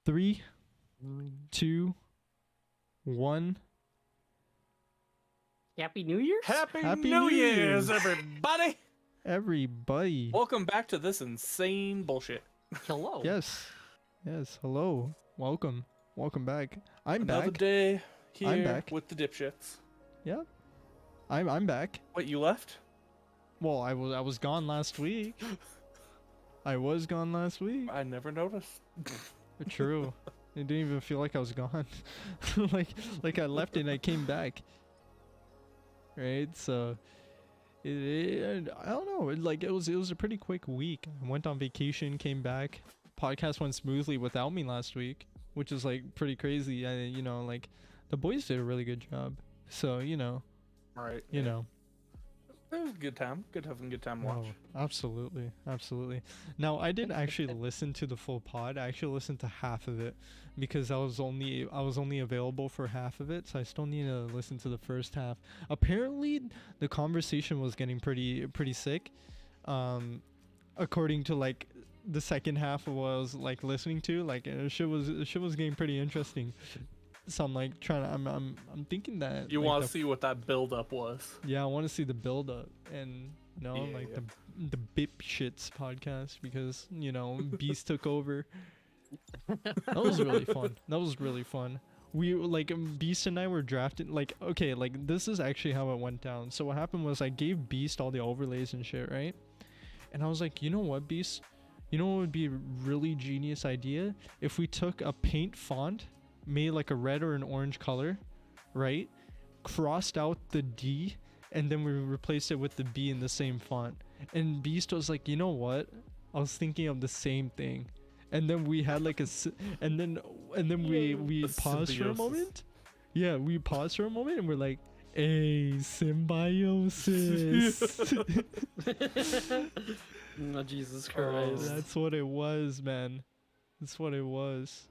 3, 2, 1. Happy New Year's? Happy Happy New New Year's, Year's. everybody! Everybody. Welcome back to this insane bullshit. Hello. Yes. Yes. Hello. Welcome. Welcome back. I'm Another back. day here I'm back. with the dipshits. Yeah. I'm back. Wait, you left? Well, I was gone last week. I was gone last week. I never noticed. True. It didn't even feel like I was gone. like I left and I came back. Right? So I don't know. It was a pretty quick week. I went on vacation, came back. Podcast went smoothly without me last week, which is like pretty crazy. Like the boys did a really good job. So, Alright. you know. It was a good time. Good having a good time to watch. Oh, absolutely. Now, I didn't actually listen to the full pod. I actually listened to half of it because I was only available for half of it, so I still need to listen to the first half. Apparently, the conversation was getting pretty sick. According to like the second half of what I was like listening to, like shit was getting pretty interesting. So I'm like I'm thinking that You like, want to see what that build-up was. yeah, I want to see the build up and Yeah. the D.I.P.S.H.I.T.S podcast because Beast took over. That was really fun. We like Beast and I were drafted like okay, like this is actually how it went down. So what happened was I gave Beast all the overlays and shit, right? And I was like, you know what, Beast? You know what would be a really genius idea? If we took a paint font, made like a red or an orange color, right? Crossed out the D, and then we replaced it with the B in the same font. And Beast was like, you know what? I was thinking of the same thing. And then we had like and then we The paused for a symbiosis. moment. Yeah, we paused for a moment and we're like, hey, symbiosis. Oh, Jesus Oh, Christ. That's what it was, man. That's what it was.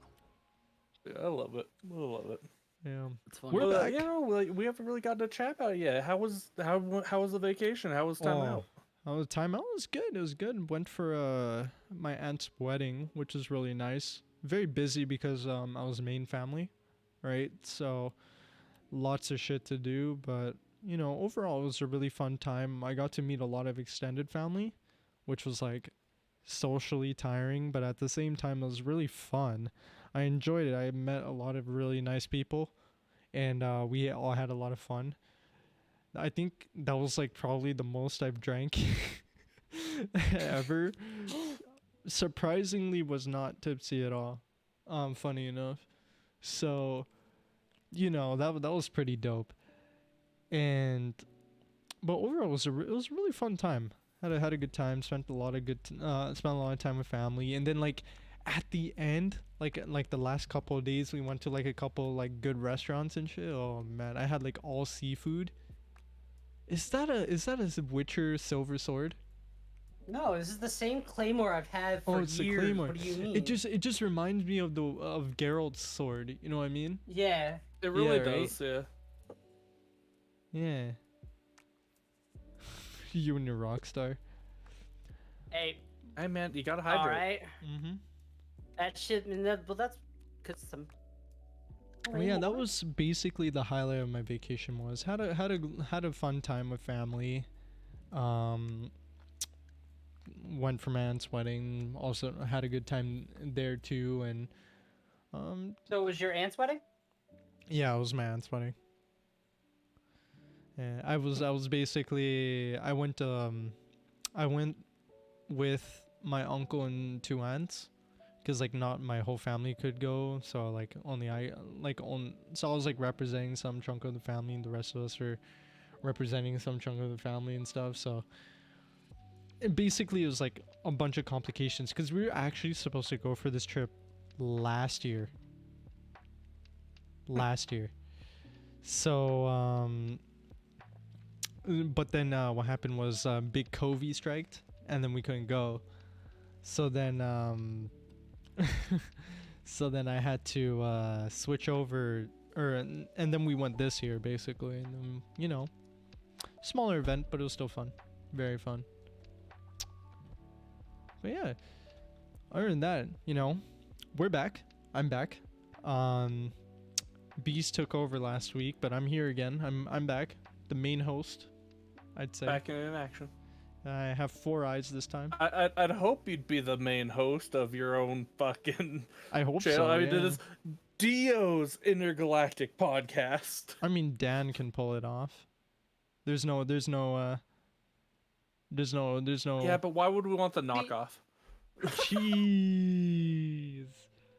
Yeah, I love it. I love it. Yeah. It's fun. We're back. We haven't really gotten to chat about it yet. How was the vacation? How was time out? Time out was good. It was good. Went for my aunt's wedding, which is really nice. Very busy because I was main family, right? So lots of shit to do, but overall it was a really fun time. I got to meet a lot of extended family, which was like socially tiring, but at the same time it was really fun. I enjoyed it. I met a lot of really nice people, and we all had a lot of fun. I think that was like probably the most I've drank ever. Surprisingly was not tipsy at all. Funny enough. So, that was pretty dope. And but overall it was it was a really fun time. Had a good time, spent a lot of time with family, and then like at the end, like the last couple of days we went to like a couple like good restaurants and shit. Oh man, I had like all seafood. Is that a Witcher silver sword? No, this is the same Claymore I've had for It's years. a claymore. What do you mean? It just reminds me of Geralt's sword. You know what I mean? Yeah. It really Yeah, right? does, yeah. Yeah. You and your rock star. Hey, Hey man, you gotta hydrate. alright. Mm-hmm. That shit, well, that's because some. Well, yeah, that was basically the highlight of my vacation. Was had a fun time with family. Went for my aunt's wedding. Also had a good time there too, and So it was your aunt's wedding? yeah, it was my aunt's wedding. Yeah, I was basically I went with my uncle and two aunts, because like not my whole family could go, so like only so I was like representing some chunk of the family, and the rest of us were representing some chunk of the family and stuff. So it basically was like a bunch of complications because we were actually supposed to go for this trip last year. So but then what happened was big COVID striked, and then we couldn't go. So then I had to switch over, and then we went this year basically, and smaller event, but it was still fun, very fun. But yeah, other than that, we're back. I'm back. Beast took over last week, but I'm here again. I'm back. The main host, I'd say. Back in action. I have 4 eyes this time. I'd hope you'd be the main host of your own fucking I hope channel. so. I mean, Yeah. it is Dio's Intergalactic Podcast. I mean, Dan can pull it off. There's no. Yeah, but why would we want the knockoff? Jeez.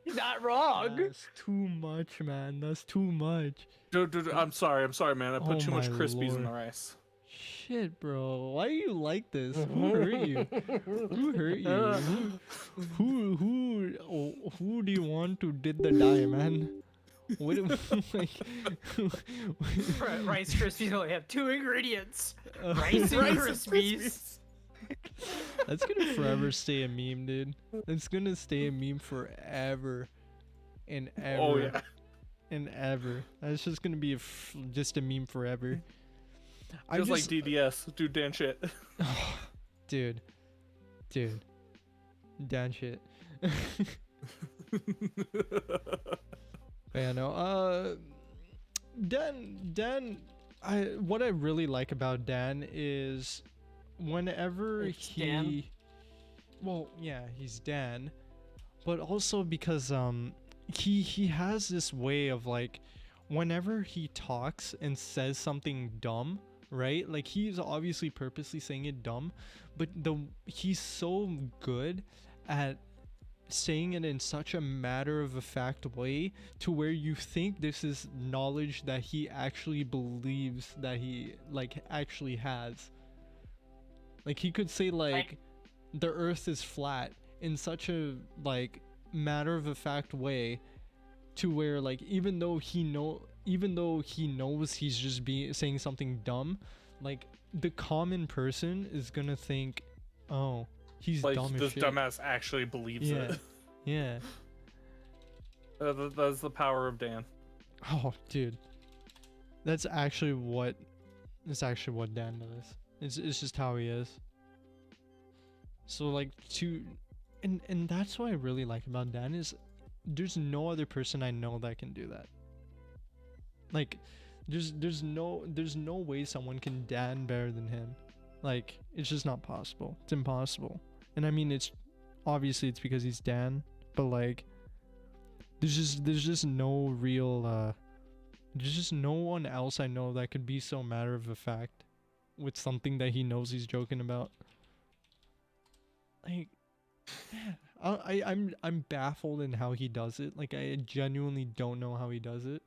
You're not wrong. That's too much, man. That's too much. Dude, I'm sorry, man. I put Oh too much my Krispies in lord. the rice. Shit, bro. Why are you like this? Who hurt you? Who hurt you? Who do you want to did the die, man? What like, Rice Krispies only have 2 ingredients. uh, Rice and Krispies. That's gonna forever stay a meme, dude. It's gonna stay a meme forever and ever. Oh yeah. And ever. That's just gonna be just a meme forever. Just like DDS, dude, Dan shit. Dude. Dan shit. Yeah, no. Dan. What I really like about Dan is whenever It's Dan? well, yeah, he's Dan, but also because he has this way of like, whenever he talks and says something dumb, right? Like he's obviously purposely saying it dumb, but he's so good at saying it in such a matter of fact way to where you think this is knowledge that he actually believes that he like actually has. Like he could say like the earth is flat in such a like matter of fact way to where like even though he knows he's just saying something dumb, like the common person is gonna think, oh, he's Like dumb as this shit. dumbass actually believes it. Yeah. That's the power of Dan. Oh, dude. That's actually what Dan does. It's just how he is. So like and that's what I really like about Dan is there's no other person I know that can do that. Like there's no way someone can Dan better than him. Like it's just not possible. It's impossible. And I mean it's because he's Dan, but like there's just no real there's just no one else I know that could be so matter of fact with something that he knows he's joking about. Like, man, I'm baffled in how he does it. Like I genuinely don't know how he does it,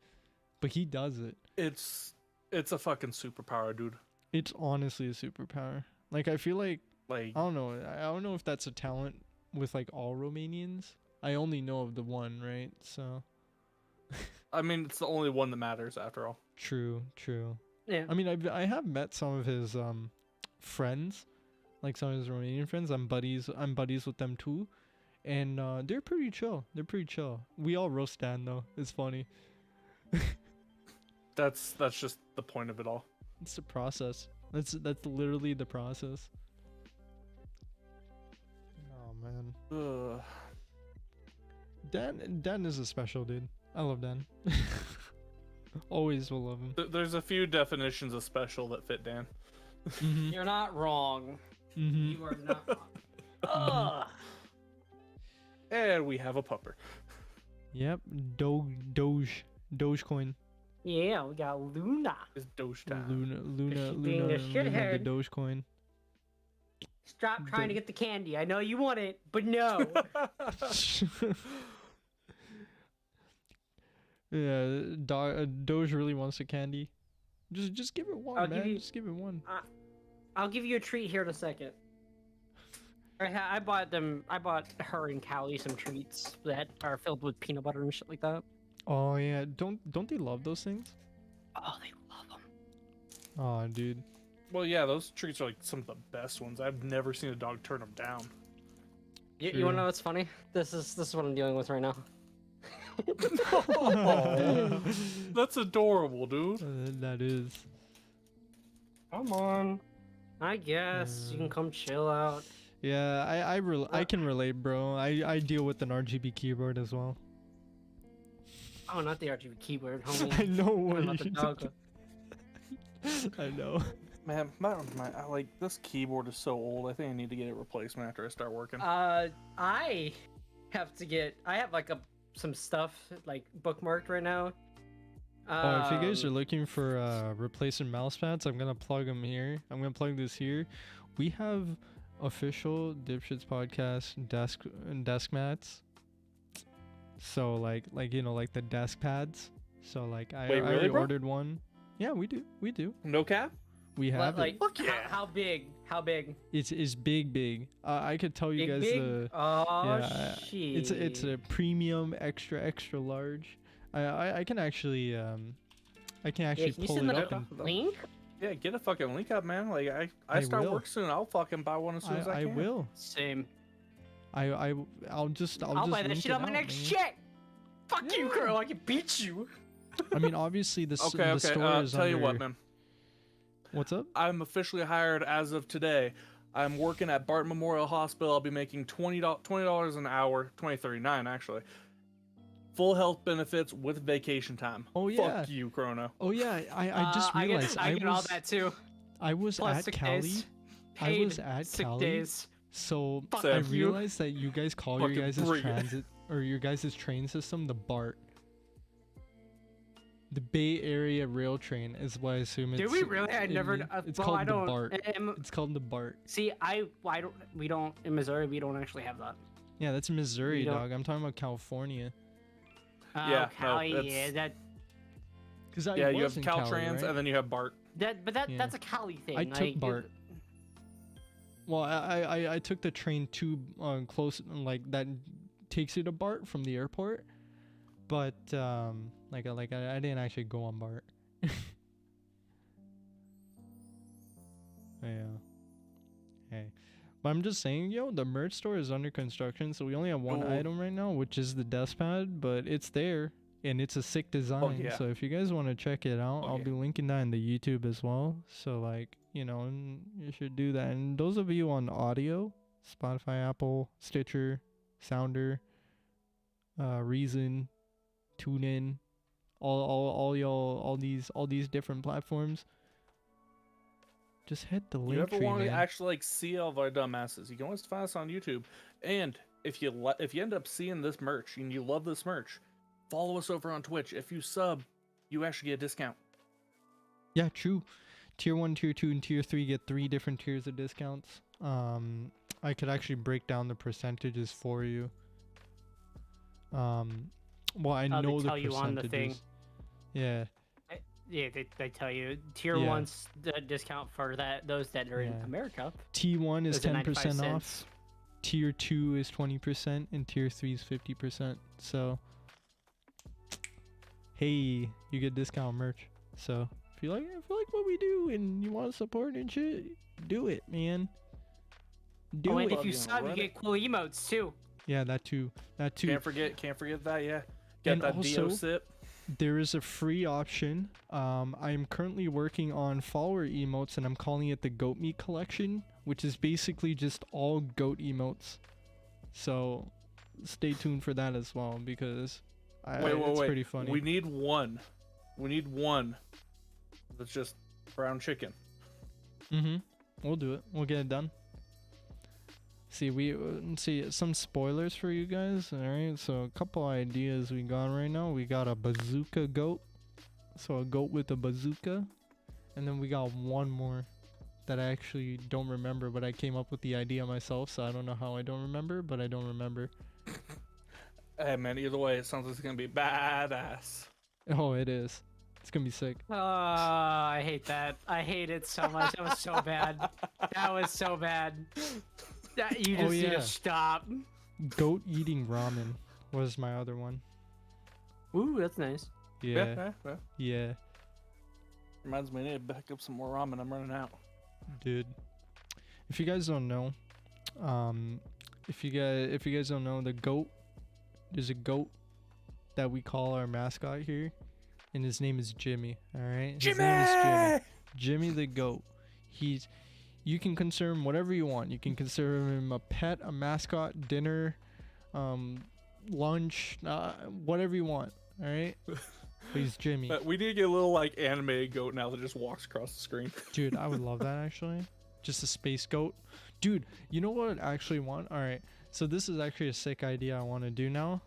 but he does it. It's a fucking superpower, dude. It's honestly a superpower. Like I feel like Like I don't know if that's a talent with like all Romanians. I only know of the one, right? So I mean, it's the only one that matters after all. true. Yeah. I mean, I have met some of his friends, like some of his Romanian friends. I'm buddies with them too, and they're pretty chill. We all roast Dan though. It's funny. That's just the point of it all. It's the process. That's literally the process. Oh man, Ugh. Dan is a special dude. I love Dan. Always will love him. There's a few definitions of special that fit Dan. Mm-hmm. You're not wrong. Mm-hmm. You are not wrong. Ugh. And we have a pupper. Yep. Dogecoin. Yeah, we got Luna. It's Doge time. Luna, She being a the shithead. Dogecoin. Stop trying to get the candy. I know you want it, but no. Yeah, Doge really wants a candy. Just give it one, man. Just give it one. I'll give you a treat here in a second. I bought her and Callie some treats that are filled with peanut butter and shit like that. Oh yeah, don't they love those things? Oh, they love them. Oh, dude. Well, yeah, those treats are like some of the best ones. I've never seen a dog turn them down. You True. want to know what's funny? This is what I'm dealing with right now. Oh, that's adorable, dude. That is. Come on. I guess you can come chill out. Yeah, I can relate, bro. I deal with an RGB keyboard as well. Oh, not the RGB keyboard, homie. I know I'm what about the you dog. I know. Man, like this keyboard is so old. I think I need to get a replacement after I start working. I have like some stuff like bookmarked right now. Oh, if you guys are looking for replacement mouse pads, I'm gonna plug them here. I'm gonna plug this here. We have official Dipshits podcast desk mats. So like you know, like the desk pads. So like I Wait, really, already bro? ordered one. Yeah, we do. No cap? We have like it. Fuck yeah. how big? How big? It's big. I could tell you Big guys big? the Oh yeah, shit. it's a premium extra large. I can actually I can actually can you pull send it the up and link? Yeah, get a fucking link up, man. Like I I start will. work soon. I'll fucking buy one as soon as I I can. will. Same. I'll just I'll buy that link shit it on my out, next man. check. Fuck you, Yeah. girl. I can beat you. I mean, obviously the Okay, the store okay. is Tell you what, under- man. What's up? I'm officially hired as of today. I'm working at Barton Memorial Hospital. I'll be making $20 an hour, $20.39 actually. Full health benefits with vacation time. Oh, yeah. Fuck you, Chrono. Oh yeah, I just realized I get all was that too. I was Plus at 6 Cali. days. I Paid was at sick Cali. days. So Fuck I you. realized that you guys call your Fucking guys' bring it. transit or your guys' train system the BART. The Bay Area Rail Train is what I assume it's. Do we really? I never. It's well, called I the don't. BART. am- It's called the BART. See, I don't. We don't in Missouri. We don't actually have that. Yeah, that's Missouri, don't- dog. I'm talking about California. Yeah, no, Cali, yeah, that's- Cause Yeah, you have Caltrans right? and then you have Bart. but Yeah. that's a Cali thing. I took like, BART. Well, I took the train to close, like that takes you to BART from the airport, but I didn't actually go on BART. Yeah. Hey, but I'm just saying, yo, the merch store is under construction, so we only have one Ooh. item right now, which is the desk pad, but it's there and it's a sick design. yeah. So if you guys want to check it out, Oh, I'll yeah. be linking that in the YouTube as well. So like, you know, and you should do that. And those of you on audio, Spotify, Apple, Stitcher, Sounder, Reason, TuneIn, all these different platforms. Just hit the You link ever tree, want to man. actually like see all of our dumbasses? You can always find us on YouTube. And if you end up seeing this merch and you love this merch, follow us over on Twitch. If you sub, you actually get a discount. Yeah, true. Tier 1, Tier 2, and Tier 3 get 3 different tiers of discounts. I could actually break down the percentages for you. Well, I Oh, they know the tell you on the thing. percentages. Yeah. Yeah, they tell you tier Yeah. one's the discount for those that are in Yeah. America. T1 is Those are 10% 95 off. cents. Tier 2 is 20%, and Tier 3 is 50%. So, hey, you get discount merch. So, if you like what we do and you want to support and shit, do it, man. Do Oh, and it. if you Fucking sub, you Reddit. get cool emotes too. Yeah, that too. That too. Can't forget that. Yeah, get And that also- Dio sip. There is a free option. I'm currently working on follower emotes, and I'm calling it the Goat Meat Collection, which is basically just all goat emotes. So, stay tuned for that as well, because it's pretty funny. We need one. We need one. That's just brown chicken. We'll do it. We'll get it done. See some spoilers for you guys. All right, so a couple ideas we got right now. We got a bazooka goat, so a goat with a bazooka, and then we got one more that I actually don't remember, but I came up with the idea myself, so I don't know how I don't remember, but I don't remember. Hey man, either way, it sounds like it's gonna be badass. Oh, it is. It's gonna be sick. I hate that. I hate it so much. That was so bad. That was so bad. You just need yeah. to stop. Goat eating ramen was my other one. Ooh, that's nice. Yeah. Yeah. Reminds me, I need to back up some more ramen. I'm running out. Dude, if you guys don't know, if you guys don't know, there's a goat that we call our mascot here, and his name is Jimmy. All right, his name is Jimmy. Jimmy the goat. You can consider him whatever you want. You can consider him a pet, a mascot, dinner, lunch, whatever you want. All right. But he's Jimmy. But we need to get a little like anime goat now that just walks across the screen. Dude, I would love that actually. Just a space goat. Dude, you know what I actually want? All right. So this is actually a sick idea I want to do now.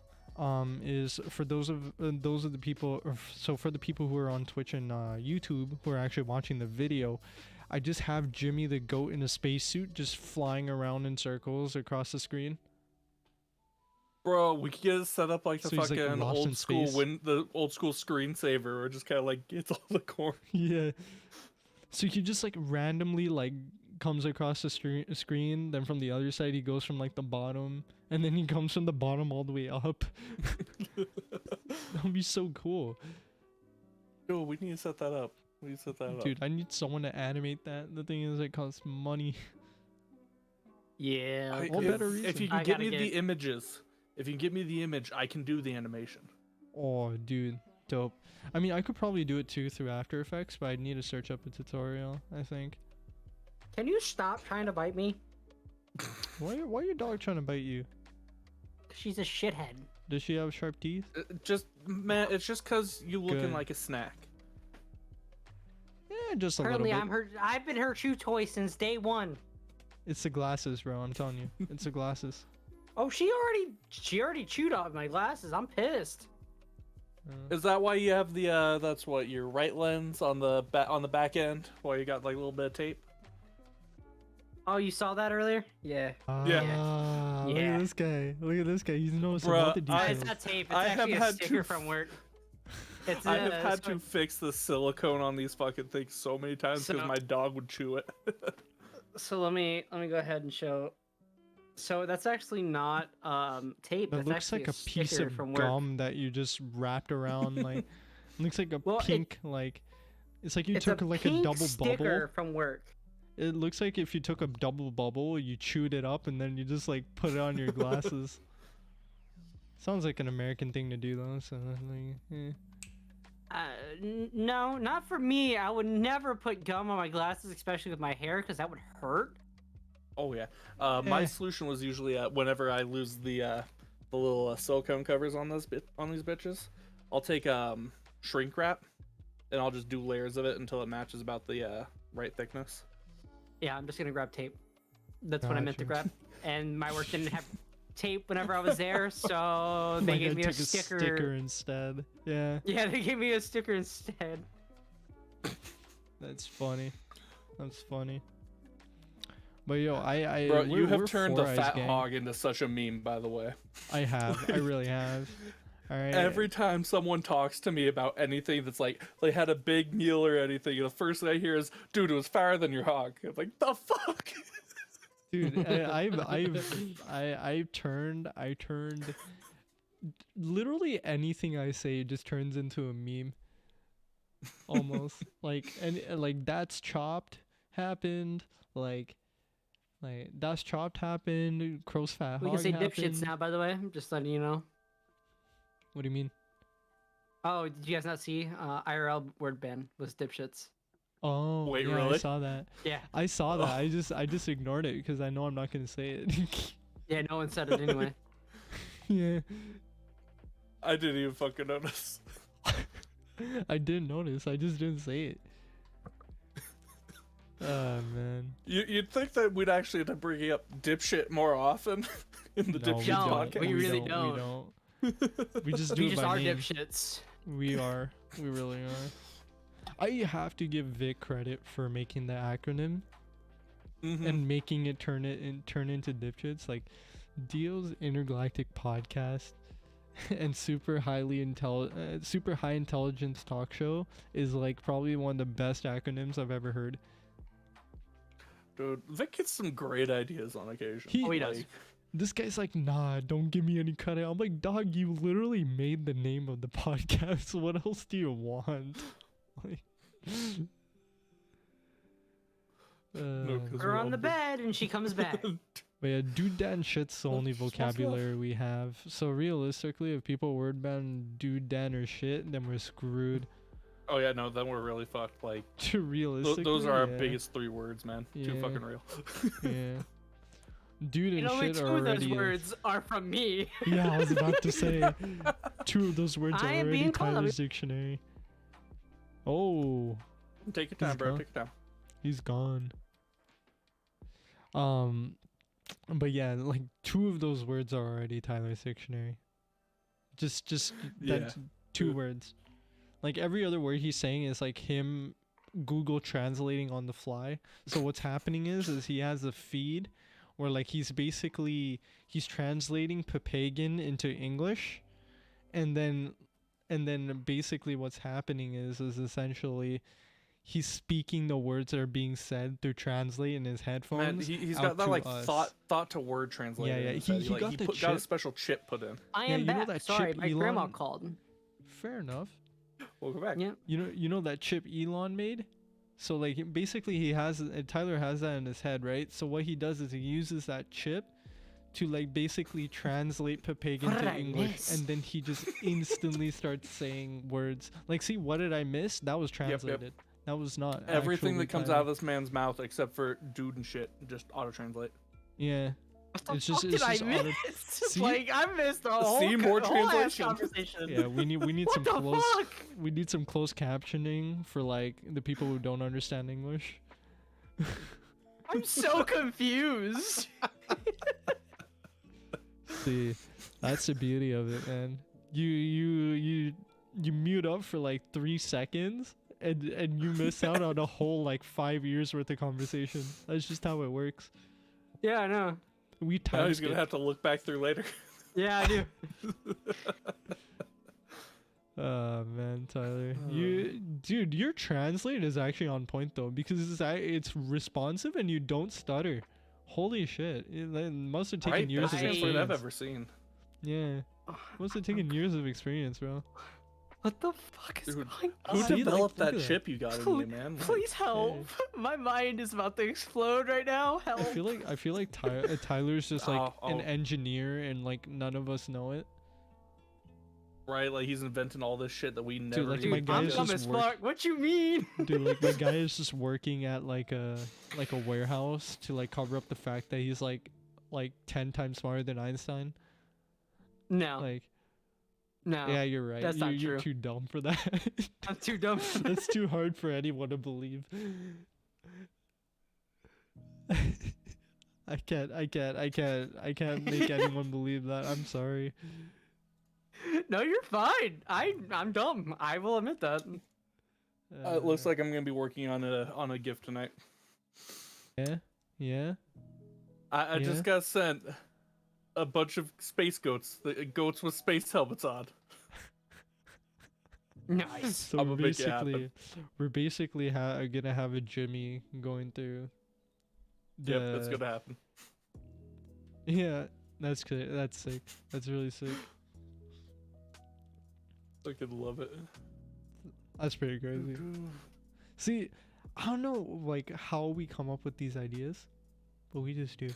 Is for those of the people, so for the people who are on Twitch and YouTube who are actually watching the video, I just have Jimmy the goat in a spacesuit just flying around in circles across the screen. Bro, we could get it set up like the So he's, like, fucking lost in old school space. the old school screensaver, where it just kind of like gets all the corn. Yeah. So he just like randomly like comes across the screen, then from the other side he goes from like the bottom, and then he comes from the bottom all the way up. That would be so cool. Yo, we need to set that up. We need to set that up. Dude, I need someone to animate that. The thing is, it costs money. Yeah. All better if reason. you I can get gotta me get- the images, if you can get me the image, I can do the animation. Oh, dude, dope. I mean, I could probably do it too through After Effects, but I'd need to search up a tutorial, I think. Can you stop trying to bite me? Why your dog trying to bite you? She's a shithead. Does she have sharp teeth? Just man, it's just cause you looking Good. like a snack. Yeah, just a Apparently, little bit. I've been her chew toy since day one. It's the glasses, bro. I'm telling you, it's the glasses. Oh, she already chewed off my glasses. I'm pissed. Is that why you have the that's what your right lens on the back end? Why you got like a little bit of tape? Oh, you saw that earlier? Yeah. Ah, look Yeah. at this guy. Look at this guy. He's noticing Bruh, all the I- details. It's not tape. It's I have actually a had sticker to from work. It's I have had it's to fix the silicone on these fucking things so many times because So- my dog would chew it. So let me go ahead and show. So that's actually not tape. That That's looks actually like a piece sticker of from work. gum that you just wrapped around. Like, looks like a Well, pink. Like, it's like you It's took a like a pink double sticker bubble. from work. It looks like if you took a double bubble, you chewed it up, and then you just like put it on your glasses. Sounds like an American thing to do though. So like, eh. No, not for me. I would never put gum on my glasses, especially with my hair, because that would hurt. Oh yeah. My Eh. solution was usually whenever I lose the little silicone covers on these bitches, I'll take shrink wrap, and I'll just do layers of it until it matches about the right thickness. Yeah, I'm just gonna grab tape. That's what I meant to Gotcha. grab. And my work didn't have tape whenever I was there, so they Like, I gave me a took sticker. instead. Yeah, Yeah, they gave me a sticker instead. that's funny. That's funny. But yo, I Bro, we're- you have we're turned the Four Eyes fat gang. hog into such a meme, by the way. I have. I really have. All right. Every time someone talks to me about anything that's like they had a big meal or anything, the first thing I hear is, "Dude, it was fatter than your hog." I'm like, "The fuck." Dude, I turned literally anything I say just turns into a meme. Almost like, and like that's chopped happened, like that's chopped happened, crow's fat We hog can say happened. dipshits now, by the way. I'm just letting you know. What do you mean? Oh, did you guys not see? IRL word ban was dipshits. Oh, Wait, yeah, I really? saw that. Yeah. I saw that. I just ignored it because I know I'm not gonna say it. Yeah, no one said it anyway. Yeah, I didn't even fucking notice. I didn't notice. I just didn't say it. Oh man. You'd think that we'd actually end up bringing up dipshit more often in the No, dipshit don't. podcast. We really We don't. don't. We just do We it just by are name. dipshits. We are. We really are. I have to give Vic credit for making the acronym Mhm. and making it turn into dipshits. Like Dio's intergalactic podcast and super high intelligence talk show is like probably one of the best acronyms I've ever heard. Dude, Vic gets some great ideas on occasion. He- Oh, he does. This guy's like, nah, don't give me any credit. I'm like, dog, you literally made the name of the podcast. What else do you want? Like, No, 'cause We're we on all the do. bed and she comes back. But yeah, dude, dat, and shit's the only That's rough. vocabulary we have. So realistically, if people word ban dude, dan, or shit, then we're screwed. Oh yeah, no, then we're really fucked. Like Realistically, those are our yeah. biggest 3 words, man. Too Yeah. fucking real. Yeah. dude and only shit two are of those already. words are from me. Yeah, I was about to say, two of those words are I am already being called. Tyler's dictionary. Oh, Take your He's time, bro. gone. Take your time. he's gone. Um, but yeah, like two of those words are already Tyler's dictionary. Just that two Dude. words. Like every other word he's saying is like him Google translating on the fly. So what's happening is he has a feed where like he's translating Papagan into English, and then basically what's happening is essentially he's speaking the words that are being said through translate in his Man, headphones. he's out got that to like us. thought to word translator. Yeah, in his he- head. he like, got the got a chip. special chip put in. I Yeah, am you know back. that Sorry, chip my grandma Elon- called. Fair enough. Welcome back. Yeah. You know that chip Elon made? So like basically he has Tyler has that in his head, right? So what he does is he uses that chip to like basically translate Papagan What to did I English, miss? and then he just instantly starts saying words. Like, see, what did I miss? That was yep. translated. That was not Everything actually that comes Tyler. out of this man's mouth, except for dude and shit, just auto translate. Yeah. What the It's fuck just- did it's I just miss? auto- See? Like I missed the whole, See, more whole ass translation. conversation. Yeah, we need What some the close fuck? we need some closed captioning for like the people who don't understand English. I'm so confused. See, that's the beauty of it, man. You mute up for like 3 seconds and you miss out on a whole like 5 years worth of conversation. That's just how it works. Yeah, I know. We Now time he's gonna have to look back through later. Yeah, I do. Oh man, Tyler, dude, your translate is actually on point though, because it's responsive and you don't stutter. Holy shit, it must have taken Right, years best of translate I've experience. ever seen. Yeah, must have taken years of experience, bro. What the fuck is Dude, going Who on? See, like, developed look that at that. chip you got in you, man? Like, Please help. My mind is about to explode right now. Help. I feel like Tyler's just like Oh, an oh. engineer and like none of us know it. right, like he's inventing all this shit that we never. like, even my Dude, guy I'm is dumb just as work- fuck. What you mean? Dude, like my guy is just working at like a warehouse to like cover up the fact that he's like 10 times smarter than Einstein. No, Like, no. yeah, you're right. that's not You're true. too dumb for that. I'm too dumb. For that. That's too hard for anyone to believe. I can't make anyone believe that. I'm sorry. No, you're fine. I'm dumb. I will admit that. It looks like I'm gonna be working on a gift tonight. Yeah. I Yeah. just got sent a bunch of space goats, the goats with space helmets on. Nice. So I'm gonna make it happen. we're basically gonna have a Jimmy going through. Yep, that's gonna happen. Yeah, that's good. That's sick. That's really sick. I could love it. That's pretty crazy. See, I don't know like how we come up with these ideas, but we just do.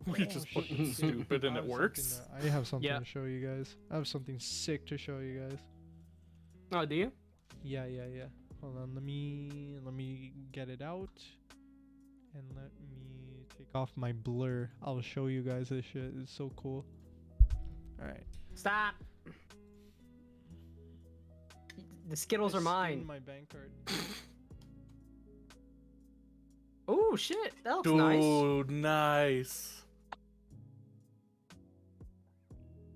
We just shit. fucking stupid and I it have works. something I have something Yeah. to show you guys. I have something sick to show you guys. Oh, do you? Yeah. Hold on, let me get it out, and let me take off my blur. I'll show you guys this shit. It's so cool. All right. Stop. The Skittles I are mine. skinned my bank card. Oh shit, that looks nice. Dude, nice.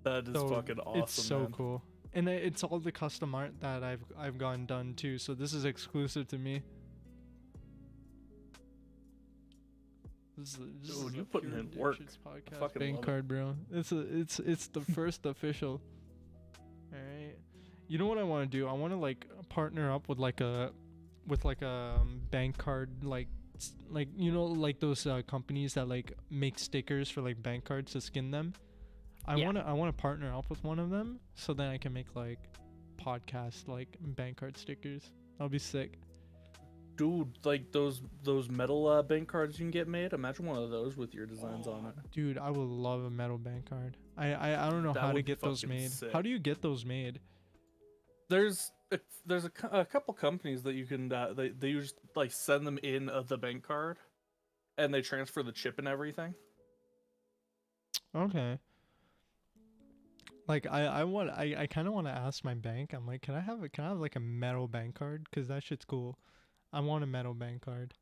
That is So, fucking awesome. It's so man. cool, and it's all the custom art that I've gotten done too. So this is exclusive to me. This is Dude, you a putting Pure in work. Ditches I Podcast fucking bank love it. card, bro. It's the first official. All right. You know what I want to do? I want to like partner up with like a bank card like you know like those companies that like make stickers for like bank cards to skin them. I Yeah. want to partner up with one of them so then I can make like podcast like bank card stickers. That'll be sick. Dude, like those metal bank cards you can get made. Imagine one of those with your designs on it. Dude, I would love a metal bank card. I don't know That how to would be get those fucking made. sick. How do you get those made? There's a couple companies that you can they just like send them in the bank card, and they transfer the chip and everything. Okay. Like I kind of want to ask my bank. I'm like, can I have like a metal bank card? Cause that shit's cool. I want a metal bank card.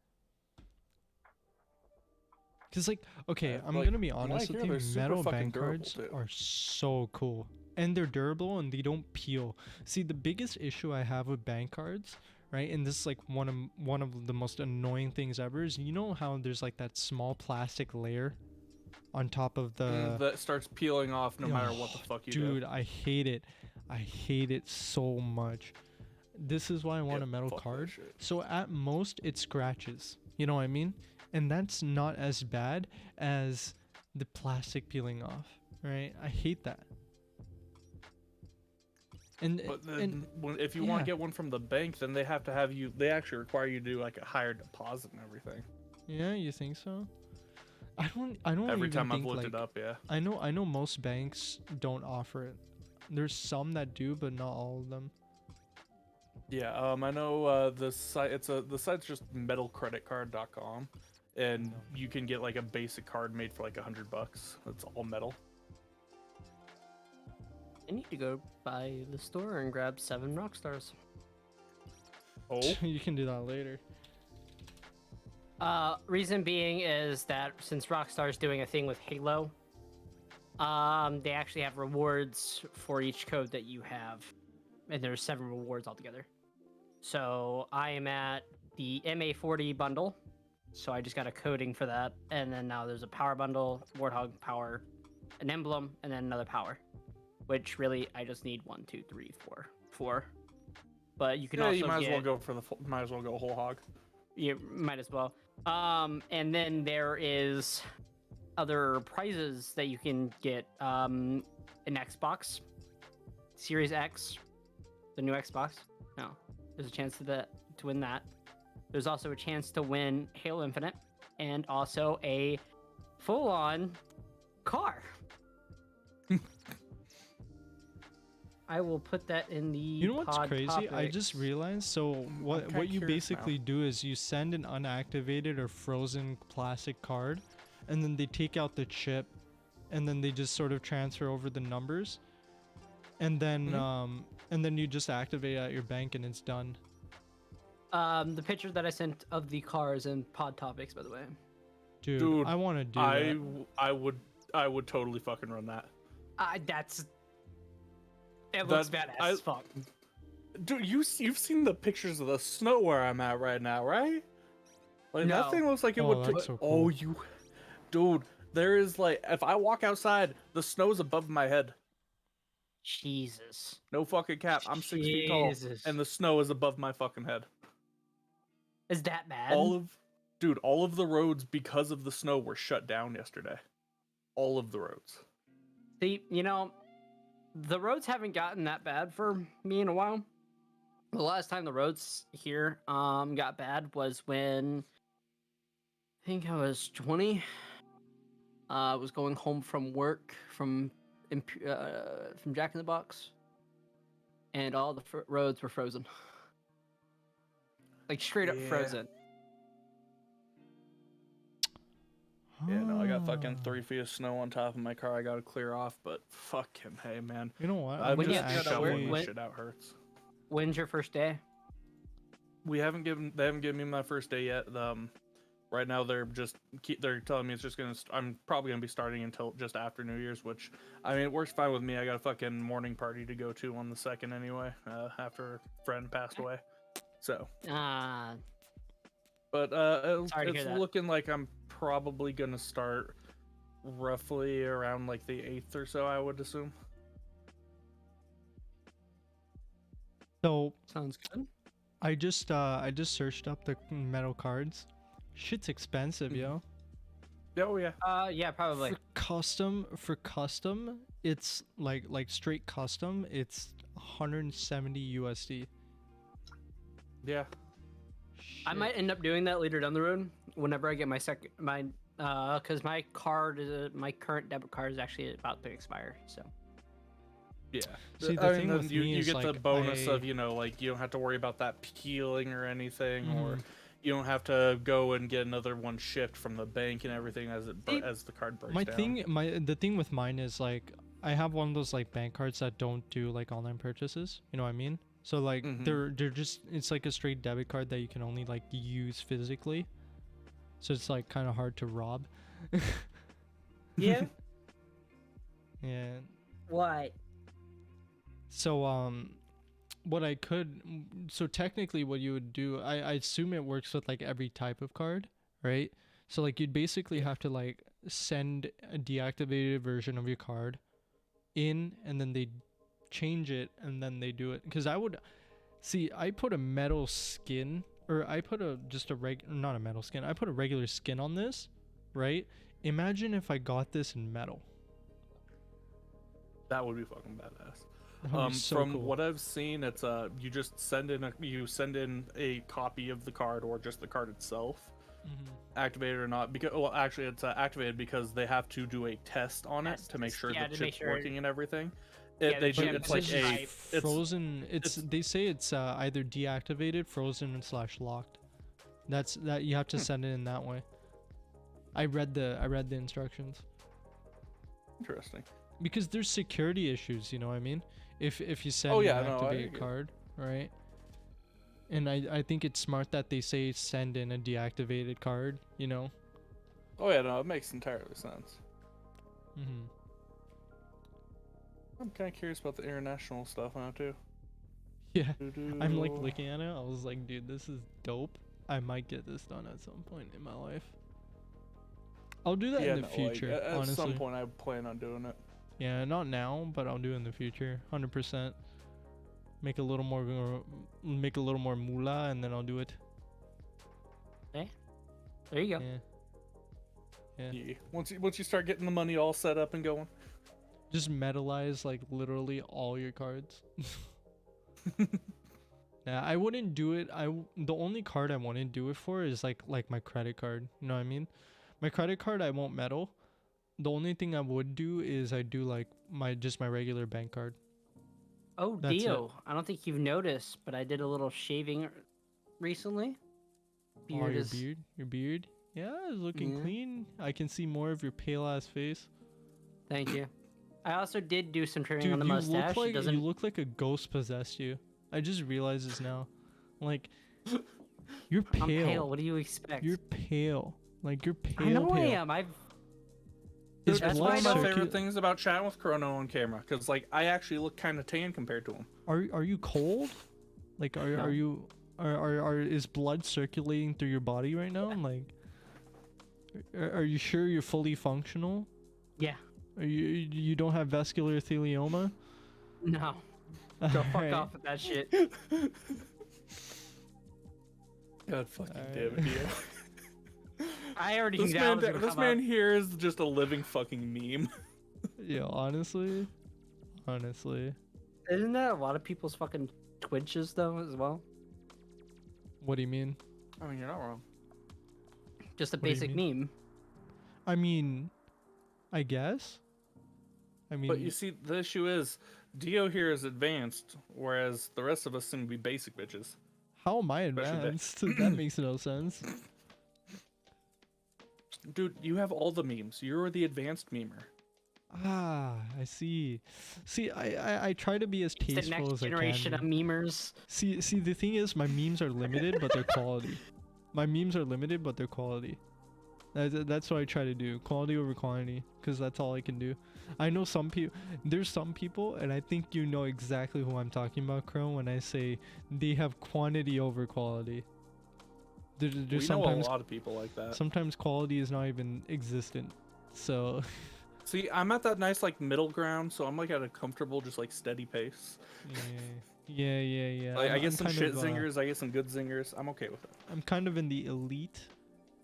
Cause like, okay, I'm Like, gonna be from what I honest with hear, you. they're super Metal fucking bank durable cards too. are so cool, and they're durable and they don't peel. See, the biggest issue I have with bank cards, right? And this is like one of the most annoying things ever is you know how there's like that small plastic layer on top of the. That starts peeling off no matter what the Oh, fuck you dude, I hate it. I hate it so much. This is why I do. want Yep, a metal fuck that card. shit. So at most it scratches. You know what I mean? And that's not as bad as the plastic peeling off, right? I hate that. And But then, and if you want yeah, to get one from the bank, then they have to have you. They actually require you to do like a higher deposit and everything. yeah, you think so? I don't Every even time I've think looked like it up, yeah. I know most banks don't offer it. There's some that do, but not all of them. Yeah, I know the site. The site's just metalcreditcard.com, and you can get like a basic card made for like $100. It's all metal. I need to go by the store and grab 7 rock stars. Oh, You can do that later. Reason being is that since Rockstar's doing a thing with Halo, they actually have rewards for each code that you have, and there's 7 rewards altogether. So I am at the MA40 bundle, so I just got a coding for that, and then now there's a power bundle, Warthog power, an emblem, and then another power. Which really I just need 1, 2, 3, 4. But you can yeah. also You might as well get- go for might as well go whole hog. You might as well. And then there is other prizes that you can get. An Xbox Series X, the new Xbox. No, there's a chance to win that. There's also a chance to win Halo Infinite, and also a full-on car. I will put that in the. You know what's pod crazy? I just topics. realized. So what kinda you curious now. basically do is you send an unactivated or frozen plastic card, and then they take out the chip, and then they just sort of transfer over the numbers, and then you just activate it at your bank and it's done. The picture that I sent of the cars and pod topics, by the way. Dude, I want to do that. I would totally fucking run that. It looks badass I- as fuck. Dude, you've seen the pictures of the snow where I'm at right now, right? Like No. that thing looks like it Oh, would. that's so Oh, cool. you, dude. There is like, if I walk outside, the snow's above my head. Jesus. No fucking cap. I'm 6 feet tall, Jesus. and the snow is above my fucking head. Is that bad? All of the roads because of the snow were shut down yesterday. All of the roads. See, the roads haven't gotten that bad for me in a while. The last time the roads here got bad was when I think I was 20. I was going home from work from Jack in the Box, and all the roads were frozen, like straight up Yeah. frozen. Yeah, no, I got fucking 3 feet of snow on top of my car. I gotta clear off, but fucking hey, man. You know what? I'm When you just have to go to shoveling work, this shit out hurts. When's your first day? They haven't given me my first day yet. Right now they're telling me it's just gonna. I'm probably gonna be starting until just after New Year's, which I mean it works fine with me. I got a fucking morning party to go to on the 2nd anyway, after a friend passed away. So, but Sorry to it's hear that. looking like I'm probably gonna start roughly around like the 8th or so, I would assume. So Sounds good. I just searched up the metal cards. Shit's expensive, yo. Oh yeah. Yeah, probably. For custom, it's like straight custom, it's 170 USD. Yeah. I might end up doing that later down the road whenever I get my because my current debit card is actually about to expire. So Yeah. See, the I thing mean, with then you me is, get the like, bonus of, like, you don't have to worry about that peeling or anything, or, you don't have to go and get another one shipped from the bank and everything as See, as the card breaks down. The thing with mine is like I have one of those like bank cards that don't do like online purchases. You know what I mean? So like they're just it's like a straight debit card that you can only like use physically. So it's like kind of hard to rob. Yeah. Yeah. What? So what I could so technically what you would do I assume it works with like every type of card, right? So like you'd basically have to like send a deactivated version of your card in and then they change it and then they do it because I put a metal skin or I put not a metal skin, I put a regular skin on this, right? Imagine if I got this in metal. That would be fucking badass. That would be so From cool. what I've seen, it's you just send in a copy of the card or just the card itself, activated or not. Because well, actually, it's activated because they have to do a test on it to make sure the chip's working and everything. It's like frozen. They say it's either deactivated, frozen, / locked. That you have to send it in that way. I read the instructions. Interesting. Because there's security issues, you know what I mean? If you send Oh, an yeah, no, activated card, right? And I think it's smart that they say send in a deactivated card, you know? Oh yeah, no, it makes entirely sense. I'm kind of curious about the international stuff now too. Yeah, I'm like looking at it. I was like, dude, this is dope. I might get this done at some point in my life. I'll do that in the future. At honestly, some point, I plan on doing it. Yeah, not now, but I'll do it in the future. 100%. Make a little more moolah, and then I'll do it. Okay. There you go. Yeah. Once you start getting the money all set up and going. Just metalize like literally all your cards. Yeah, I wouldn't do it. The only card I wouldn't do it for is like my credit card. You know what I mean? My credit card I won't metal. The only thing I would do is I do like my regular bank card. Oh, Dio, I don't think you've noticed, but I did a little shaving recently. Your beard? Yeah, it's looking clean. I can see more of your pale ass face. Thank you. I also did do some trimming on the mustache. You look like a ghost possessed you. I just realized this now. Like, you're pale. I'm pale. What do you expect? You're pale. Like, you're pale. I know pale. I am. Dude, that's one of my favorite things about chatting with Chrono on camera, because like I actually look kind of tan compared to him. Are you cold? Like, is blood circulating through your body right now? Like, are you sure you're fully functional? Yeah. You don't have vascular thelioma? No. Go fuck off with that shit. God fucking damn it, Dio. I already this man here is just a living fucking meme. Yeah, honestly. Isn't that a lot of people's fucking twitches though as well? What do you mean? I mean, you're not wrong. Just a basic meme. I mean, I guess. But you see, the issue is Dio here is advanced, whereas the rest of us seem to be basic bitches. How am I advanced? That makes no sense. Dude, you have all the memes. You're the advanced memer. Ah, I see. See, I try to be as tasteful as I can. The next generation of memers. See, the thing is, my memes are limited, but they're quality. My memes are limited, but they're quality. That's what I try to do. Quality over quantity, because that's all I can do. I know some people. There's some people, and I think you know exactly who I'm talking about, Crow, when I say they have quantity over quality. There's we sometimes know a lot of people like that. Sometimes quality is not even existent. So. See, I'm at that nice like middle ground, so I'm like at a comfortable, just like steady pace. Yeah. Like, I get some shit zingers, I get some good zingers. I'm okay with it. I'm kind of in the elite.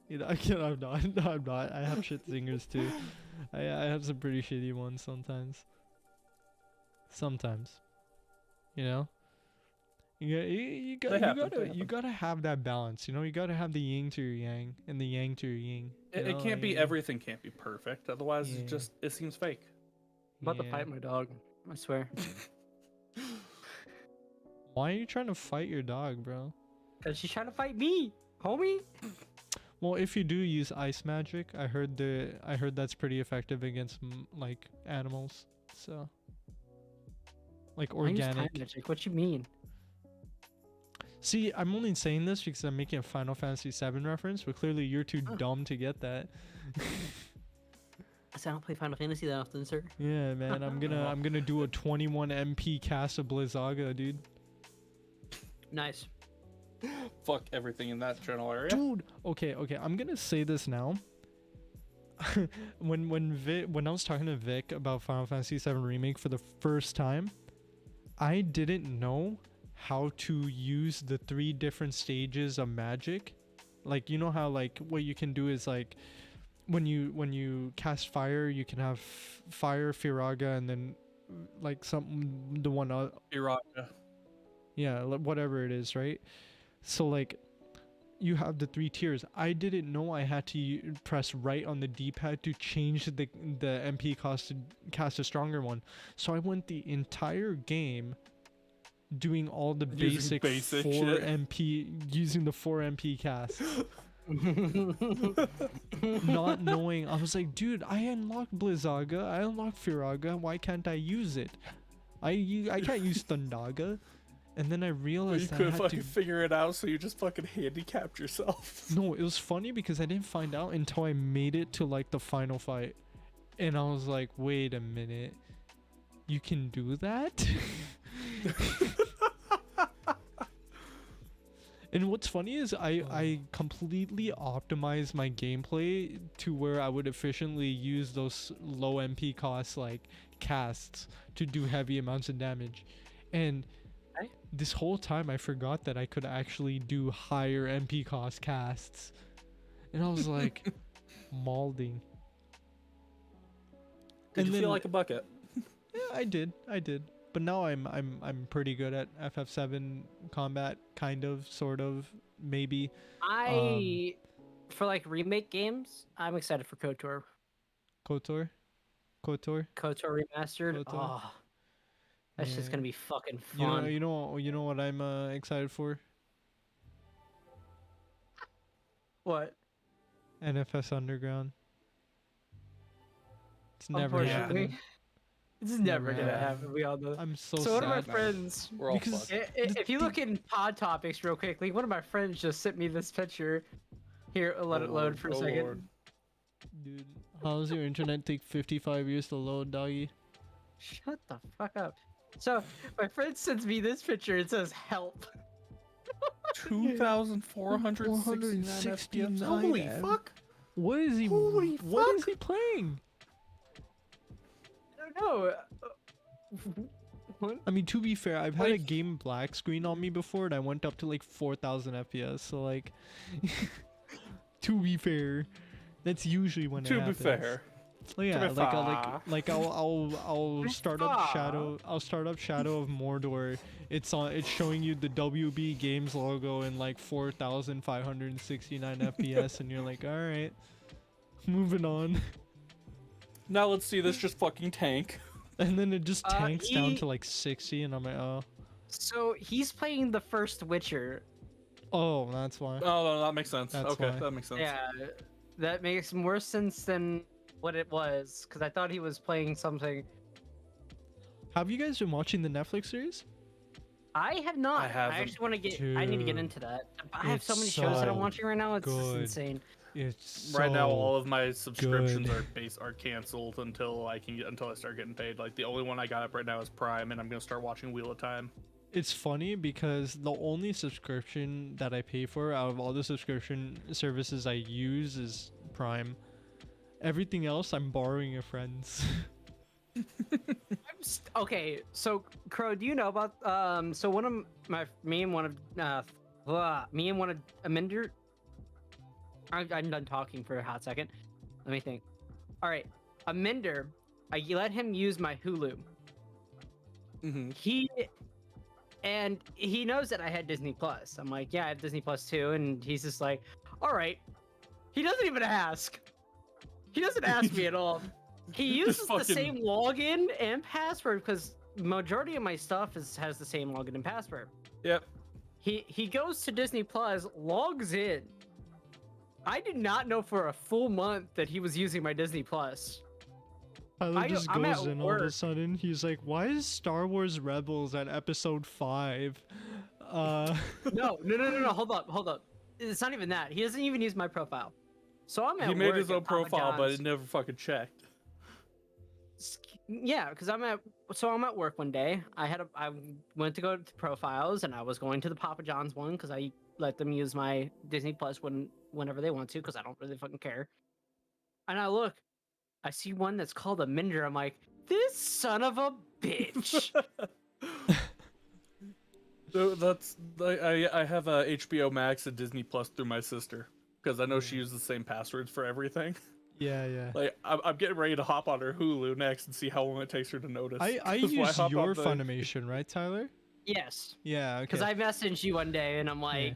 You know, I'm not. I have shit zingers too. I have some pretty shitty ones sometimes. You know. You gotta have that balance, you know. You gotta have the yin to your yang and the yang to your yin. It can't be everything can't be perfect, otherwise it seems fake. I'm about to fight my dog. I swear. Why are you trying to fight your dog, bro? Because she's trying to fight me. homie. Well, if you do use ice magic, I heard that's pretty effective against like animals. So like I use time organic. magic. What you mean? See, I'm only saying this because I'm making a Final Fantasy VII reference, but clearly you're too Oh. dumb to get that. I don't play Final Fantasy that often, sir. Yeah, man, I'm gonna do a 21 MP cast of Blizzaga, dude. Nice. Fuck everything in that general area. Dude, okay, I'm gonna say this now. when I was talking to Vic about Final Fantasy VII Remake for the first time, I didn't know how to use the 3 different stages of magic. Like, you know how like what you can do is like when you cast fire, you can have fire, Firaga, and then like the one Iraga. yeah, whatever it is, right? So like you have the 3 tiers. I didn't know I had to press right on the D-pad to change the MP cost to cast a stronger one. So I went the entire game doing all the Using basic 4 shit. MP, using the 4 MP cast. Not knowing, I was like, dude, I unlocked Blizzaga, I unlocked Firaga, why can't I use it? I can't use Thundaga. And then I Well, realized you that I couldn't had fucking to... figure it out, so you just fucking handicapped yourself. No, it was funny because I didn't find out until I made it to like the final fight. And I was like, wait a minute. You can do that? And what's funny is I completely optimized my gameplay to where I would efficiently use those low MP cost like casts to do heavy amounts of damage. And this whole time I forgot that I could actually do higher MP cost casts. And I was like malding. Did And you then, feel like a bucket? yeah, I did. But now I'm pretty good at FF7 combat, kind of, sort of, maybe. For like remake games, I'm excited for KOTOR. KOTOR. KOTOR remastered. KOTOR. Oh, that's just Yeah. gonna be fucking fun. You know what I'm excited for? What? NFS Underground. It's never Unfortunately, happening. it's never Never gonna happening. happen. We all know. I'm so So one of my sad. friends, We're all Because- fucked. if you look in Pod Topics real quickly, one of my friends just sent me this picture. Here, let it load for a second. Lord. Dude, how's your internet take 55 years to load, doggy? Shut the fuck up. So my friend sends me this picture. It says "help." 2,469 FPS. Holy F- fuck! What is he? Holy What is fuck! he playing? I don't know. What? I mean, to be fair, I've had a Like- game black screen on me before, and I went up to like 4,000 FPS. So like, to be fair, that's usually when it To be happens. fair, Well, yeah, be like fair. I'll start up Shadow. I'll start up Shadow of Mordor. It's showing you the WB Games logo in like 4,569 FPS, and you're like, all right, moving on. now let's see this just fucking tank. And then it just tanks down he- to like 60, and I'm like, So he's playing the first Witcher. oh, that's why. Oh, no, that makes sense. That's Okay, why. that makes sense. Yeah, that makes more sense than what it was, because I thought he was playing something. Have you guys been watching the Netflix series? I have not. I haven't. actually want to get. I need to get Dude, into that. I have so it's many shows that I'm so watching right now. It's just good. insane. It's Right now, so all of my subscriptions good. are canceled until I start getting paid. Like the only one I got up right now is Prime, and I'm gonna start watching Wheel of Time. It's funny because the only subscription that I pay for out of all the subscription services I use is Prime. Everything else I'm borrowing a friend's. Okay, so Crow, do you know about so one of me and one of Aminder. I'm done talking for a hot second. Let me think. All right, Aminder, I let him use my Hulu. Mm-hmm. He knows that I had Disney Plus. I'm like, yeah, I have Disney Plus too, and he's just like, all right. He doesn't even ask. He doesn't ask me at all. He uses the fucking- same login and password because majority of my stuff has the same login and password. Yep. he goes to Disney Plus, logs in. I did not know for a full month that he was using my Disney Plus. Tyler just I'm goes at in all of a work. sudden. He's like, "Why is Star Wars Rebels at episode 5?" No. Hold up. It's not even that. He doesn't even use my profile. So I'm at He made work his at own Papa profile, but John's. it never fucking checked. Yeah, because I'm at work one day. I went to go to profiles, and I was going to the Papa John's one because I let them use my Disney Plus whenever they want to, because I don't really fucking care. And I see one that's called a Minder. I'm like, this son of a bitch. That's I have a HBO Max and Disney Plus through my sister because I know she uses the same passwords for everything. yeah. Like I'm getting ready to hop on her Hulu next and see how long it takes her to notice. I 'Cause why use hop on your the- Funimation, right, Tyler? Yes, Yeah. because Okay. I messaged you one day, and I'm like,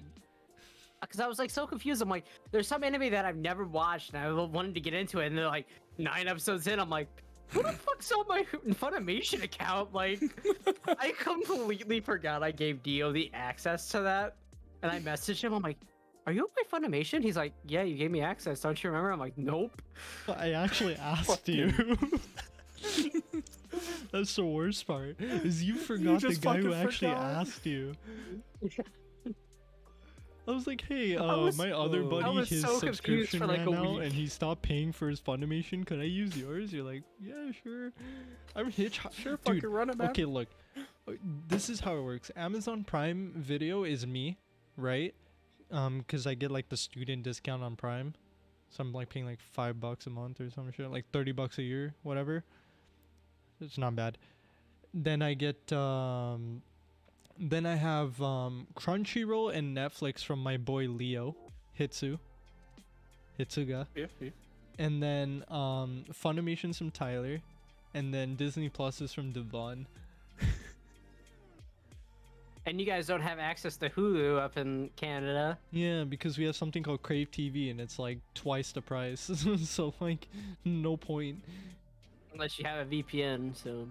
because I was like so confused. I'm like, there's some anime that I've never watched, and I wanted to get into it, and they're like 9 episodes in. I'm like, who the fuck's on my Funimation account? Like, I completely forgot I gave Dio the access to that, and I messaged him. I'm like, are you on my Funimation? He's like, yeah, you gave me access. Don't you remember? I'm like, nope. I actually asked you. That's the worst part. Is you forgot the just guy who fucking actually forgot. asked you. I was like, hey, was- my other I buddy, was his so confused subscription for, like, ran a out week. and he stopped paying for his Funimation. Could I use yours? You're like, yeah, sure. I'm Sure, Dude, fucking run it, man. okay, look. This is how it works. Amazon Prime Video is me, right? Because I get like the student discount on Prime. So I'm like paying like $5 a month or some shit, like $30 a year, whatever. It's not bad. Then I get then I have Crunchyroll and Netflix from my boy Leo Hitsuga, Yeah. and then Funimation's from Tyler, and then Disney Plus is from Devon. And you guys don't have access to Hulu up in Canada. Yeah, because we have something called Crave TV and it's like twice the price. So like no point. Unless you have a VPN, so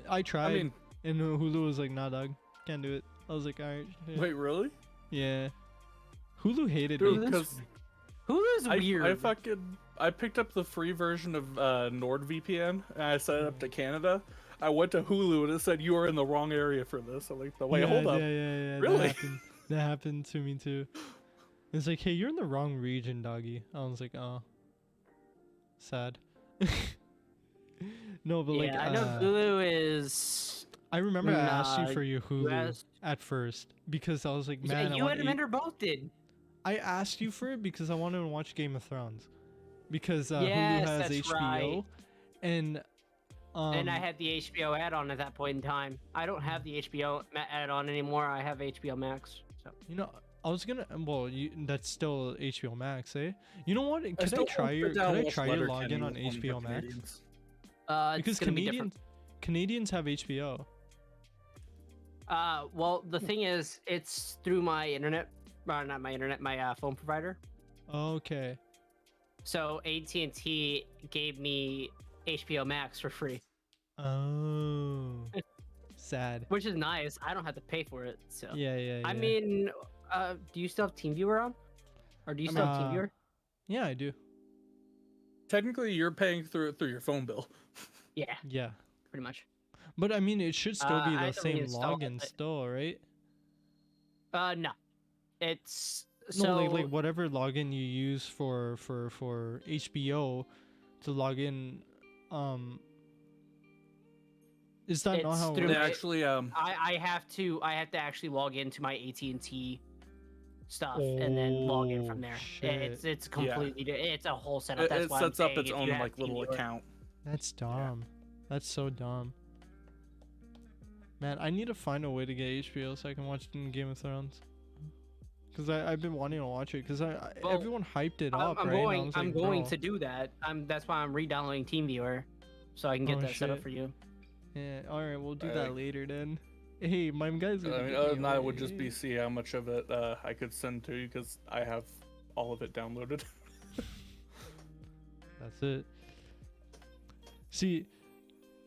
I tried I mean, and Hulu was like, nah dog, can't do it. I was like, alright. Yeah. wait, really? Yeah. Hulu hated Dude, me. because Hulu's I weird. I picked up the free version of NordVPN and I set it up to Canada. I went to Hulu and it said you are in the wrong area for this. I'm like, wait, hold up. Yeah. Really? That happened to me too. It's like, hey, you're in the wrong region, doggy. I was like, oh, sad. No, but like, Yeah, I know Hulu is. I remember I asked you Nah, for your Hulu asked- at first because I was like, Yeah, man, you and Amanda both did. I asked you for it because I wanted to watch Game of Thrones because Hulu Yes, has that's HBO, right. and And I had the HBO add-on at that point in time. I don't have the HBO add-on anymore. I have HBO Max. So you know, I was gonna. Well, that's still HBO Max, eh? You know what? Could I still try want to your? sit down Could I and tray watch your Letterkenny login on with one of the HBO Max? Canadians. Because it's gonna be different. Canadians have HBO. Well, the thing is, it's through my internet. Not my internet. My phone provider. Okay. So AT&T gave me HBO Max for free, Oh. Sad. which is nice. I don't have to pay for it. So Yeah. I mean, do you still have TeamViewer on, or do you still have Uh, TeamViewer? Yeah, I do. Technically, you're paying through your phone bill. Yeah, Yeah. pretty much. But I mean, it should still be I the don't same install login it. still, right? No, it's No, so like whatever login you use for HBO to log in, is that not It's how it through They it- works? actually I have to actually log into my AT&T stuff and then log in from Oh, there. shit. It's completely it's a whole setup. it, That's it why sets I'm up saying its if own you have like little TeamViewer. account. That's dumb. That's so dumb. Man, I need to find a way to get HBO so I can watch Game of Thrones. Cause I've been wanting to watch it because Well, everyone hyped it up, I'm right? And I going. was I'm like, going bro. to do that. That's why I'm re-downloading TeamViewer, so I can get Oh, that set up shit. for you. Yeah, all right, we'll do that Alright. later then. Hey, my guy's gonna I mean, get other me than that, it would just be away. see how much of it I could send to you because I have all of it downloaded. That's it. See,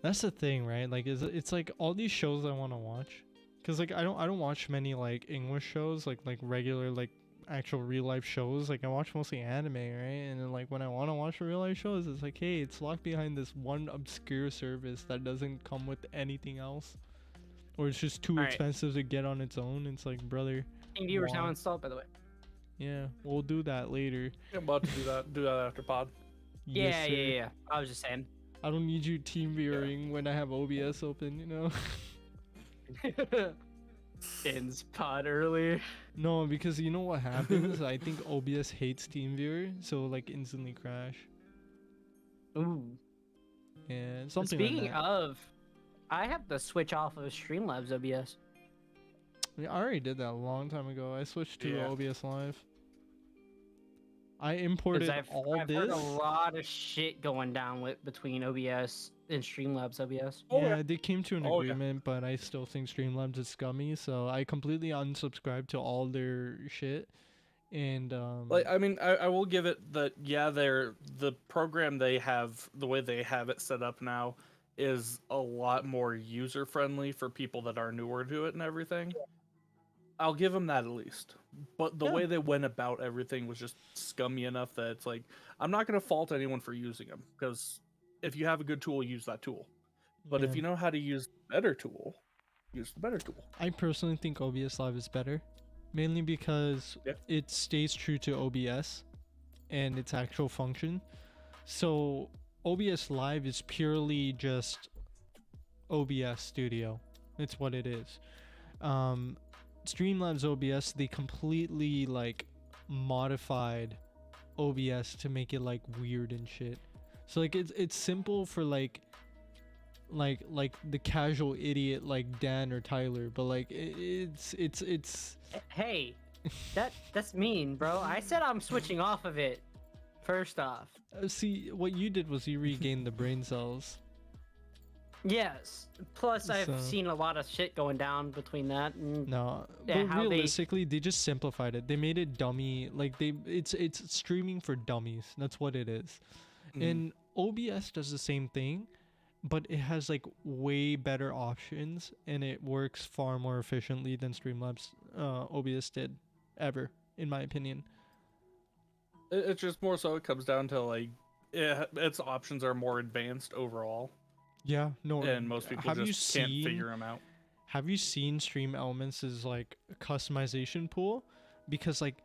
that's the thing, right? Like, it's like all these shows I want to watch, Cause like I don't watch many like English shows like regular like actual real life shows. Like I watch mostly anime, right? And then like when I want to watch real life shows, it's like, hey, it's locked behind this one obscure service that doesn't come with anything else, or it's just too All right. expensive to get on its own. It's like, brother, TeamViewer's now why? installed, by the way. Yeah, we'll do that later. I'm about to do that after pod. Yes, Yeah, sir. yeah. I was just saying. I don't need you team viewing when I have OBS open, you know. Ends pod early. No, because you know what happens? I think OBS hates TeamViewer, so like instantly crash. Ooh. Yeah, something Speaking like that. of, I have to switch off of Streamlabs OBS. I already did that a long time ago. I switched to Yeah. OBS Live. I 'Cause imported I've all heard this. a lot of shit going down between OBS and Streamlabs OBS. Oh, Yeah, they came to an Oh, yeah. agreement, but I still think Streamlabs is scummy, so I completely unsubscribed to all their shit. And Like, I mean, I will give it that. Yeah, the program they have, the way they have it set up now, is a lot more user friendly for people that are newer to it and everything. I'll give them that at least. But the Yeah. way they went about everything was just scummy enough that it's like, I'm not going to fault anyone for using them, because if you have a good tool, use that tool. But yeah. if you know how to use the better tool, use the better tool. I personally think OBS Live is better, mainly because Yeah. it stays true to OBS and its actual function. So OBS Live is purely just OBS Studio. It's what it is. Streamlabs OBS, they completely like modified OBS to make it like weird and shit. So like it's simple for like the casual idiot like Dan or Tyler, but like it's Hey, that's mean, bro. I said I'm switching off of it. First off, see what you did was you regained the brain cells. yes. Plus, I've So- seen a lot of shit going down between that. And No, Yeah, but how they- realistically, they just simplified it. They made it dummy. Like it's streaming for dummies. That's what it is. And OBS does the same thing, but it has like way better options, and it works far more efficiently than Streamlabs OBS did ever, in my opinion. It's just more so it comes down to like, its options are more advanced overall, Yeah, no. and most people have you just can't seen- figure them out. Have you seen Stream Elements' like customization pool? Because like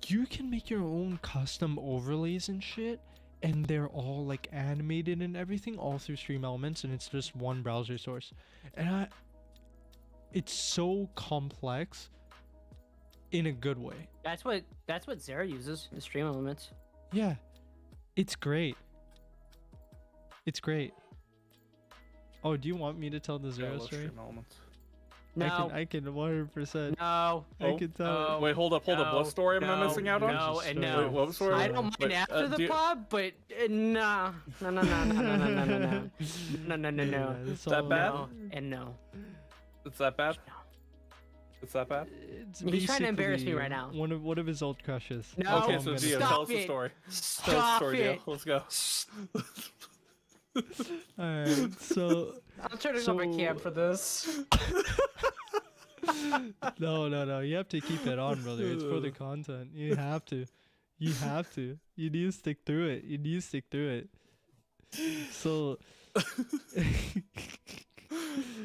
you can make your own custom overlays and shit, and they're all like animated and everything all through Stream Elements, and it's just one browser source. And it's so complex in a good way. that's what Zara uses, the stream elements. Yeah. It's great. It's great. Oh, do you want me to tell the Yeah, I Zero love story? stream elements. No, I can 100%. no, I can tell. no. Wait, hold up. What No, story am I no, missing out on? no, and Story. no. Wait, what story? I don't mind Wait, after the do you- pod, but nah, no, no, no, no, no, no, no, no, no, no, no, no, no, Yeah, it's That all- bad? no, and no. It's that bad? No. It's that bad? It's He's trying to embarrass me basically right now. One of his old crushes. No, That's all Okay, I'm so gonna Dio, say. stop tell us the it. story. Tell us the Stop story, Dio. it. Let's go. Alright, so I'm turning off my cam So- for this. no, you have to keep it on, brother. It's for the content. You have to. You need to stick through it. So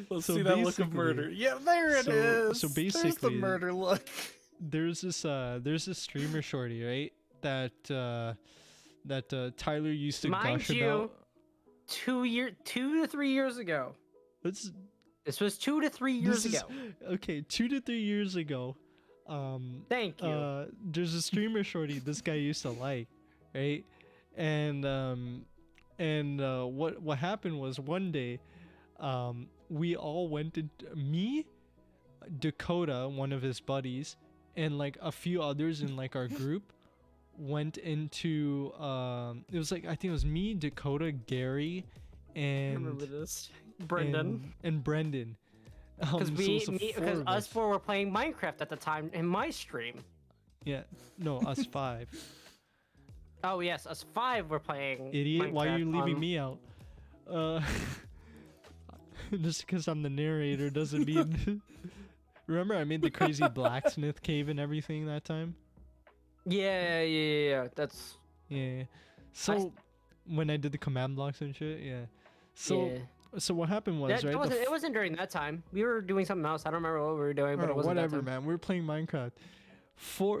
Let's So see that look of basically- murder. Yeah, there it so- is. so There's the basically- murder look. there's this streamer shorty, right? That Tyler used to Mind gush you, about. 2 to 3 years ago. Let's This was 2 to 3 years This is- ago. Okay, 2 to 3 years ago, Thank you. there's a streamer shorty this guy used to like, right? And what happened was one day, we all went into me, Dakota, one of his buddies, and like a few others in like our group went into it was like I think it was me, Dakota, Gary, I and remember this. Brendan. and Brendan. Because So it was the four because of us four were playing Minecraft at the time in my stream. Yeah, no, us five. Oh yes, us five were playing. Idiot, why are you Minecraft leaving on- me out? Just because I'm the narrator doesn't mean. Remember, I made the crazy blacksmith cave and everything that time. Yeah. That's Yeah. So when I did the command blocks and shit, yeah. So yeah. so what happened was That right. wasn't. It wasn't during that time. We were doing something else. I don't remember what we were doing, but it wasn't whatever, that time. man. We were playing Minecraft.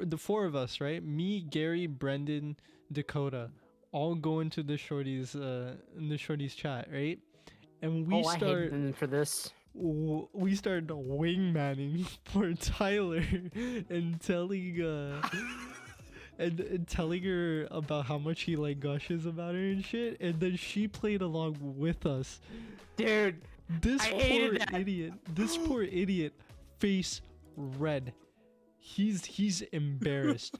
The four of us, right? Me, Gary, Brendan, Dakota, all go into the shorties chat, right? And we I hated them for this. we started wingmanning for Tyler and telling and telling her about how much he like gushes about her and shit, and then she played along with us. Dude, This I poor hated that. idiot. This poor idiot, face red. He's embarrassed.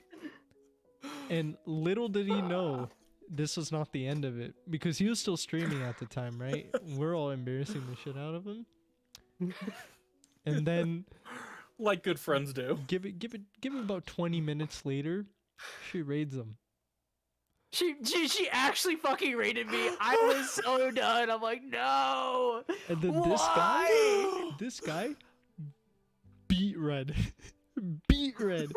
And little did he know this was not the end of it, because he was still streaming at the time, right? We're all embarrassing the shit out of him. And then Like good friends do. give it about 20 minutes later, she raids him. She actually fucking rated me. I was so done. I'm like, no. And then Why? this guy beat red. Beat red.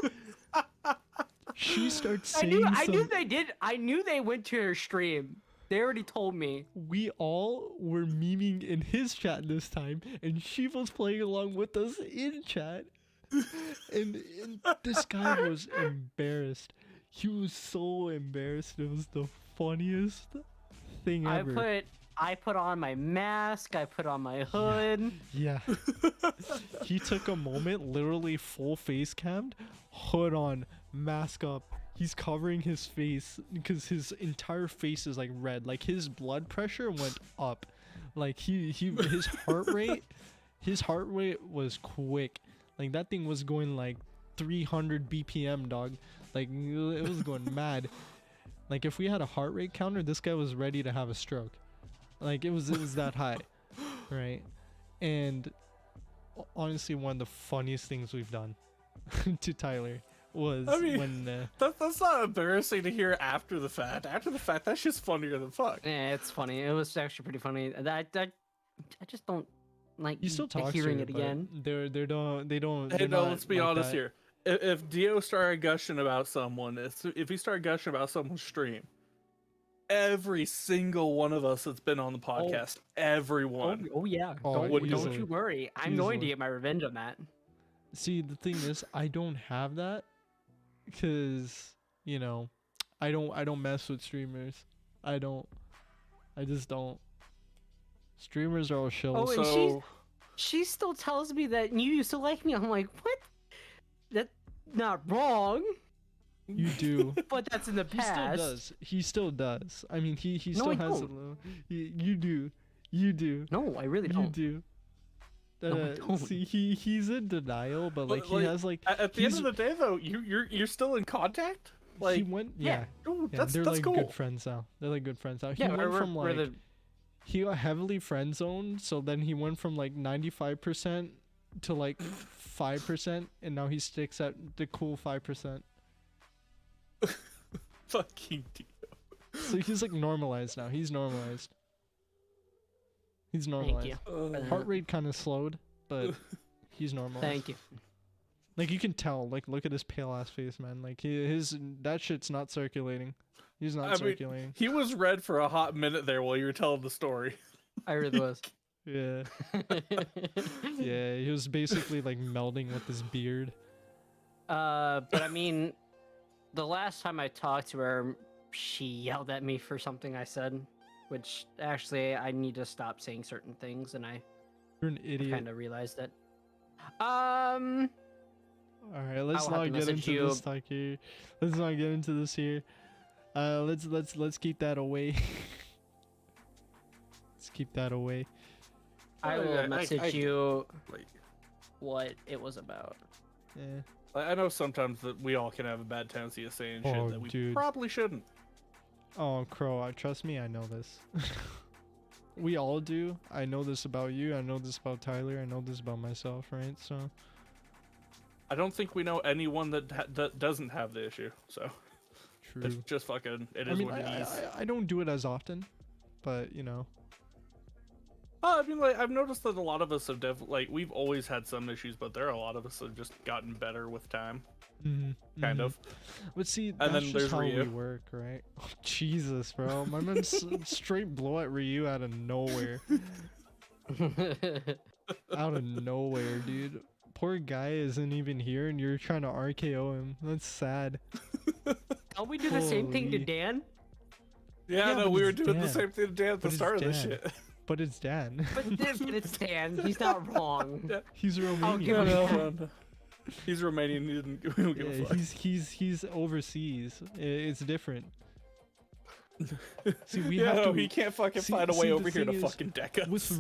She starts saying I knew they did. I knew they went to her stream. They already told me. We all were memeing in his chat this time, and she was playing along with us in chat. And this guy was embarrassed. He was so embarrassed. It was the funniest thing ever. I put on my mask. I put on my hood. Yeah. He took a moment, literally full face cammed, hood on, mask up. He's covering his face because his entire face is like red. Like his blood pressure went up. Like his heart rate was quick. Like that thing was going like 300 BPM, dog. Like it was going mad. Like if we had a heart rate counter, this guy was ready to have a stroke. Like it was that high, right? And honestly, one of the funniest things we've done to Tyler was when that's not embarrassing to hear after the fact. After the fact, that's just funnier than fuck. Yeah, it's funny. It was actually pretty funny. I just don't like he still talks hearing to it her, but again. They don't. Hey, they're no, not let's be like honest that. here. If Dio started gushing about someone, if he started gushing about someone's stream, every single one of us that's been on the podcast, everyone. Oh yeah. Oh, Don't easily. you worry. I'm going to Easily. get my revenge on that. See, the thing is, I don't have that because I don't mess with streamers. I just don't. Streamers are all shills. Oh, and So she still tells me that you used to like me. I'm like, what? That's not wrong, You do. but that's in the He still past. does. He still does. I mean, he No, still I has a don't. little. You do. You do. No, I really You don't. do. No, I don't. See, he's in denial, but like he Like, has like at the end he's- of the day, though, you're still in contact. he Like, went yeah. ooh, yeah, that's they're like cool. good friends now. They're like good friends now. He Yeah, went we're, from we're like the he got heavily friend zoned, so then he went from like 95% to like 5%, and now he sticks at the cool 5%. Fucking Dio. So he's like normalized now. He's normalized. He's Thank normalized. you. Heart rate kind of slowed, but he's normalized. Thank you. Like you can tell. Like look at his pale ass face, man. Like his that shit's not circulating. He's not I mean, circulating. he was red for a hot minute there while you were telling the story. I really was. Yeah, yeah. He was basically like melding with his beard. But I mean, the last time I talked to her, she yelled at me for something I said, which actually I need to stop saying certain things, and I You're an idiot. kind of realized it. All right, let's I'll have not to get message into you. this talk here. Let's not get into this here. Let's keep that away. Let's keep that away. I Oh, will yeah, message you Like, what it was about. Yeah. I know sometimes that we all can have a bad tendency of saying Oh, shit that we dude. probably shouldn't. Oh, Crow, trust me, I know this. We all do. I know this about you. I know this about Tyler. I know this about myself, right? So. I don't think we know anyone that doesn't have the issue. So True. it's just fucking. It I is mean, what it is. I don't do it as often, but you know. I mean, like I've noticed that a lot of us have we've always had some issues, but there are a lot of us that have just gotten better with time, kind of. But see, And that's then just there's how we Ryu. work, right? Oh, Jesus, bro. My man straight blow at Ryu out of nowhere. Out of nowhere, dude. Poor guy isn't even here and you're trying to RKO him. That's sad. Don't we do the same thing to Holy. Dan? Yeah, Yeah, no, but we were it's doing the Dan. same thing to Dan at the But it's start of this Dan. shit. But it's Dan. But it's Dan. He's not wrong. Yeah. He's I'll give Romanian. him that. He's Romanian. He don't give a Yeah, fuck. he's overseas. It's different. See, we Yeah, have no, to. he can't fucking see- find a see, way the over here to thing is, fucking deck us. with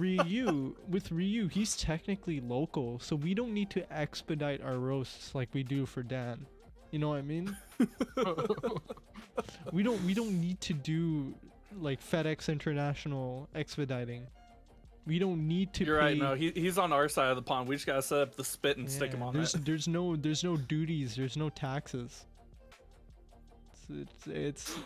Ryu, he's technically local, so we don't need to expedite our roasts like we do for Dan. You know what I mean? we don't need to do like FedEx International expediting. We don't need to. You're pay, right. No, he's on our side of the pond. We just gotta set up the spit and stick him Yeah, on there's that. there's no duties, there's no taxes. It's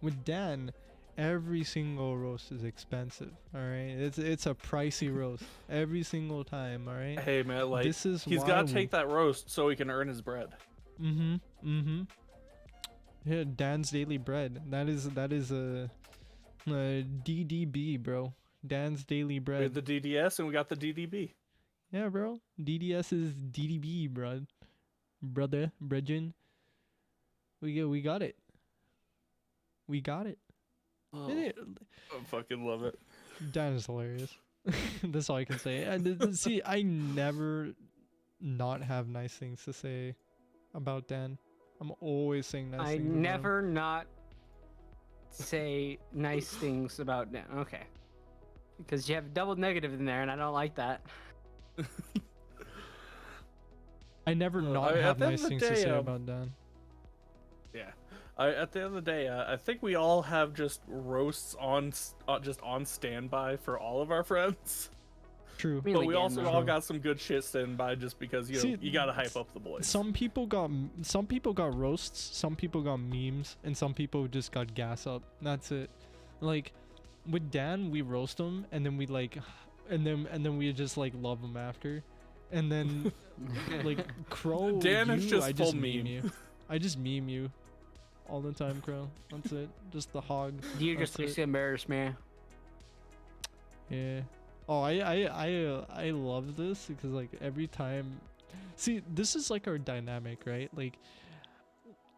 with Dan, every single roast is expensive. All right, it's a pricey roast every single time. All right. Hey man, like This is he's why gotta we- take that roast so he can earn his bread. Yeah, Dan's daily bread. That is a DDB, bro. Dan's daily We bread. have the DDS and we got the DDB. Yeah, bro. DDS is DDB, bro. Brother, brethren. We got it. We got it. Oh, Eh, I fucking love it. Dan is hilarious. That's all I can say. And see, I never not have nice things to say about Dan. I'm always saying nice I things. about him. never not say nice things about Dan. Okay. Because you have double negative in there, and I don't like that. I never Well, not at have the end nice of the things to day, say about Dan. Yeah. At the end of the day, I think we all have just roasts on just on standby for all of our friends. True. Mainly But we Dan, also though. all got some good shit standby just because you know See, you gotta hype up the boys. Some people got roasts, some people got memes, and some people just got gas up. That's it. Like with Dan, we roast him, and then we like, and then we just like love him after, and then like Crow. Dan is you, just I full just meme. you. I just meme you all the time, Crow. That's it. Just the hog. You just That's makes it. you embarrass me. Yeah. Oh, I love this because like every time, see, this is like our dynamic, right? Like,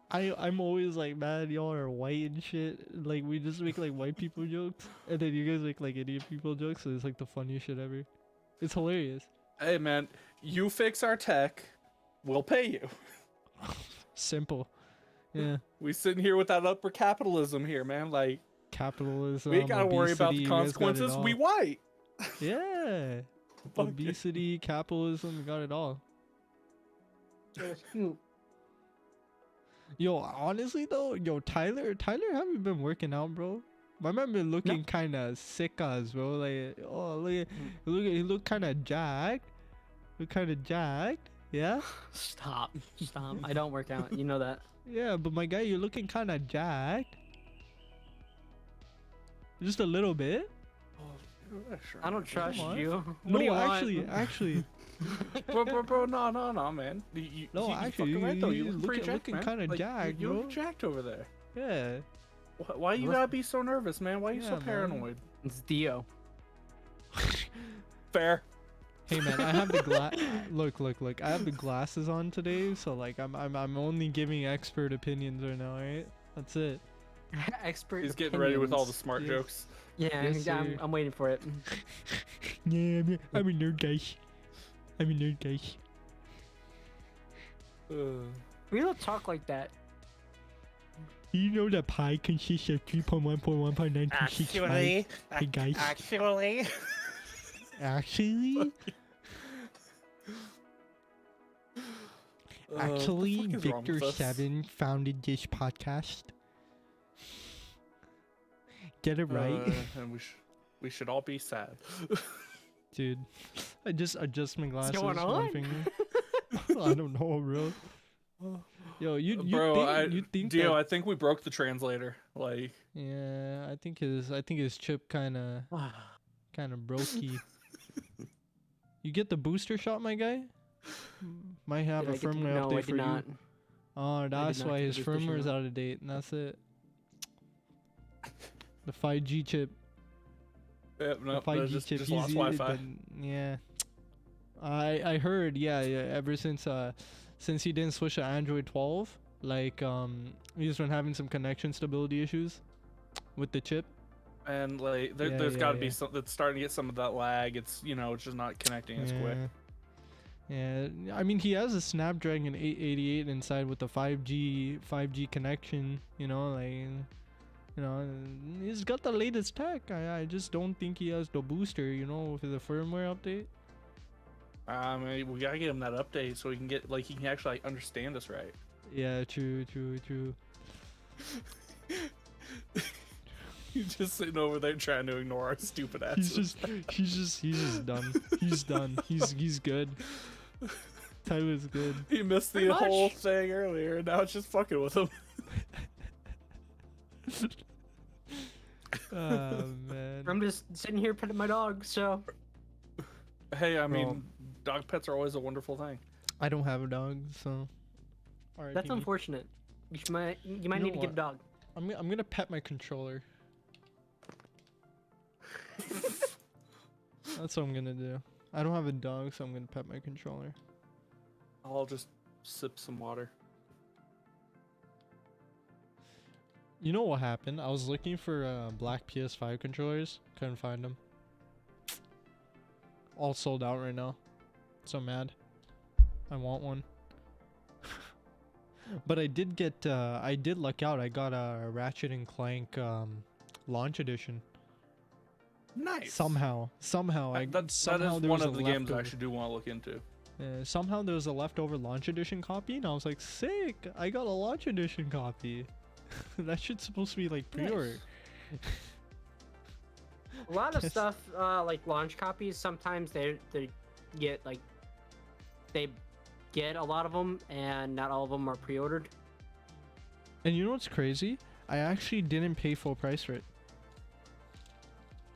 I'm always like, man, y'all are white and shit. Like we just make like white people jokes, and then you guys make like Indian people jokes. So it's like the funniest shit ever. It's hilarious. Hey man, you fix our tech, we'll pay you. Simple. Yeah. We sitting here without upper capitalism here, man. Like Capitalism. we ain't gotta worry about obesity, the you guys got it consequences. We all. white. Yeah. Fuck it. Obesity, capitalism, we got it all. Yo, honestly though, Tyler, haven't been working out, bro. My man been looking kind of sick as bro. Like, oh look, he look kind of jacked. Look kind of jacked. Yeah, Stop. I don't work out. You know that. yeah. But my guy, you're looking kind of jacked. Just a little bit. I don't trust on. you. What No, do you actually, bro, no, man. No, actually, fucking right though. you You look pretty looking jacked, man. kinda jacked, you bro. look jacked over there. yeah. Why you gotta be so nervous, man? Why you Yeah, so man. paranoid? It's Dio. Fair. Hey man, I have the look. I have the glasses on today, so like I'm only giving expert opinions right now, alright? That's it. Expert. He's getting ready with all the opinions. smart Yes. jokes. Yeah, Yes, yeah, sir. I'm waiting for it. Yeah, I'm a nerd guy. I'm a nerd guy. We don't talk like that. You know that pi consists of 3.1.1.926. Hey guys. Actually. Actually, Victor 7 founded this podcast. Get it right, And we should all be sad. dude. I just adjust my glasses. going one on? finger. I don't know, bro. Yo, you think Dio, that, I think we broke the translator. Like, yeah, I think his chip kind of kind of brokey. You get the booster shot, my guy? Might have Did a I get the- firmware no, I update did for not. you. Oh, that's not why get the his booster firmware is shot. out of date, and that's it. The 5G chip. Yep, The no, 5G just, chip. just lost Wi-Fi. Yeah. I heard, yeah, ever since he didn't switch to Android 12, like he's been having some connection stability issues with the chip. And like, Yeah, there's got to yeah. be some that's starting to get some of that lag. It's it's just not connecting as quick. Yeah, I mean he has a Snapdragon 888 inside with the 5G connection. He's got the latest tech. I just don't think he has the booster. For the firmware update. We gotta get him that update so he can he can actually understand us right. Yeah, true. He's just sitting over there trying to ignore our stupid asses. He's just done. He's done. He's good. Tyler's good. He missed the Pretty much. whole thing earlier, and now it's just fucking with him. Oh man. I'm just sitting here petting my dog, so Hey, I Bro. mean, dog pets are always a wonderful thing. I don't have a dog, so. Alright, that's unfortunate. You might know need to get a what? dog. I'm gonna pet my controller. That's what I'm gonna do. I don't have a dog, so I'm gonna pet my controller. I'll just sip some water. You know what happened? I was looking for black PS5 controllers. Couldn't find them. All sold out right now. So mad. I want one. But I did get, I did luck out. I got a Ratchet and Clank launch edition. Nice. Somehow. That somehow is there one was of a the games I leftover. actually do want to look into. Somehow there was a leftover launch edition copy, and I was like, sick! I got a launch edition copy. That shit's supposed to be like pre-order. A lot of Yes. stuff, like launch copies, sometimes they get they get a lot of them, and not all of them are pre-ordered. And you know what's crazy? I actually didn't pay full price for it.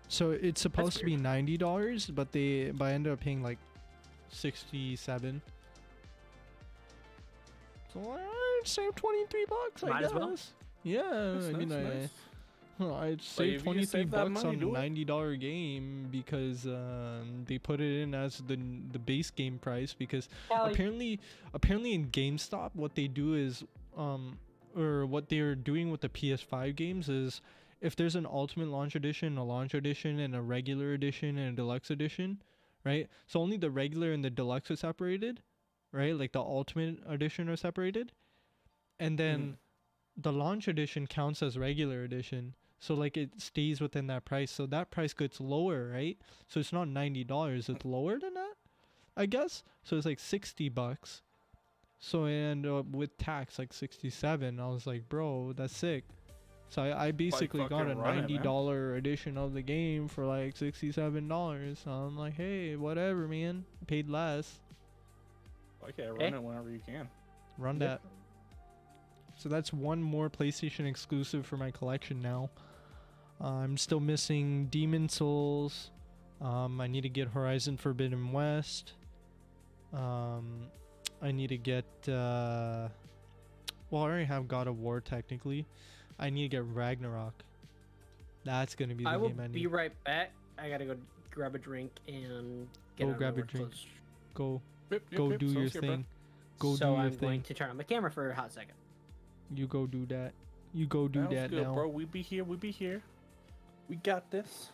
So it's supposed to be $90, but I ended up paying like 67. So I saved $23, I Might guess. as well. Yeah, Nice, I mean, nice. I'd if save you can 23 save that bucks money, on a do it. $90 game because they put it in as the base game price because apparently in GameStop what they do is or what they're doing with the PS5 games is if there's an ultimate launch edition, a launch edition, and a regular edition and a deluxe edition, right? So only the regular and the deluxe are separated, right? Like the ultimate edition are separated, and then the launch edition counts as regular edition. So like it stays within that price. So that price gets lower, right? So it's not $90. It's lower than that, I guess. So it's like $60. So and with tax like 67. I was like, bro, that's sick. So I basically got fucking a run it, man. $90 edition of the game for like $67. So I'm like, hey, whatever, man. Paid less. Okay, run Eh? it whenever you can. Run Yep. that. So that's one more PlayStation exclusive for my collection now. I'm still missing Demon Souls. I need to get Horizon Forbidden West. I need to get well, I already have God of War technically. I need to get Ragnarok. That's gonna be the I will game I be need. right back. I gotta go grab a drink and Go get out of grab the your drink. workclothes. Go Yep, go yep, do your sounds good, bro. thing. Go So do your I'm going thing. to turn on my camera for a hot second. You go do that. You go do Sounds that good, now. bro. We be here. We be here. We got this.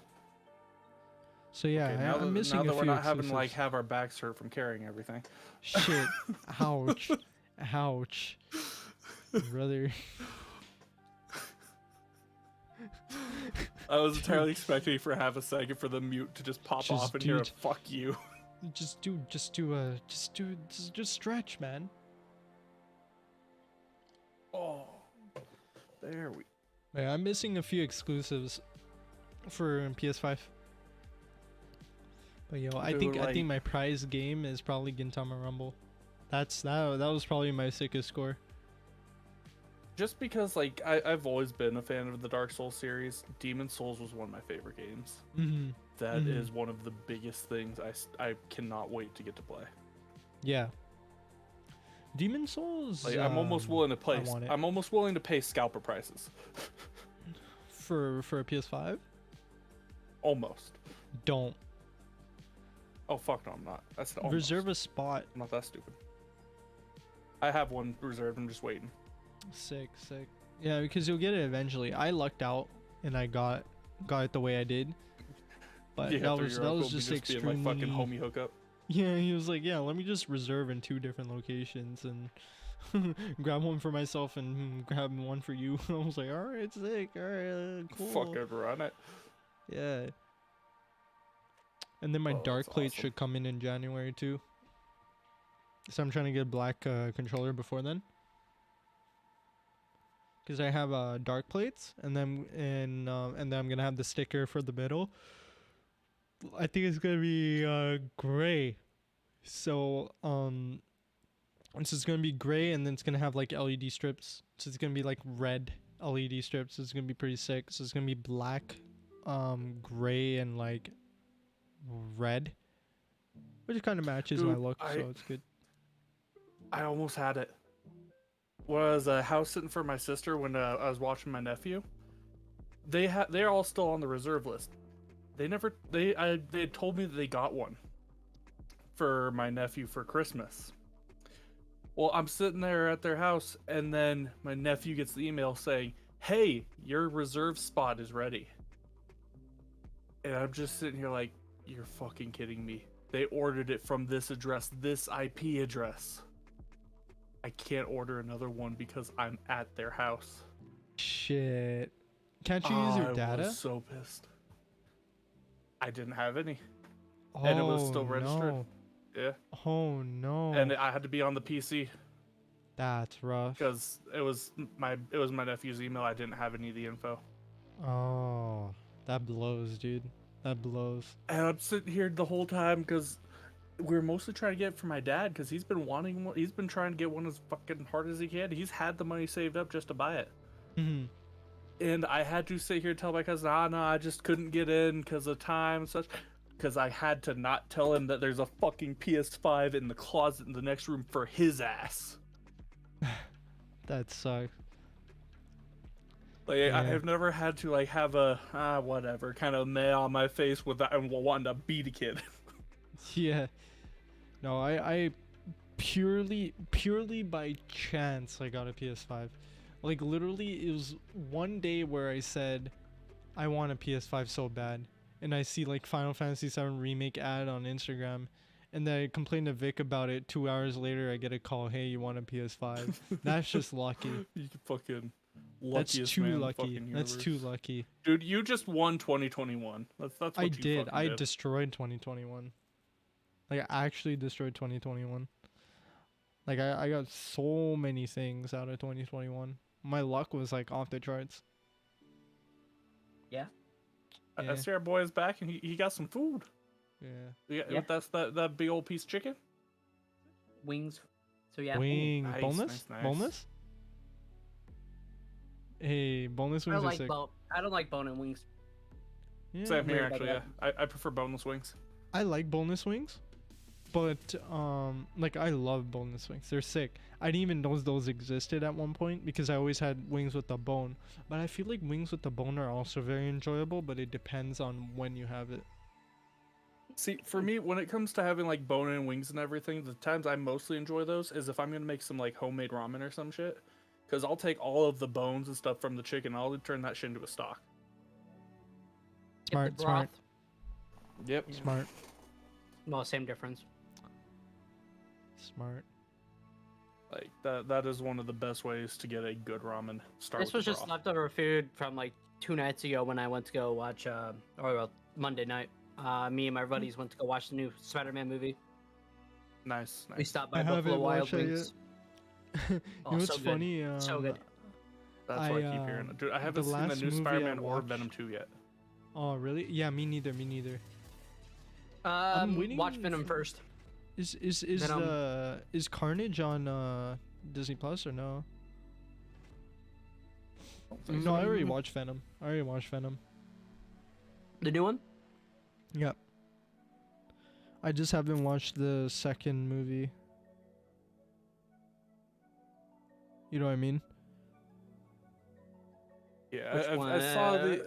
So yeah, Okay, now I'm missing now a that few we're not having exclusives. like have our backs hurt from carrying everything. Shit. Ouch. Ouch. Brother. I was entirely expecting for half a second for the mute to just pop Just off and hear a dude. fuck you. Just stretch, man. Oh, there we. Yeah, I'm missing a few exclusives for PS5. But yo, I Dude, think my prize game is probably Gintama Rumble. That was probably my sickest score. just because like I've always been a fan of the Dark Souls series. Demon Souls was one of my favorite games. Mm-hmm. That is one of the biggest things I cannot wait to get to play. Yeah. Demon Souls. Like, I'm almost willing to I play. want it. I'm almost willing to pay scalper prices. For a PS5. Almost. Don't Oh fuck no, I'm not. That's almost. reserve a spot. I'm not that stupid. I have one reserved. I'm just waiting. Sick. Yeah, because you'll get it eventually. I lucked out and I got it the way I did. But Yeah, that through was your that uncle was just being extremely. like fucking homie hookup. Yeah, he was like, yeah, let me just reserve in 2 different locations and grab one for myself and grab one for you. I was like, all right, sick, all right, cool. Fucking run it. Yeah. And then my Oh, dark that's plate awesome. should come in January too. So I'm trying to get a black controller before then. Because I have dark plates, and then and then I'm gonna have the sticker for the middle. I think it's gonna be gray. So it's gonna be gray, and then it's gonna have like LED strips. So it's gonna be like red LED strips. It's gonna be pretty sick. So it's gonna be black, gray, and like red, which kind of matches my Dude, look. So it's good. I almost had it. Was house sitting for my sister when I was watching my nephew. They're all still on the reserve list. They had told me that they got one for my nephew for Christmas. Well, I'm sitting there at their house, and then my nephew gets the email saying, "Hey, your reserve spot is ready." And I'm just sitting here like, "You're fucking kidding me. They ordered it from this address, this IP address. I can't order another one because I'm at their house." Shit. Can't you use your I data? was so pissed. I didn't have any. And it was still registered. No. Yeah. Oh no. And I had to be on the PC That's rough. because it was my nephew's email. I didn't have any of the info. Oh, that blows, dude. That blows. And I'm sitting here the whole time because we were mostly trying to get it for my dad because he's been wanting one. He's been trying to get one as fucking hard as he can. He's had the money saved up just to buy it. Hmm. And I had to sit here and tell my cousin, no, I just couldn't get in because of time and such. Because I had to not tell him that there's a fucking PS5 in the closet in the next room for his ass. That sucks. Like, Yeah. I've never had to, like, have a, whatever, kind of meh on my face with that and wanting to beat a kid. Yeah. No, I purely by chance I got a PS5. Like literally it was one day where I said I want a PS5 so bad, and I see like Final Fantasy VII Remake ad on Instagram, and then I complained to Vic about it. 2 hours later I get a call, hey, you want a PS5? That's just lucky. You fucking That's luckiest too man in the lucky. fucking That's too universe. lucky. Dude, you just won 2021. That's what I you did. fucking I did. destroyed 2021. Like I actually destroyed 2021. Like I got so many things out of 2021. My luck was like off the charts. Yeah. Yeah. I see our boy is back and he got some food. Yeah. Yeah. That's that big old piece of chicken. Wings. So yeah. Wing nice, boneless? nice. Boneless? Hey, boneless I wings don't are like sick. I don't like bone and wings. Yeah, Same here, weird about actually. Yeah, I prefer boneless wings. I like boneless wings, but like I love boneless wings. They're sick. I didn't even know those existed at one point because I always had wings with the bone. But I feel like wings with the bone are also very enjoyable, but it depends on when you have it. See, for me, when it comes to having like bone and wings and everything, the times I mostly enjoy those is if I'm gonna make some like homemade ramen or some shit. Because I'll take all of the bones and stuff from the chicken, I'll turn that shit into a stock. Smart, Get the broth. Yep. Smart, Well, same difference. smart. Like that is one of the best ways to get a good ramen. Start This with was the just broth. leftover food from like 2 nights ago when I went to go watch, or Monday night. Me and my buddies went to go watch the new Spider-Man movie. Nice, We nice. stopped by I Buffalo haven't Wild watched that Wings. You Oh, know what's so good. funny? So good. That's what I keep hearing. Dude, I haven't the seen the last new movie I Spider-Man or watched- Venom 2 yet. Oh, really? Yeah, me neither. Me neither. I'm waiting Watch Venom for- first. Is Carnage on Disney Plus or no? Don't think No, so. I already watched Venom. The new one? Yep. I just haven't watched the second movie. You know what I mean? Yeah, Which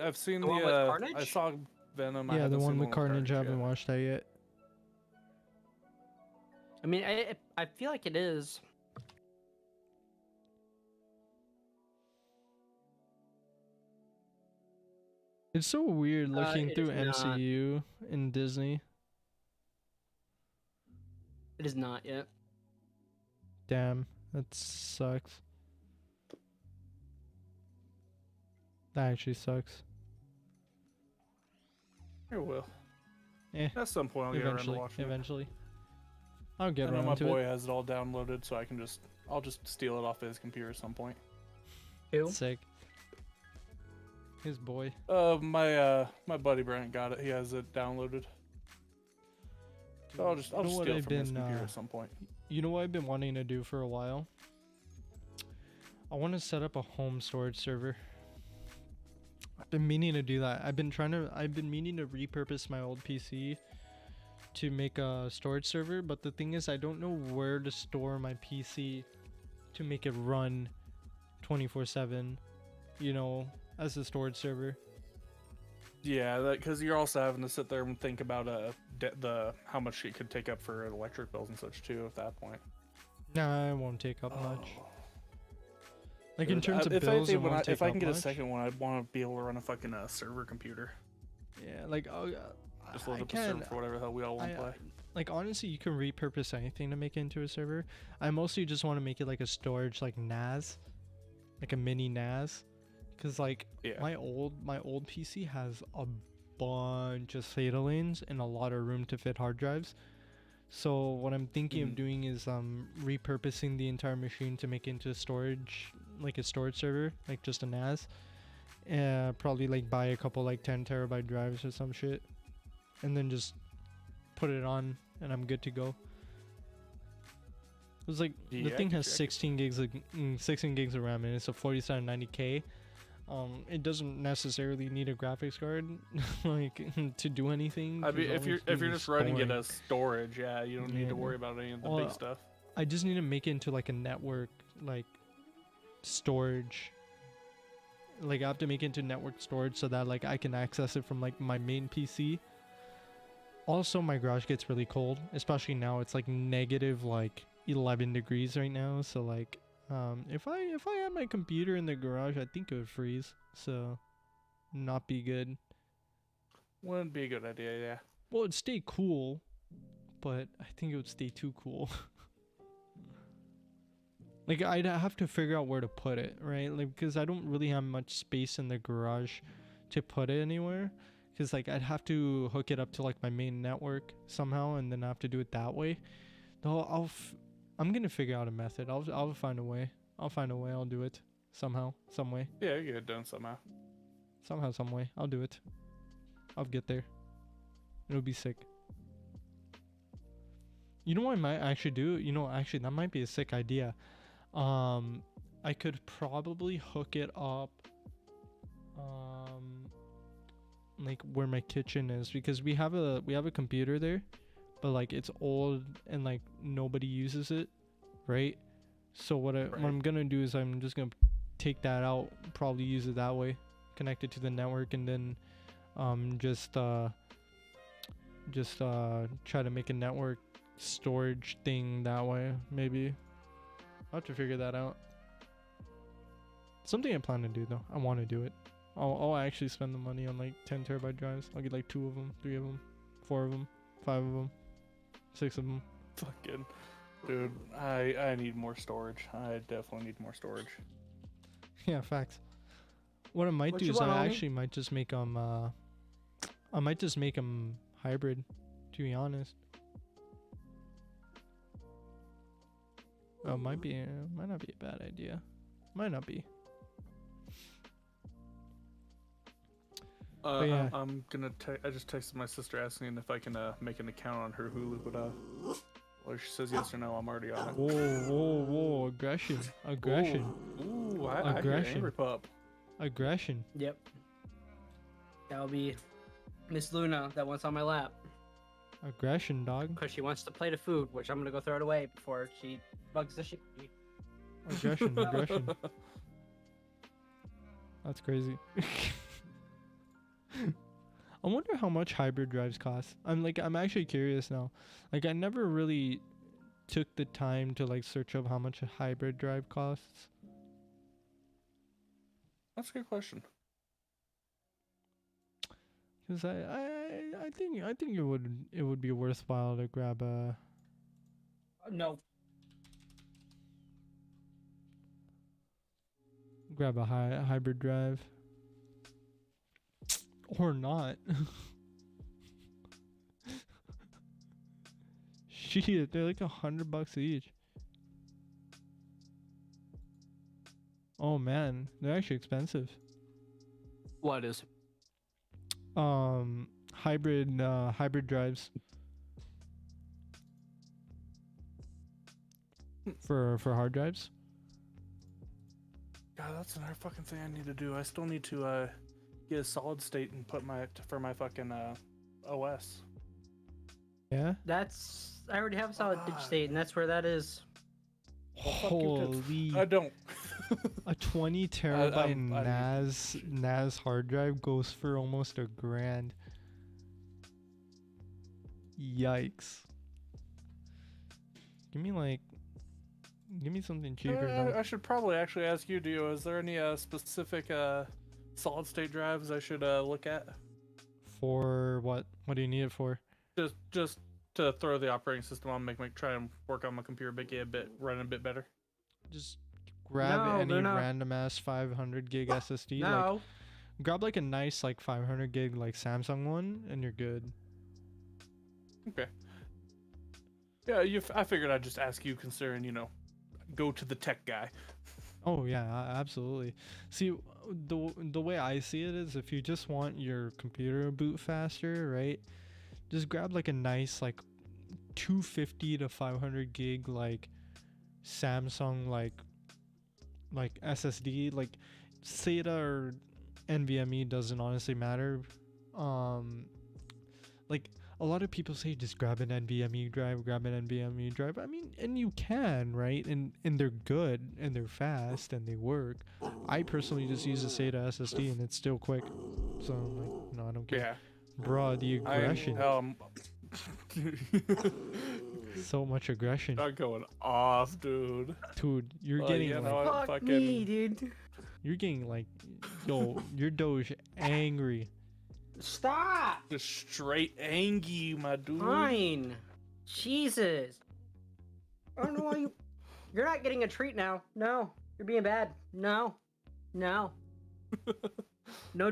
I've seen the the, one with I Carnage? saw Venom. I Yeah, the haven't one seen with Carnage. I haven't yet. watched that yet. I mean, I feel like it is. It's so weird looking it through is not. MCU and Disney. It is not yet. Damn, that sucks. That actually sucks. It will. Eh, At some point, I'll get around to eventually, watching it. eventually. I'll get I know my around to boy it. has it all downloaded, so I'll just steal it off his computer at some point. Who? Sick. His boy. My buddy Brent got it. He has it downloaded. So I'll just You know what steal it I've from his been, computer at some point. You know what I've been wanting to do for a while? I want to set up a home storage server. I've been meaning to do that. I've been meaning to repurpose my old PC to make a storage server, but the thing is I don't know where to store my PC to make it run 24/7, you know, as a storage server. Yeah, because you're also having to sit there and think about how much it could take up for electric bills and such too at that point. Nah, it won't take up much. Oh. Like in Dude, terms of if bills, it anything, won't take if I up can get a much. second one, I'd want to be able to run a fucking server computer. Yeah, like Just I load up a can. server for whatever the hell we all want to play. Like honestly, you can repurpose anything to make it into a server. I mostly just want to make it like a storage, like NAS, like a mini NAS, because like Yeah. my old PC has a bunch of SATA lanes and a lot of room to fit hard drives. So what I'm thinking of doing is repurposing the entire machine to make it into storage, like a storage server, like just a NAS. Probably like buy a couple like 10 terabyte drives or some shit, and then just put it on, and I'm good to go. It was like the thing has 16 gigs of 16 gigs of RAM, and it's a 4790K. It doesn't necessarily need a graphics card like to do anything. I mean, if you're just running it storing. as storage, yeah, you don't need to Yeah. worry about any of the Well, big stuff. I just need to make it into like a network, like storage. Like I have to make it into network storage so that like I can access it from like my main PC. Also, my garage gets really cold, especially now. It's like negative like 11 degrees right now. So like, if I had my computer in the garage, I think it would freeze. So, not be good. Wouldn't be a good idea, yeah. Well, it'd stay cool, but I think it would stay too cool. Like I'd have to figure out where to put it, right? Like because I don't really have much space in the garage to put it anywhere. Because like I'd have to hook it up to like my main network somehow, and then I have to do it that way. Though I'm gonna figure out a method. I'll find a way. I'll do it somehow, some way. Yeah, you get it done somehow. Somehow, some way. I'll do it. I'll get there. It'll be sick. You know what I might actually do? You know, actually that might be a sick idea. I could probably hook it up like where my kitchen is, because we have a computer there, but like it's old and like nobody uses it, right? So what I'm gonna do is I'm just gonna take that out, probably use it that way, connect it to the network, and then just try to make a network storage thing that way. Maybe I'll have to figure that out. Something I plan to do though. I want to do it. I'll actually spend the money on like 10 terabyte drives. I'll get like 2 of them, 3 of them, 4 of them, 5 of them, 6 of them. Fucking dude, I need more storage. I definitely need more storage. Yeah, facts. What I might do is I actually might just make them hybrid, to be honest. Oh, might not be a bad idea. Might not be. Yeah. I'm gonna. I just texted my sister asking if I can make an account on her Hulu, but well, she says yes or no. I'm already on it. Whoa, aggression. Ooh, I hear Aggression. angry pup. Aggression. Yep. That'll be Miss Luna that wants on my lap. Aggression, dog. Because she wants to plate of food, which I'm gonna go throw it away before she bugs the shit. out of me. Aggression, aggression. That's crazy. I wonder how much hybrid drives cost. I'm actually curious now. Like I never really took the time to like search up how much a hybrid drive costs. That's a good question. Cause I think it would be worthwhile to grab a No. hybrid drive. Or not. Shit, they're like $100 each. Oh man, they're actually expensive. What is? Hybrid drives. For hard drives. God, that's another fucking thing I need to do. I still need to get a solid state and put for my fucking OS. Yeah. I already have a solid ditch state, and that's where that is. Holy! I don't. A 20 terabyte NAS hard drive goes for almost $1,000. Yikes! Give me something cheaper. Dog. I should probably actually ask you, Dio. Is there any specific solid state drives I should look at? For what? What do you need it for? Just to throw the operating system on, try and work on my computer, run a bit better. Just grab any random ass 500 gig SSD. No. Like, grab like a nice like 500 gig like Samsung one, and you're good. Okay. Yeah, I figured I'd just ask you, considering go to the tech guy. Oh yeah, absolutely. See, the way I see it is, if you just want your computer to boot faster, right? Just grab like a nice like 250 to 500 gig like Samsung like SSD. Like SATA or NVMe doesn't honestly matter. Like a lot of people say just grab an NVMe drive. I mean, and you can, right? And they're good and they're fast and they work. I personally just use a SATA SSD and it's still quick. So I'm like, no, I don't care. Yeah. Bruh, the aggression. So much aggression. I'm going off, dude. Dude, you're getting Fuck me, dude. You're getting like, yo, your Doge angry. Stop. Just straight angry, my dude. Fine. Jesus. I don't know why you're not getting a treat now. No. You're being bad. No. No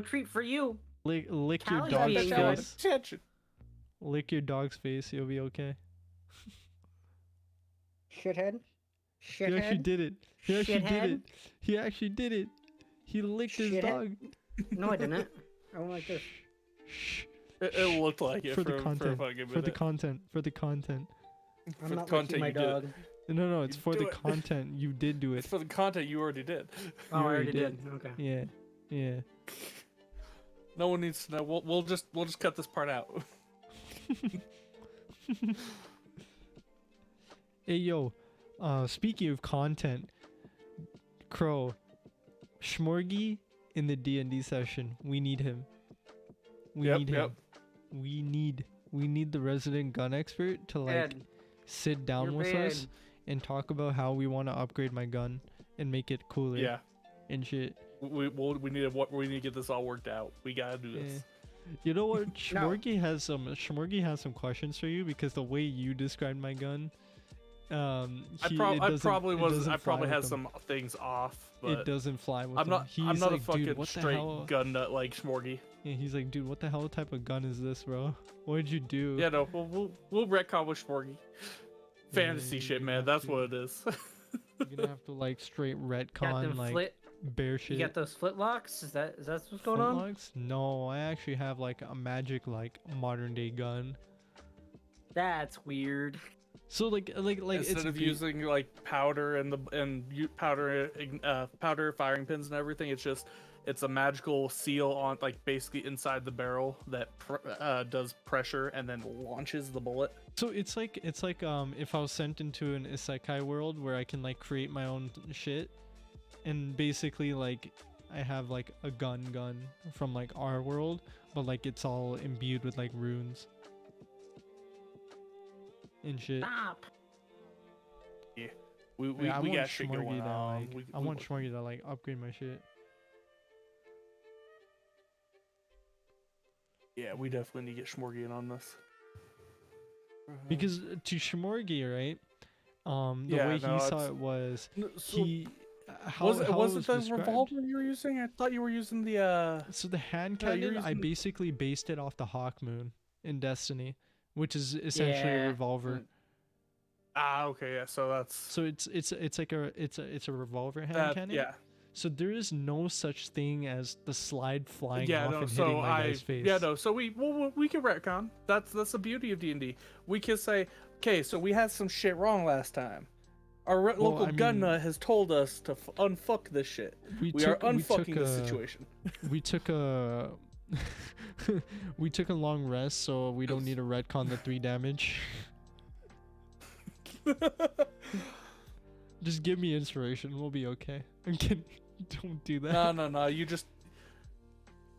treat for you. Lick your Callie's dog's being face. Attention. Lick your dog's face. You'll be okay. Shithead. He actually did it. He actually did it. He licked his dog. No, I didn't. I went like this. Shh. It looked like it For the content. for a fucking minute. For the content. For the content. I'm not licking my dog. No, it's You for do the it. content. You did do It's it. for the content you already did. Oh, I already already did. Okay. Yeah. No one needs to know. We'll just cut this part out. Hey yo, speaking of content, Crow, Schmorgy in the D&D session. We need him. We need him. We need the resident gun expert to like Ed, sit down you're with us banned. and talk about how we want to upgrade my gun and make it cooler. Yeah. And shit. We need to get this all worked out. We gotta do this. Yeah. You know what? Schmorgy has some questions for you, because the way you described my gun, I probably had some things off, but it doesn't fly with I'm him. not. He's I'm not like, a fucking dude, what the straight hell? gun nut like Schmorgy. Yeah, he's like, dude, what the hell type of gun is this, bro? What did you do? Yeah, no, we'll retcon with Schmorgy. Fantasy Yeah, shit, you're man. gonna have That's to- what it is. You're gonna have to like straight Got retcon them like bear shit. You got those flintlocks? Is that what's going on? Flintlocks? No, I actually have like a magic like modern day gun. That's weird. So like Instead it's of using like powder and powder firing pins and everything, it's just It's a magical seal on, like, basically inside the barrel that does pressure and then launches the bullet. So it's like if I was sent into an isekai world where I can like create my own shit, and basically like I have like a gun from like our world, but like it's all imbued with like runes and shit. Stop. Yeah, we Yeah, I got want shit going Shmorgy to on. like I want Shmorgy to like upgrade my shit. Yeah, we definitely need to get Shmorgy in on this. Because to Shmorgy, right? The Yeah, way he no, saw it's- it was So he how was it how was it it was the described. revolver you were using? I thought you were using the So the hand No, you're cannon, I using- basically based it off the Hawk Moon in Destiny, which is essentially a Yeah. revolver. Okay, yeah. So that's So it's like it's a revolver hand that. cannon. Yeah, So there is no such thing as the slide flying yeah. off No, and so hitting my guy's face. yeah, no. So we can retcon. That's the beauty of D&D. We can say, okay, so we had some shit wrong last time. Our local I gun mean- nut has told us to unfuck this shit. We are unfucking this situation. We took a we took a long rest, so we don't need to retcon the 3 damage. Just give me inspiration, we'll be okay. I'm kidding. Don't do that. No. You just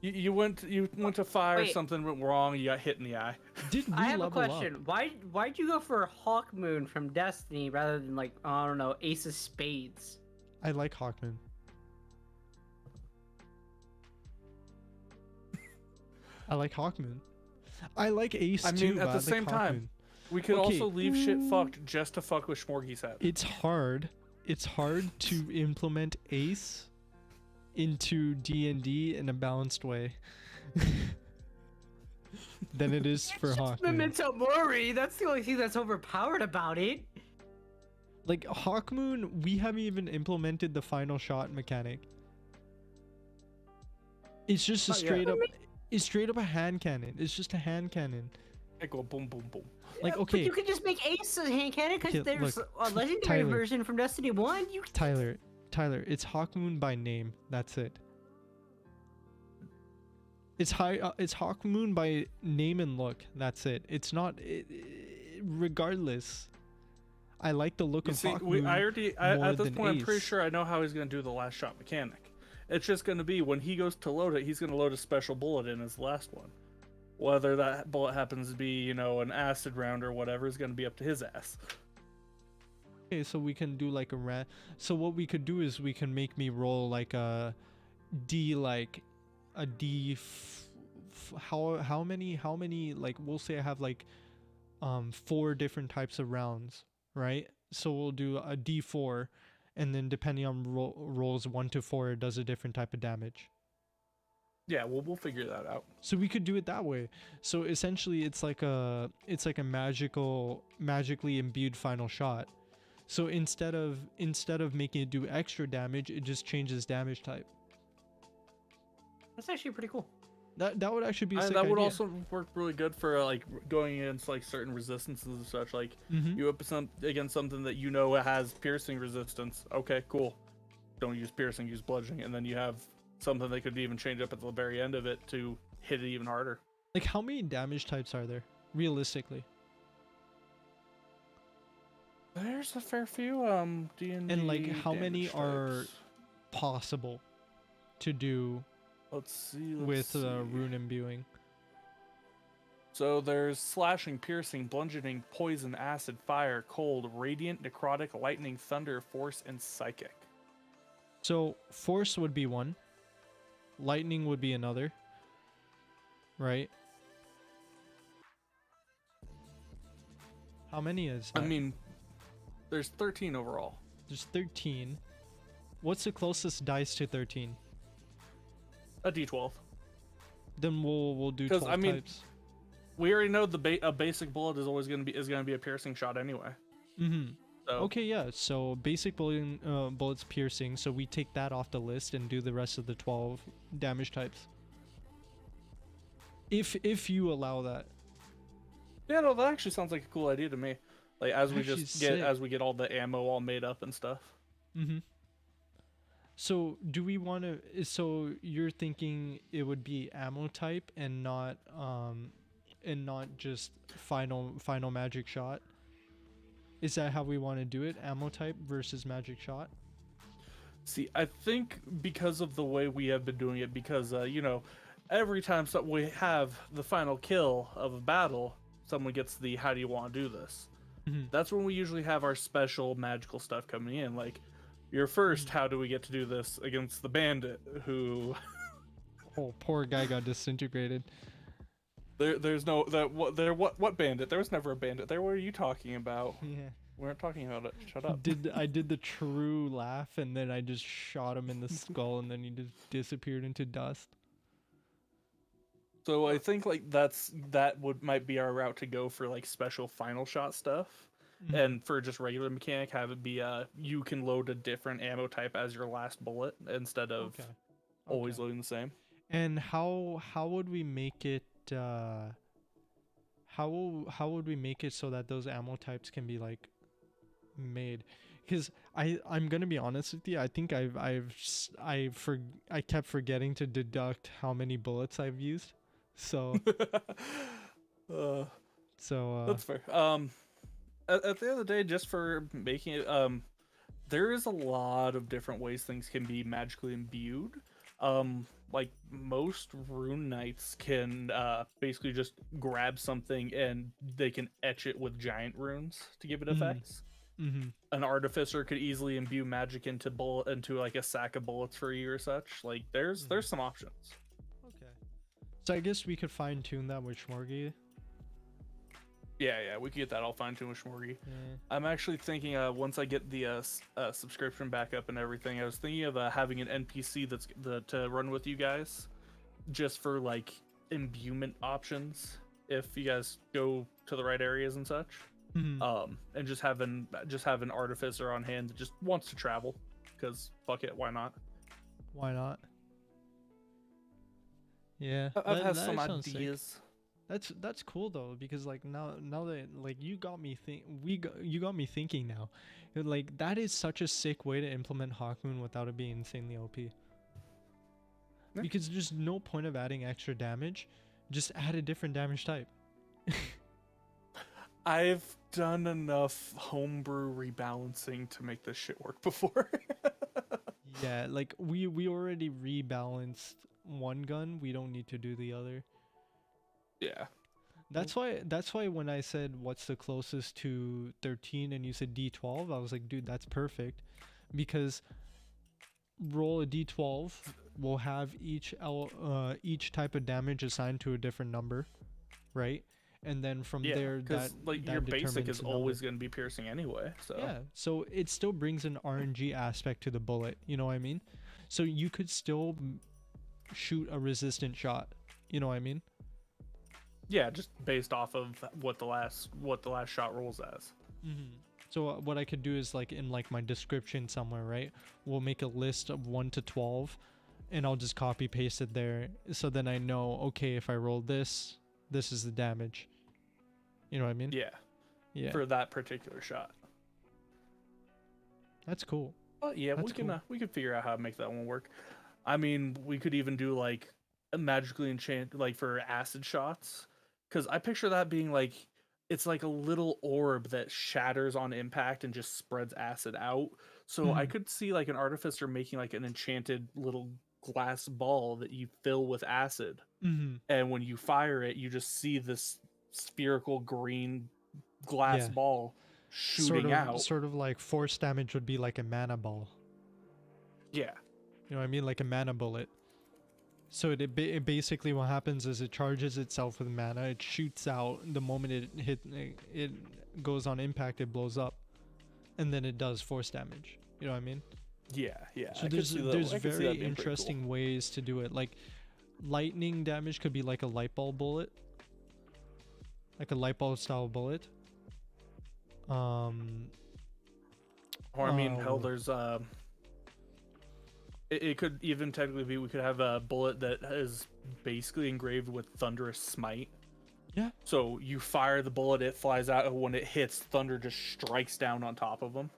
you went to fire, Wait. something went wrong, you got hit in the eye. Did we I have a level question. up? Why'd you go for Hawk Moon from Destiny rather than like I don't know Ace of Spades? I like Hawkman. I like Hawkman. I like Ace I too. mean, but at I the like same time, Hawkman. We could Okay. also leave shit fucked just to fuck with Shmorgy's head. It's hard. It's hard to implement Ace into D&D in a balanced way than it is for Hawkman. Memento Mori. That's the only thing that's overpowered about it. Like Hawkmoon, we haven't even implemented the final shot mechanic. It's just a Not yet. straight up. It's straight up a hand cannon. It's just a hand cannon. It go boom, boom, boom. Like But okay, you can just make Ace a hand cannon because Okay, there's look, a legendary Tyler. version from Destiny 1. You Tyler, it's Hawkmoon by name. That's it. It's Hawkmoon by name and look. That's it. It's not. Regardless, I like the look You of see, Hawkmoon. at this than point, I'm pretty Ace. sure I know how he's gonna do the last shot mechanic. It's just gonna be when he goes to load it, he's gonna load a special bullet in as the last one. Whether that bullet happens to be, an acid round or whatever, is gonna be up to his ass. Okay, so we can do like a rat. So what we could do is we can make me roll like a D, like a D. How many like we'll say I have like 4 different types of rounds, right? So we'll do a D4, and then depending on rolls 1 to 4, it does a different type of damage. Yeah, we'll figure that out. So we could do it that way. So essentially, it's like a magically imbued final shot. So instead of making it do extra damage, it just changes damage type. That's actually pretty cool. That would actually be a And sick that would idea. also work really good for like going against like certain resistances and such. Like Mhm. you up against something that has piercing resistance. Okay, cool. Don't use piercing, use bludgeoning, and then you have something that could even change up at the very end of it to hit it even harder. Like how many damage types are there realistically? There's a fair few D&D And like how many damage are types. possible to do Let's see. with rune imbuing? So there's slashing, piercing, bludgeoning, poison, acid, fire, cold, radiant, necrotic, lightning, thunder, force, and psychic. So force would be one. Lightning would be another. Right? How many is that? I mean, there's 13 overall. There's 13. What's the closest dice to 13? A D12. Then we'll do 'Cause, 12 I mean, types. We already know a basic bullet is always gonna be a piercing shot anyway. Mm-hmm. So Okay, yeah. So basic bullets piercing. So we take that off the list and do the rest of the 12 damage types. If you allow that. yeah, no, that actually sounds like a cool idea to me. Like as we Actually just sick. get all the ammo all made up and stuff. Mm-hmm. So do we want to? So you're thinking it would be ammo type and not just final magic shot? Is that how we want to do it? Ammo type versus magic shot? See, I think because of the way we have been doing it, because every time we have the final kill of a battle, someone gets the "How do you want to do this?" Mhm. That's when we usually have our special magical stuff coming in. Like your first, "How do we get to do this?" against the bandit, who Oh, poor guy got disintegrated. there's no that what bandit? There was never a bandit there. What are you talking about? Yeah. We weren't talking about it. Shut up. I did the true laugh and then I just shot him in the skull and then he just disappeared into dust. So I think like might be our route to go for like special final shot stuff. Mhm. And for just regular mechanic, have it be you can load a different ammo type as your last bullet instead of Okay. always Okay. loading the same. And how would we make it how would we make it so that those ammo types can be like made? Because I'm gonna be honest with you, I think I kept forgetting to deduct how many bullets I've used. So uh, so that's fair. At the end of the day, just for making it, there is a lot of different ways things can be magically imbued. Like most rune knights can basically just grab something and they can etch it with giant runes to give it Mhm. effects. Mm-hmm. An artificer could easily imbue magic into like a sack of bullets for you or such. Like there's some options. Okay. So I guess we could fine tune that with Shmorgy. Yeah, we could get that all fine-tuned with Shmorgy. Yeah. I'm actually thinking once I get the subscription back up and everything, I was thinking of having an NPC to run with you guys, just for like imbuement options if you guys go to the right areas and such. Mhm. And just have an artificer on hand that just wants to travel, because fuck it, why not? Why not? Yeah, I've had that some sounds sick. ideas. That's cool though because like now that like you got me thinking now. Like that is such a sick way to implement Hawkmoon without it being insanely OP. Yeah. Because there's no point of adding extra damage. Just add a different damage type. I've done enough homebrew rebalancing to make this shit work before. Yeah, like we already rebalanced one gun. We don't need to do the other. Yeah. That's why when I said what's the closest to 13 and you said D12, I was like, dude, that's perfect. Because roll a D12 will have each type of damage assigned to a different number, right? And then from there because like that your basic determines is the always number. going to be piercing anyway. So Yeah, so it still brings an RNG aspect to the bullet, you know what I mean? So you could still shoot a resistant shot, you know what I mean? yeah, just based off of what the last shot rolls as. Mm-hmm. So what I could do is like in like my description somewhere, right? We'll make a list of 1 to 12 and I'll just copy paste it there. So then I know, okay, if I roll this, this is the damage. You know what I mean? Yeah, Yeah. for that particular shot. That's cool. But yeah, That's cool. we can figure out how to make that one work. I mean, we could even do like a magically enchant like for acid shots, because I picture that being like it's like a little orb that shatters on impact and just spreads acid out. So I Mhm. could see like an artificer making like an enchanted little glass ball that you fill with acid, Mhm. and when you fire it, you just see this spherical green glass Yeah. ball shooting out. Sort of like force damage would be like a mana ball. Yeah. You know what I mean? Like a mana bullet. So it basically what happens is it charges itself with mana. It shoots out the moment it goes on impact. It blows up, and then it does force damage. You know what I mean? Yeah. So I could see that. there's I could see very that being pretty interesting ways to do it. Like lightning damage could be like a light bulb bullet, like a light bulb style bullet. Or I mean, hell, Oh. there's it could even technically be we could have a bullet that is basically engraved with thunderous smite. Yeah. So you fire the bullet, it flies out, and when it hits, thunder just strikes down on top of them.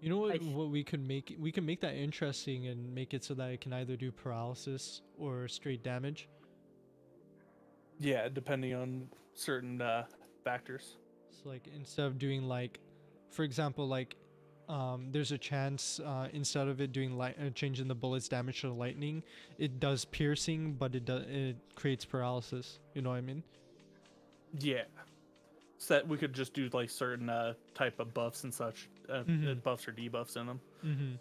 You know I what? th- What we could make? We can make that interesting and make it so that it can either do paralysis or straight damage. Yeah, depending on certain factors. So like instead of doing like, for example, like, there's a chance instead of it doing light, changing the bullet's damage to lightning, it does piercing, but it creates paralysis. You know what I mean? Yeah. Set we could just do like certain type of buffs and such, buffs or debuffs in them. Mm-hmm.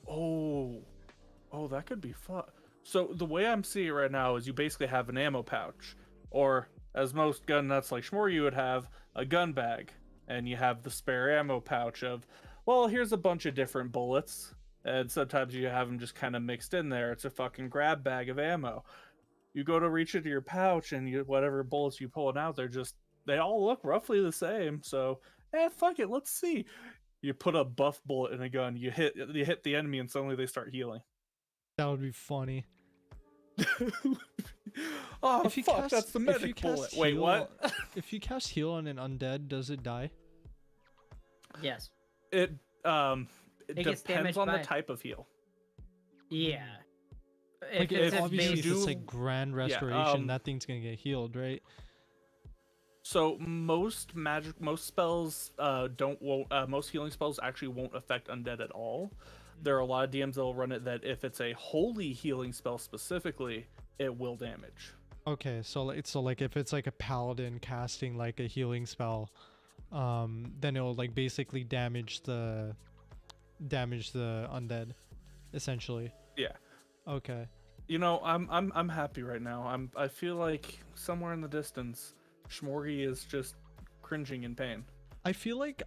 Oh, that could be fun. So the way I'm seeing it right now is you basically have an ammo pouch, or as most gun nuts like Schmore, you would have a gun bag, and you have the spare ammo pouch of, well, here's a bunch of different bullets, and sometimes you have them just kind of mixed in there. It's a fucking grab bag of ammo. You go to reach into your pouch, and whatever bullets you pull out, they all look roughly the same. So, fuck it, let's see. You put a buff bullet in a gun, you hit the enemy, and suddenly they start healing. That would be funny. Oh If you fuck, cast, that's the if you medic bullet. cast Wait, heal, what? If you cast heal on an undead, does it die? yes. It gets depends damaged on by- the type of heal. Yeah. Like it's a obviously, base- if it's like grand restoration, that thing's gonna get healed, right? So most spells most healing spells actually won't affect undead at all. There are a lot of DMs that will run it that if it's a holy healing spell specifically, it will damage. Okay, so like if it's like a paladin casting like a healing spell, then it'll like basically damage the undead, essentially. Yeah. Okay. You know, I'm happy right now. I feel like somewhere in the distance, Schmorgy is just cringing in pain. I feel like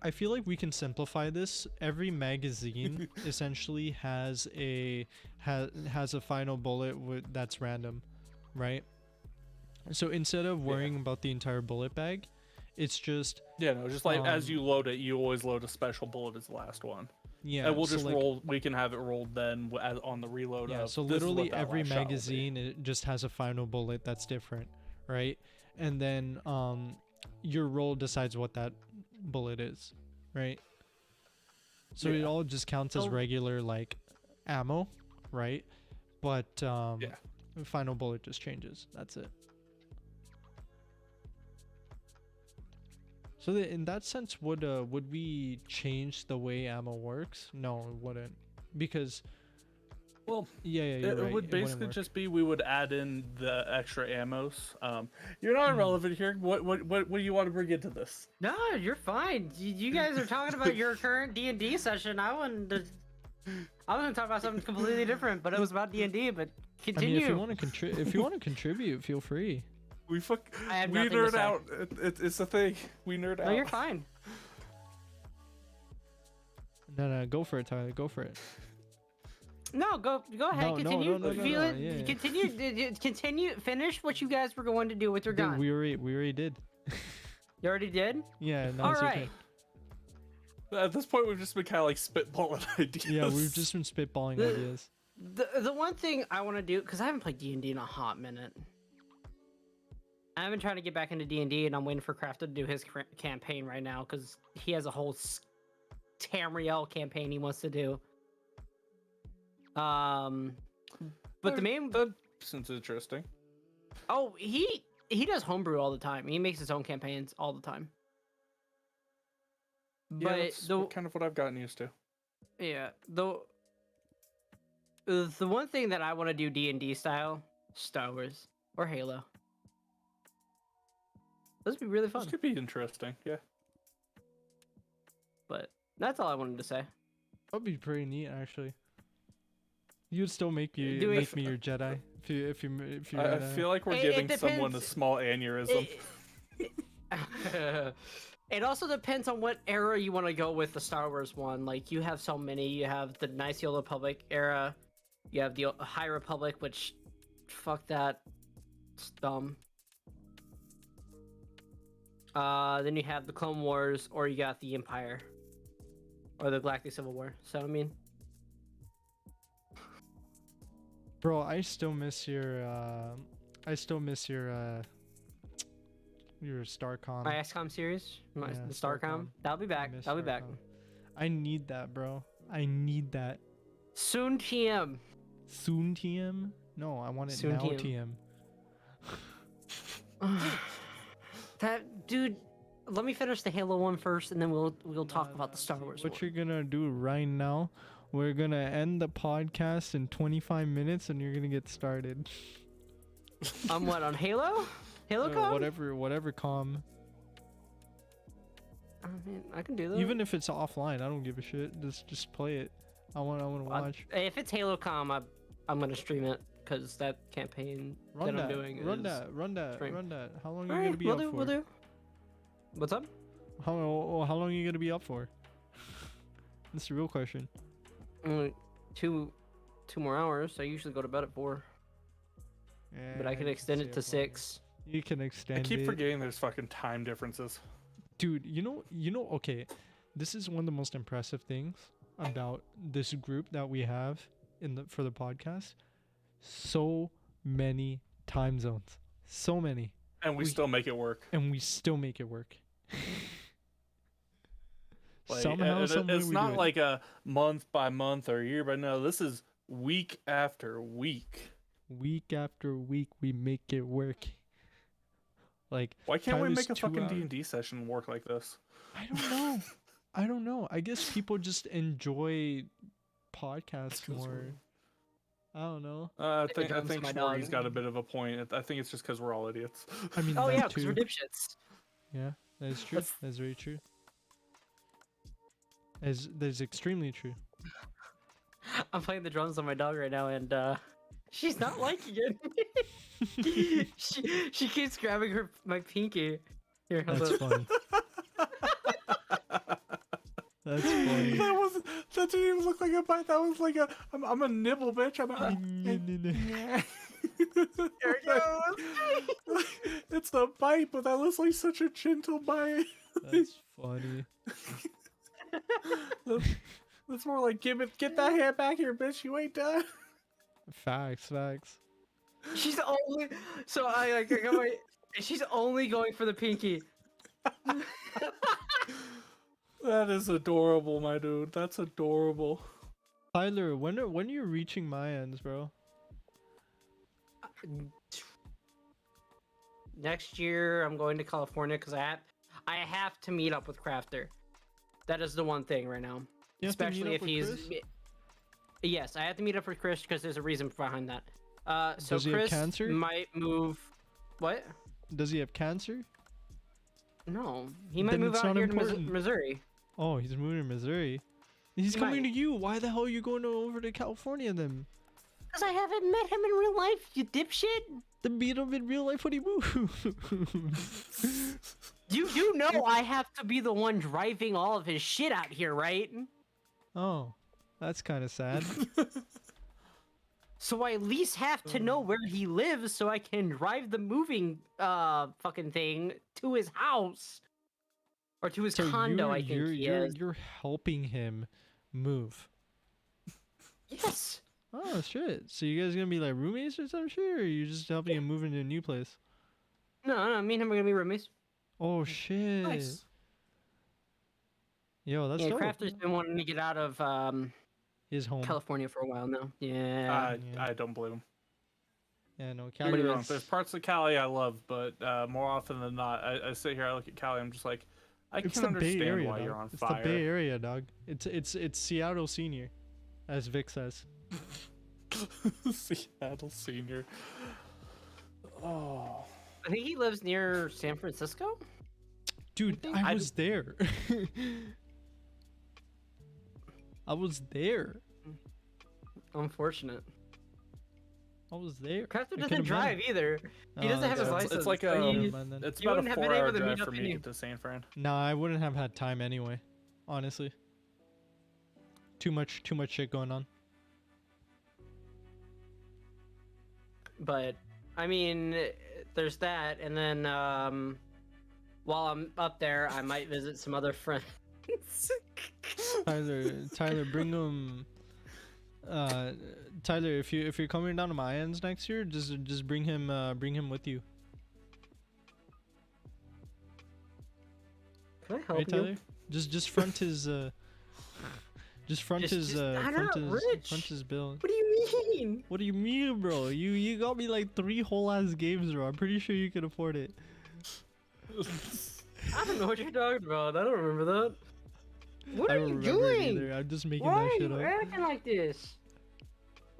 we can simplify this. Every magazine essentially has a final bullet that's random, right? So instead of worrying about the entire bullet bag, it's just Yeah, no, just like as you load it, you always load a special bullet as the last one. yeah. And we'll so just like, roll. We can have it rolled then on the reload. Yeah, of, so this is what literally that every last shot will be. magazine it just has a final bullet that's different, right? And then your roll decides what that bullet is, right? So it Yeah. all just counts as Oh. regular like ammo, right? But the final bullet just changes. That's it. So in that sense, would we change the way ammo works? No, it wouldn't, because Well, yeah, you're it right. would wouldn't basically work. just be we would add in the extra ammos. You're not irrelevant here. What do you want to bring into this? No, you're fine. You guys are talking about your current D&D session. I was gonna talk about something completely different, but it was about D&D. But I mean, continue. if you want to contribute, feel free. We I have we nothing to nerd say. out. It's a thing. We nerd out. No, you're fine. No, go for it, Tyler. Go for it. No, go ahead. No, continue. no, Feel it. yeah. Continue. Finish what you guys were going to do with your Dude, gun. we already did. You already did. Yeah. No, All it's right. okay. At this point, we've just been kind of like spitballing ideas. Yeah, we've just been spitballing The- ideas. The one thing I want to do, because I haven't played D&D in a hot minute. I've been trying to get back into D&D, and I'm waiting for Crafter to do his campaign right now, because he has a whole Tamriel campaign he wants to do. But the main... That seems interesting. Oh, he does homebrew all the time. He makes his own campaigns all the time. Yeah, But that's kind of what I've gotten used to. yeah, the one thing that I want to do D&D style, Star Wars or Halo. Those would be really fun. This could be interesting. Yeah. But that's all I wanted to say. That'd be pretty neat, actually. You'd still make me Doing- your Jedi if you I feel like we're It giving someone a depends. small aneurysm. It also depends on what era you want to go with the Star Wars one. Like, you have so many. You have the Nice Old Republic era. You have the High Republic, which, fuck that, it's dumb. Then you have the Clone Wars, or you got the Empire, or the Galactic Civil War. So I mean, Bro, I still miss your StarCom. my XCOM series, Yeah, the StarCom. StarCom. That'll be I back. miss That'll be back. StarCom. I need that, bro. I need that. Soon TM. Soon TM? No, I want it Soon now TM. TM. That dude. Let me finish the Halo one first, and then we'll talk Nah, about the Star Wars what one. you're gonna do right now, we're gonna end the podcast in 25 minutes and you're gonna get started. On what? On Halo? Halo com? Whatever com. I mean, I can do that. Even if it's offline, I don't give a shit. Just play it. I wanna watch. If it's Halo com, I'm gonna stream it because that campaign Run that that. I'm doing Run is that. stream. Run that. How long are you Alright, gonna be we'll up do, for? We'll do. What's up? How long are you gonna be up for? That's the real question. Two more hours. I usually go to bed at 4, but I Yeah, can you extend stay it to up longer. 6. You can extend I keep it. forgetting there's fucking time differences. Dude, you know, okay, this is one of the most impressive things about this group that we have for the podcast. So many time zones. So many. And we still make it work. And we still make it work. Like, Somehow, some way it's we not do it. like a month by month or year by no. This is week after week. Week after week, we make it work. Like, Why can't we Tyler's make a 2 fucking hours. D&D session work like this? I don't know. I don't know. I guess people just enjoy podcasts more. I don't know. I It think jumps my Schmorgy's dog. got a bit of a point. I think it's just because we're all idiots. I mean, Oh that yeah, because too. we're dipshits. Yeah, that is true. That's- That's very true. That is extremely true. I'm playing the drums on my dog right now, and she's not liking it. she keeps grabbing my pinky. Here, hold That's up. funny. That's funny. That didn't even look like a bite. That was like I'm a nibble, bitch. There it goes. It's a bite, but that looks like such a gentle bite. That's funny. That's more like get that hand back here, bitch. You ain't done. Facts. She's only so I got my. She's only going for the pinky. That is adorable, my dude. That's adorable. Tyler, when are you reaching my ends, bro? Next year, I'm going to California because I have to meet up with Crafter. That is the one thing right now. You have to meet Especially up if with he's. Chris? Yes, I have to meet up with Chris because there's a reason behind that. So Does he have Chris cancer? might move. What? Does he have cancer? No, he might Then move it's out not here to important. Missouri. Oh, he's moving to Missouri. He's He coming might. to you. Why the hell are you going over to California then? Because I haven't met him in real life, you dipshit. To meet him in real life when he moves. You know I have to be the one driving all of his shit out here, right? Oh, that's kind of sad. So I at least have to know where he lives so I can drive the moving fucking thing to his house. Or to his condo, I think he is. You're helping him move. Yes. Oh shit! So you guys gonna be like roommates or some shit, or you just helping him move into a new place? No, me and him are gonna be roommates. Oh shit! Nice. Yo, that's Yeah, dope. Crafter's been wanting to get out of His home. California for a while now. Yeah. I don't blame him. Yeah, no, Don't Cali get me wrong. is- There's parts of Cali I love, but more often than not, I sit here, I look at Cali, I'm just like, I It's can the Bay understand Area, why dog. you're on It's fire. the Bay Area, dog. It's Seattle Senior, as Vic says. Seattle Senior. Oh. I think he lives near San Francisco. Dude, think I I was there. I was there. Unfortunate. I was there. Crafter I doesn't could've drive met. either. He Oh, doesn't have his that's- license. It's like so a. he- Never mind then. It's You about a wouldn't have been 4-hour able to drive meet for up me any- to get to San Fran. Nah, I wouldn't have had time anyway. Honestly. Too much shit going on. But I mean, there's that, and then while I'm up there, I might visit some other friends. Tyler, bring him. Tyler, if you're coming down to my ends next year, just bring him with you. Can I help Right, you? Tyler? Just front his Just front his I'm front not his rich. front his build. What do you mean? What do you mean, bro? You got me like 3 whole ass games, bro. I'm pretty sure you can afford it. I don't know what you're talking about. I don't remember that. What I are don't you remember it doing? either. I'm just making Why that are shit you up. acting like this?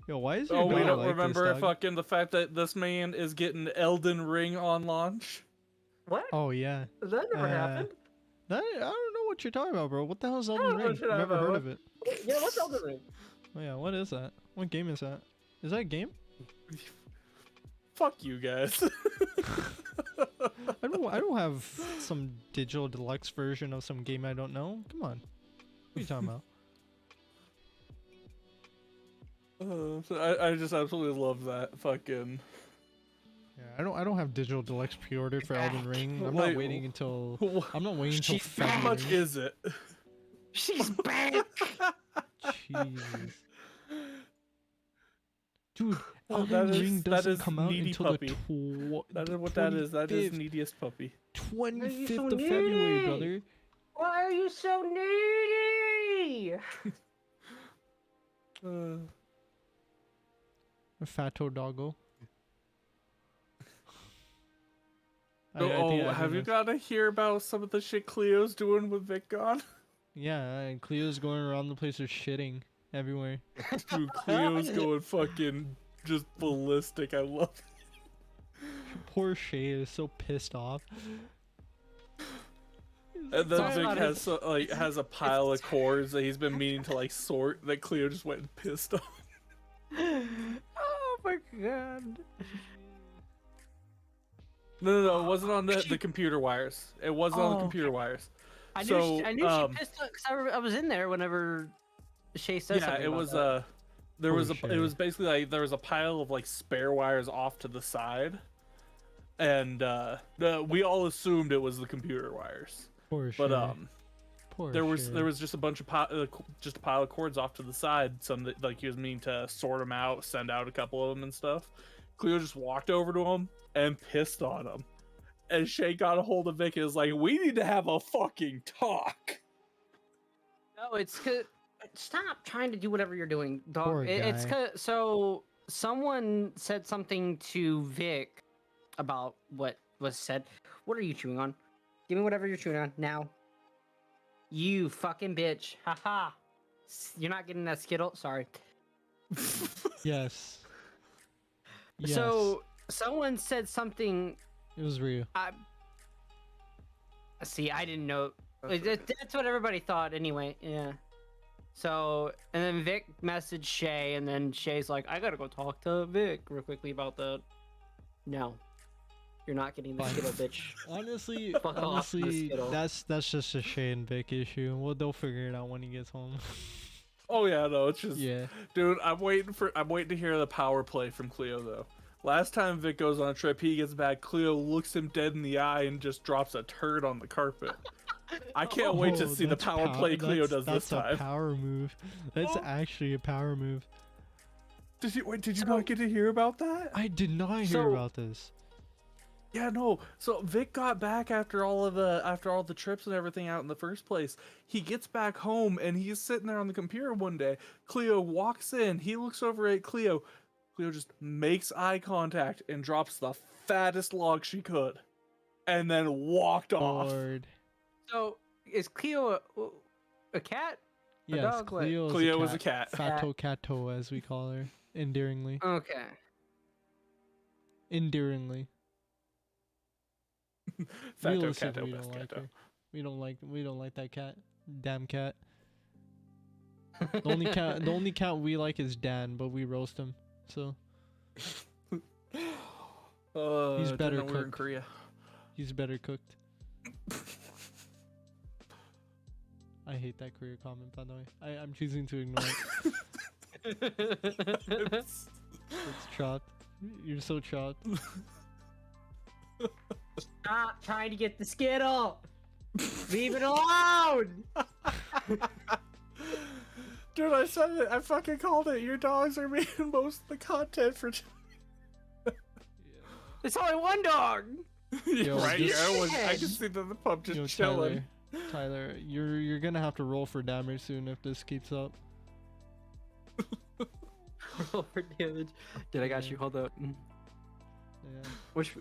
Yo, why is your Oh, we dog don't like remember this, dog? fucking the fact that this man is getting Elden Ring on launch. What? Oh yeah. That never happened. I don't know what you're talking about, bro. What the hell is I Elden don't know Ring? what you're I've talking never heard about. of it. Yeah, what's Elden Ring? Oh yeah, what is that? What game is that? Is that a game? Fuck you guys. I don't have some digital deluxe version of some game I don't know. Come on. What are you talking about? I just absolutely love that fucking. Yeah, I don't have digital deluxe pre-ordered for Elden Ring. I'm Wait, not waiting until She's how February. much is it? She's back. Jesus. Dude, Oh, Elden that Ring is- that doesn't is come out needy until puppy. the That is what that is. That is 25th neediest puppy. 25th so of February, needy? brother. Why are you so needy? A fatto doggo. Have you got to hear about some of the shit Cleo's doing with Vic gone? Yeah, and Cleo's going around the place with shitting everywhere. Dude, Cleo's going fucking just ballistic. I love it. Poor Shay is so pissed off. And then Sorry Vic about has has a pile of cores that he's been meaning to like sort that Cleo just went and pissed on. Oh my god. No, it wasn't on the computer wires. It wasn't on the Oh, computer wires. I knew So, she pissed off because I was in there whenever Shay said Yeah, something it about was that. there Poor was it Shay. was basically like there was a pile of like spare wires off to the side, and we all assumed it was the computer wires, Poor but Shay. Poor there was Shay. just a bunch of just a pile of cords off to the side. Some that like he was meaning to sort them out, send out a couple of them and stuff. Cleo just walked over to him and pissed on him, and Shay got a hold of Vic and was like, "We need to have a fucking talk." No, it's cause stop trying to do whatever you're doing, dog. Poor It's guy. cause so someone said something to Vic about what was said. What are you chewing on? Give me whatever you're chewing on now. You fucking bitch. Haha. You're not getting that Skittle? Sorry. Yes. Yes. So someone said something. it was real. See, I didn't know. That's what everybody thought anyway. Yeah. So, and then Vic messaged Shay, and then Shay's like, I gotta go talk to Vic real quickly about that. No. You're not getting the Fine. Skittle, bitch. Honestly, Fuck off, the Skittle. that's just a Shay and Vic issue. Well, they'll figure it out when he gets home. Oh yeah, no, it's just Yeah. dude. I'm waiting to hear the power play from Cleo though. Last time Vic goes on a trip, he gets back. Cleo looks him dead in the eye and just drops a turd on the carpet. I can't wait to Oh, see the that's power play Cleo does that's this time. a power move. That's Oh. actually a power move. Did you not get to hear about that? I did not hear So- about this. Yeah, no. So Vic got back after all the trips and everything out in the first place. He gets back home and he's sitting there on the computer one day. Cleo walks in. He looks over at Cleo. Cleo just makes eye contact and drops the fattest log she could, and then walked off. Lord. So, is Cleo a cat? Yes, dog, what? Cleo, Cleo is a cat. Fatto Cato, as we call her, endearingly. Okay. Endearingly. Fatto Realistically, Cato, we best don't like Cato. her. We don't like that cat. Damn cat. The only cat we like is Dan, but we roast him. So He's Didn't better know we were in cooked. Korea. he's better cooked. I hate that career comment, by the way. I'm choosing to ignore it. It's chopped. You're so chopped. Stop trying to get the Skittle. Leave it alone. Dude, I said it. I fucking called it. Your dogs are making most of the content for. There's only one dog. You're Yo, right. just- Yeah, I can see that the pup just Yo, chilling. Tyler, you're gonna have to roll for damage soon if this keeps up. Roll for damage. Did I got Yeah. you? Hold up. Yeah. Which?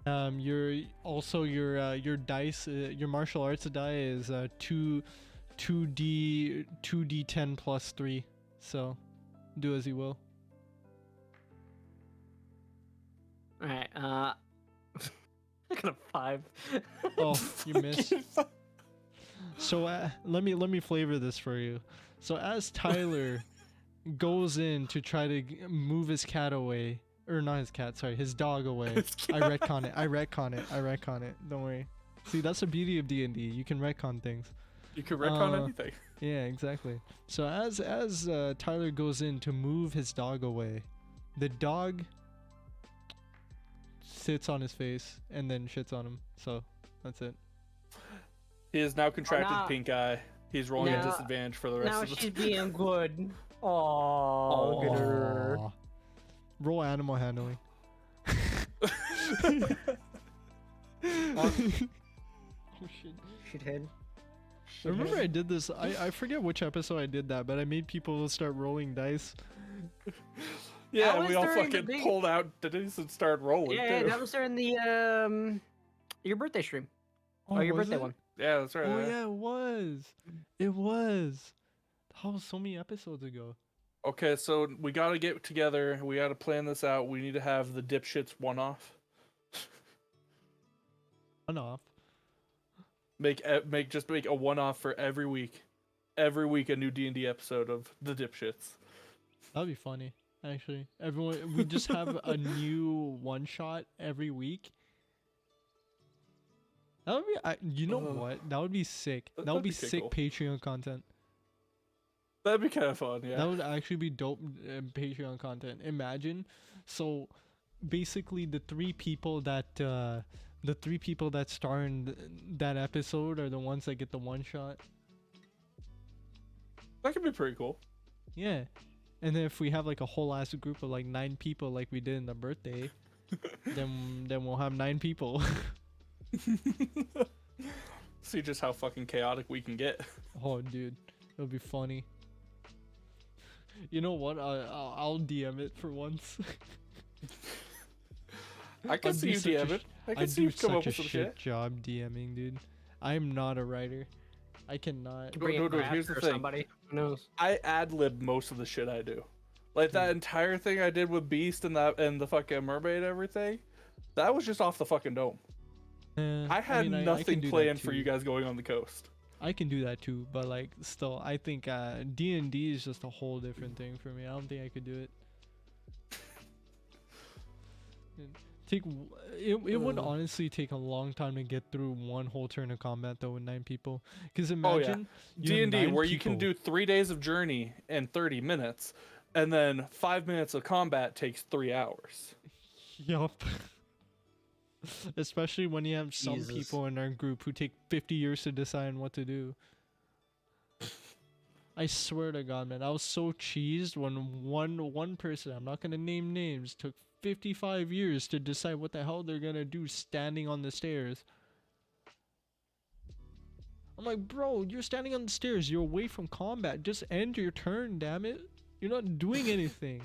Your dice, your martial arts die is 2d10 plus 3. So, do as you will. All right. I got a 5. Oh, you missed. So let me flavor this for you. So as Tyler goes in to try to move his cat away, or not his cat, sorry, his dog away. I retcon it. Don't worry. See, that's the beauty of D&D. You can retcon things. You can retcon anything. Yeah, exactly. So as Tyler goes in to move his dog away, the dog sits on his face and then shits on him. So that's it. He has now contracted now- pink eye. He's rolling now- at disadvantage for the rest Now of the she's being good. Oh, look at her. Aw. Roll animal handling. Oh shit. Shithead. I remember I did this. I forget which episode I did that, but I made people start rolling dice. Yeah, That and was we all during the fucking big- pulled out dice and started rolling Yeah, too. that was during the your birthday stream. Oh, your was birthday it? one. Yeah, that's right. Oh yeah, it was. It was. That was so many episodes ago. Okay, so we gotta get together. We gotta plan this out. We need to have the dipshits one-off. One off. Make a one-off for every week. Every week a new D&D episode of the dipshits. That'd be funny. Actually, everyone, we just have a new one shot every week. That would be, you know what? That would be sick. That would be that'd be sick cool. Patreon content. That'd be kind of fun, yeah. That would actually be dope Patreon content. Imagine, so basically the three people that star in that episode are the ones that get the one shot. That could be pretty cool. Yeah, and then if we have like a whole ass group of like 9 people like we did in the birthday, then we'll have 9 people. See just how fucking chaotic we can get. Oh, dude, it'll be funny. You know what? I'll DM it for once. I can I'd see be you such a DM it. I can I see do you come up such a with some shit shit. job DMing, dude. I'm not a writer. I cannot. Could bring no, in no, Raph here's the or thing. Somebody. Who knows? I ad-lib most of the shit I do. Like that entire thing I did with Beast and the fucking mermaid and everything, that was just off the fucking dome. I had mean, I nothing can do that planned for too. you guys going on the coast. I can do that too, but like still, I think D&D is just a whole different thing for me. I don't think I could do it. It would honestly take a long time to get through one whole turn of combat though with 9 people. Because imagine you have D&D 9 where you can people. do 3 days of journey in 30 minutes, and then 5 minutes of combat takes 3 hours. Yup. Especially when you have some Jesus. people in our group who take 50 years to decide what to do. I swear to God, man, I was so cheesed when one person, I'm not gonna name names, took 55 years to decide what the hell they're gonna do standing on the stairs. I'm like, bro, you're standing on the stairs, you're away from combat, just end your turn, damn it. You're not doing anything.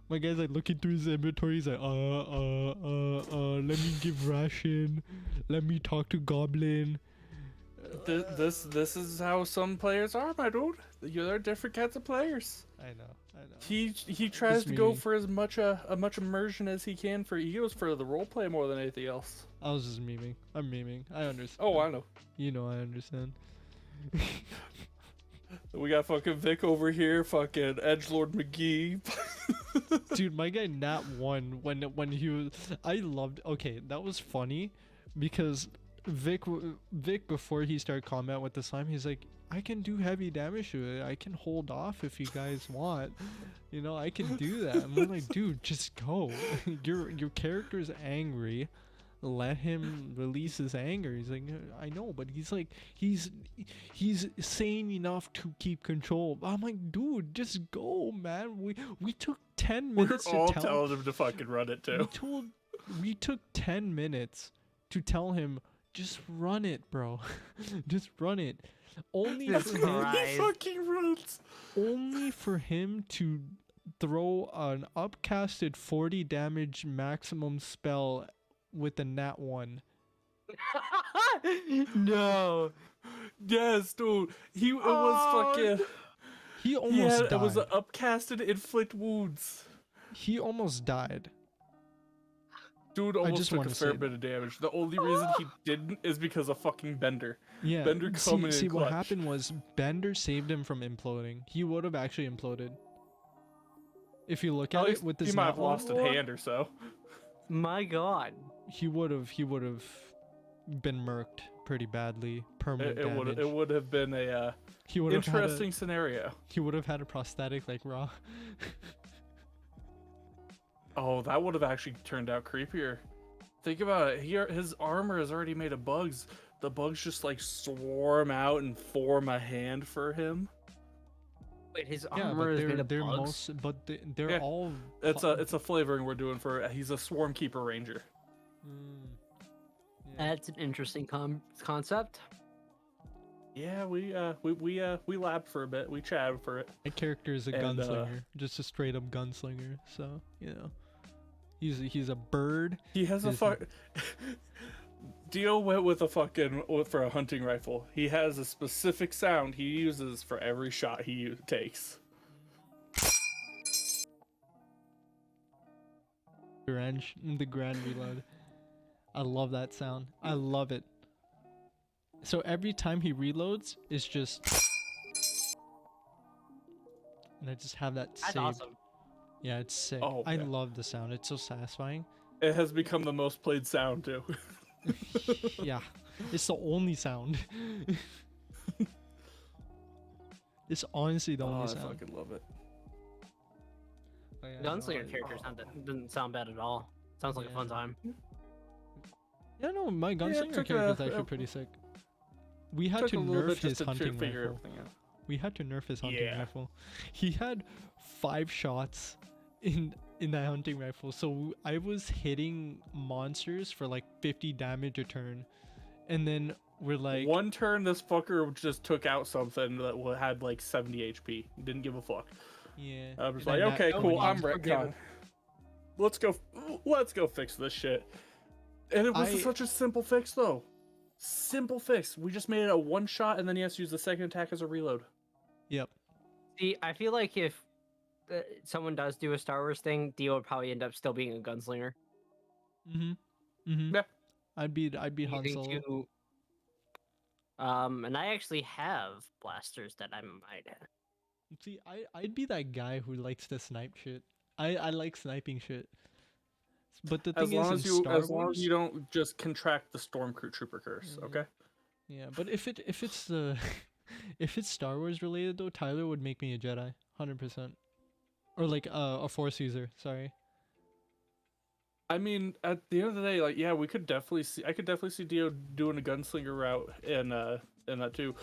My guy's like looking through his inventory. He's like, let me give ration. Let me talk to Goblin. This is how some players are, my dude. There are different kinds of players. I know. He tries Just to go me. for as much immersion as he can. He goes for the role play more than anything else. I was just memeing. I'm memeing. I understand. Oh, I know. You know I understand. We got fucking Vic over here, fucking Edgelord McGee. Dude, my guy Nat won when he was. I loved. Okay, that was funny, because Vic before he started combat with the slime, he's like, I can do heavy damage to it. I can hold off if you guys want. You know, I can do that. And we're like, dude, just go. Your character's angry. Let him release his anger. He's like, I know, but he's like, he's sane enough to keep control. I'm like, dude, just go, man. We took 10 We're minutes all to tell. telling him to fucking run it too. We took 10 minutes to tell him, just run it, bro. Just run it. Only Jesus for him, Christ. He fucking runs. only for him to throw an upcasted 40 damage maximum spell with a nat 1. No. Yes, dude. It was Oh, fucking. He almost died. It was an upcasted inflict wounds. He almost died. Dude I almost just took wanna a fair say bit of damage. The only reason he didn't is because of fucking Bender. Yeah. Bender coming See in what clutch. happened was Bender saved him from imploding. He would have actually imploded. If you look At at least it with he this might nat have lost a one, hand or so. my God. he would have been murked pretty badly. Permanent damage. It would have been a He would have interesting scenario. He would have had a prosthetic like Raw. Oh, that would have actually turned out creepier. Think about it. His armor is already made of bugs. The bugs just like swarm out and form a hand for him. Wait, his Yeah, armor but is made of they're bugs? they're Yeah. all. It's a flavoring we're doing for. He's a swarm keeper ranger. Mm, yeah. That's an interesting concept. Yeah, we labbed for a bit. We chatted for it. My character is a And, gunslinger, just a straight up gunslinger. So he's a bird. He has a Is fuck. Dio went with for a hunting rifle. He has a specific sound he uses for every shot he takes. The grand reload. I love that sound. I love it. So every time he reloads, it's just, and I just have that That's saved. awesome. Yeah, it's sick. Oh, I yeah. love the sound. It's so satisfying. It has become the most played sound too. Yeah, it's the only sound. It's honestly the Oh, only I sound. fucking love it. Oh, yeah, Gunslinger no, character doesn't sound bad at all. Sounds like a fun Yeah. time. Yeah, no, my gunslinger took character is a- actually pretty sick. We had Took to a little nerf bit his just to hunting figure rifle. everything out. We had to nerf his hunting Yeah. rifle. He had 5 shots in that hunting rifle, so I was hitting monsters for like 50 damage a turn, and then we're like, One turn, this fucker just took out something that had like 70 HP. Didn't give a fuck. yeah. I was and like, then okay, that- cool. when I'm you- retcon. Let's go fix this shit. And it was I- such a simple fix though. Simple fix. We just made it a one shot, and then he has to use the second attack as a reload. Yep. See, I feel like if someone does do a Star Wars thing, Dio would probably end up still being a gunslinger. Mhm. Mhm. Yeah. I'd be Han Using Solo. two- and I actually have blasters that I might have. See, I'd be that guy who likes to snipe shit. I like sniping shit. But the As thing long is, as in you Star as long Wars, as you don't just contract the Stormtrooper curse, Mhm. okay? yeah. But if it's the if it's Star Wars related though, Tyler would make me a Jedi, 100%, or like a Force user. Sorry. I mean, at the end of the day, like, yeah, I could definitely see Dio doing a gunslinger route in that too.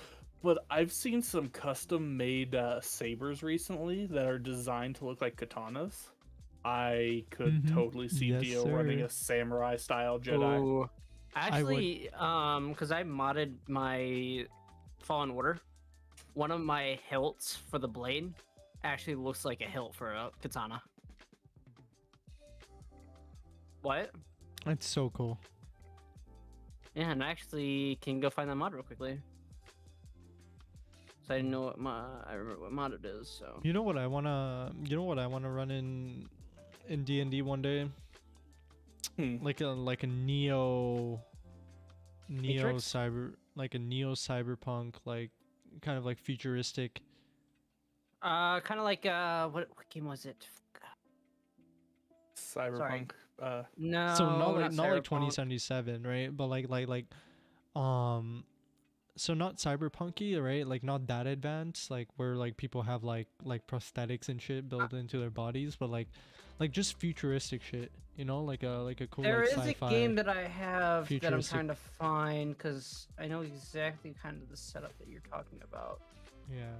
But I've seen some custom made sabers recently that are designed to look like katanas. I could Mhm. totally see Yes, Dio running sir. a samurai style Jedi. Ooh. Actually, because I modded my Fallen Order, one of my hilts for the blade actually looks like a hilt for a katana. What? That's so cool. Yeah, and I actually can go find that mod real quickly. So I didn't know what I remember what mod it is. So You know what I wanna run in D&D one day? Like a neo Matrix? cyberpunk, like kind of like futuristic. kind of like what game was it? Cyberpunk. No. So not like Cyberpunk. 2077, right? But so not cyberpunky, right? Like not that advanced, like where like people have like prosthetics and shit built into their bodies, but like just futuristic shit, you know, like a cool There like is sci-fi. a game that I have that I'm futuristic- trying to find because I know exactly kind of the setup that you're talking about. Yeah.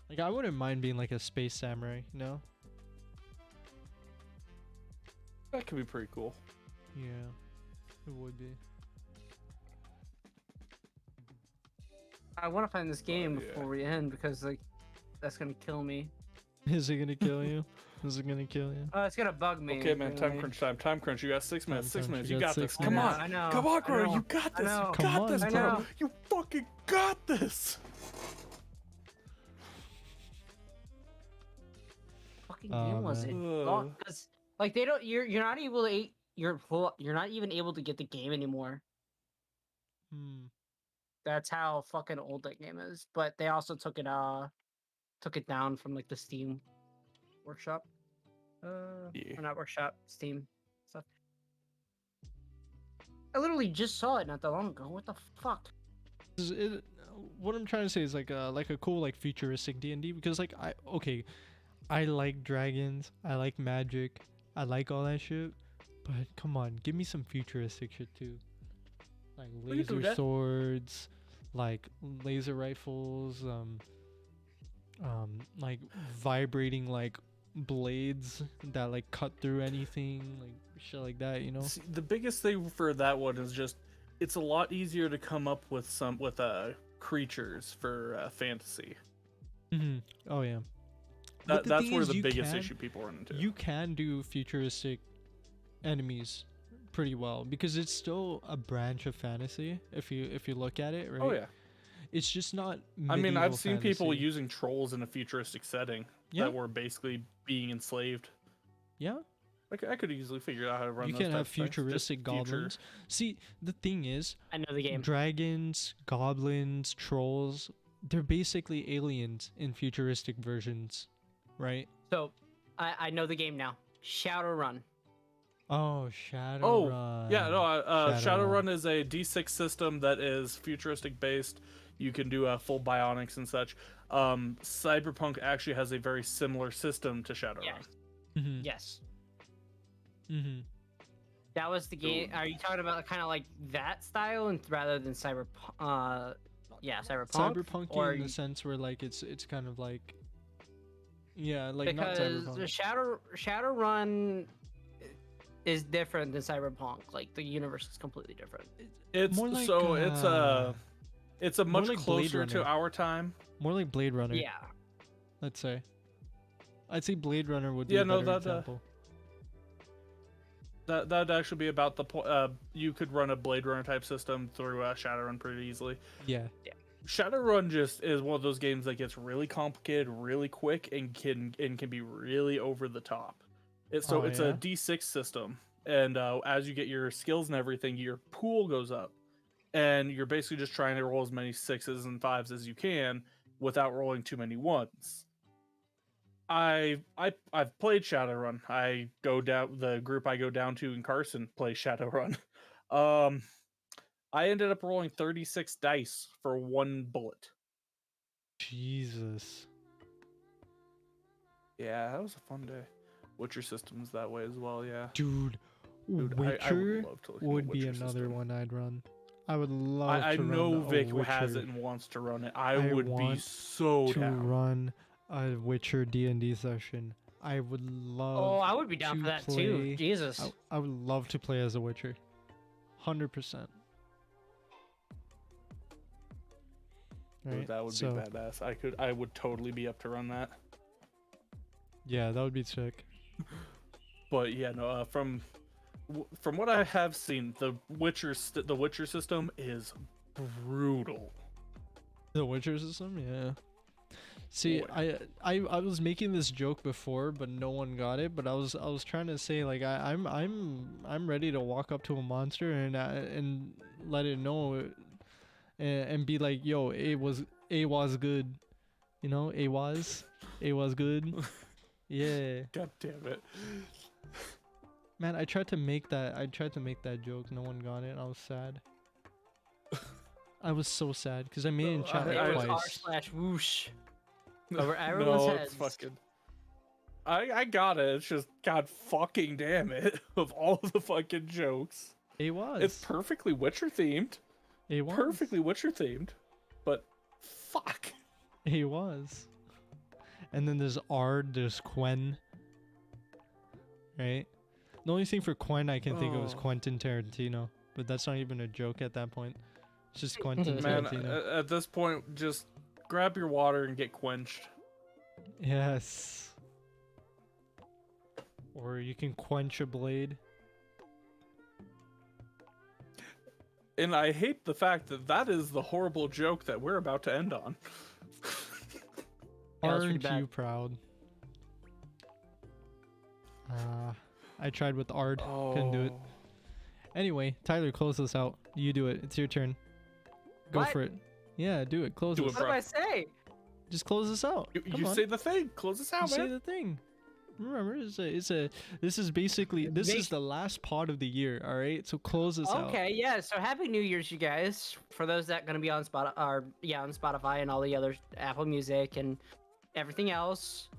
Like I wouldn't mind being like a space samurai, you know? That could be pretty cool. Yeah. It would be. I want to find this game yeah. before we end because like that's gonna kill me. Is it gonna kill you? Is it gonna kill you? It's gonna bug me. Okay, man. Time really. crunch time. Time crunch. You got 6 minutes. 6 crunch, minutes. you You got got this. 6 Come minutes. on. I know. Come on, I bro. know, You got I this. know. You Come got on, this, I bro. know. You fucking got this. Fucking Oh, game was it? man. Because like they don't. You're not able to. You're not even able to get the game anymore. Hmm. That's how fucking old that game is. But they also took it down from like the Steam workshop. Yeah. Or not workshop, Steam stuff. I literally just saw it not that long ago. What the fuck? What I'm trying to say is like a cool like futuristic D&D because like I like dragons, I like magic, I like all that shit, but come on, give me some futuristic shit too, like We can do laser that. swords, like laser rifles, like vibrating like blades that like cut through anything, like shit like that, you know? See, the biggest thing for that one is just it's a lot easier to come up with creatures for fantasy. Mm-hmm. Oh yeah. But That's thing where is, the you biggest can- issue people run into. You can do futuristic enemies pretty well because it's still a branch of fantasy if you look at it, right? Oh yeah. It's just not I mean, I've medieval seen people fantasy. using trolls in a futuristic setting Yeah. that were basically being enslaved. Yeah, I could easily figure out how to run you those can have types of things. Just futuristic future- goblins. See, the thing is, I know the game. dragons, goblins, trolls, they're basically aliens in futuristic versions, right? So, I know the game now. Shadowrun. Oh, Shadowrun. Oh, yeah, no, Shadowrun. Shadowrun is a D6 system that is futuristic based. You can do full bionics and such. Cyberpunk actually has a very similar system to Shadowrun. Yes. Mm-hmm. Yes. Mm-hmm. That was the game. Are you talking about kind of like that style and rather than Cyberpunk? Yeah, Cyberpunk. Cyberpunk or in the sense where like it's kind of like, yeah, like not because cyberpunk. the Shadowrun is different than Cyberpunk. Like the universe is completely different. It's More like, it's a more much like Blade closer to Runner. our time. More like Blade Runner. Yeah. Let's say. I'd say Blade Runner would be Yeah, a no, better that, example. That'd actually be about the point. You could run a Blade Runner type system through Shadowrun pretty easily. Yeah. Shadowrun just is one of those games that gets really complicated really quick and can be really over the top. It's Oh, a yeah? D6 system, and as you get your skills and everything, your pool goes up, and you're basically just trying to roll as many 6s and 5s as you can without rolling too many 1s. I've played Shadowrun. The group I go down to in Carson plays Shadowrun. I ended up rolling 36 dice for 1 bullet. Jesus. Yeah, that was a fun day. Witcher system's that way as well, yeah. Dude, Dude, Witcher love to look at a would be Witcher another system. one I'd run. I would love I to know run Vic a Witcher, has it and wants to run it. I would be want so to down. run a Witcher D&D session. I would love Oh, I would be down to for that play- too. Jesus. I would love to play as a Witcher. 100%. Dude, Right? that would so, be badass. I would totally be up to run that. Yeah, that would be sick. But yeah, no. From what I have seen, the Witcher system is brutal. The Witcher system, yeah. See, Boy. I was making this joke before, but no one got it. But I was trying to say like I'm ready to walk up to a monster and let it know, and be like, yo, it was good, you know, it was good, yeah. God damn it. Man, I tried to make that joke. No one got it. I was sad. I was so sad because I made it in chat I- like It was twice. r/whoosh. Over everyone's No, heads. it's fucking. I got it. It's just god fucking damn it of all of the fucking jokes. It was. It's perfectly Witcher themed. It was. Perfectly Witcher themed, but fuck. He was. And then there's Ard, there's Quen. Right? The only thing for Quen I can think of is Oh. Quentin Tarantino. but that's not even a joke at that point. It's just Quentin Man, Tarantino. at this point, just grab your water and get quenched. Yes. Or you can quench a blade. And I hate the fact that that is the horrible joke that we're about to end on. Yeah, that's pretty Aren't bad. you proud? I tried with art. Couldn't do it. Anyway, Tyler, close us out. You do it. It's your turn. Go What? for it. Yeah, do it. Close Do us. it, What do I say? Just close us out. Come You on. say the thing. Close us You out, say man. the thing. Remember, this is basically this is the last pod of the year. All right, so close us out. Okay, yeah. So happy New Year's, you guys. For those that gonna be on on Spotify and all the other Apple Music and everything else.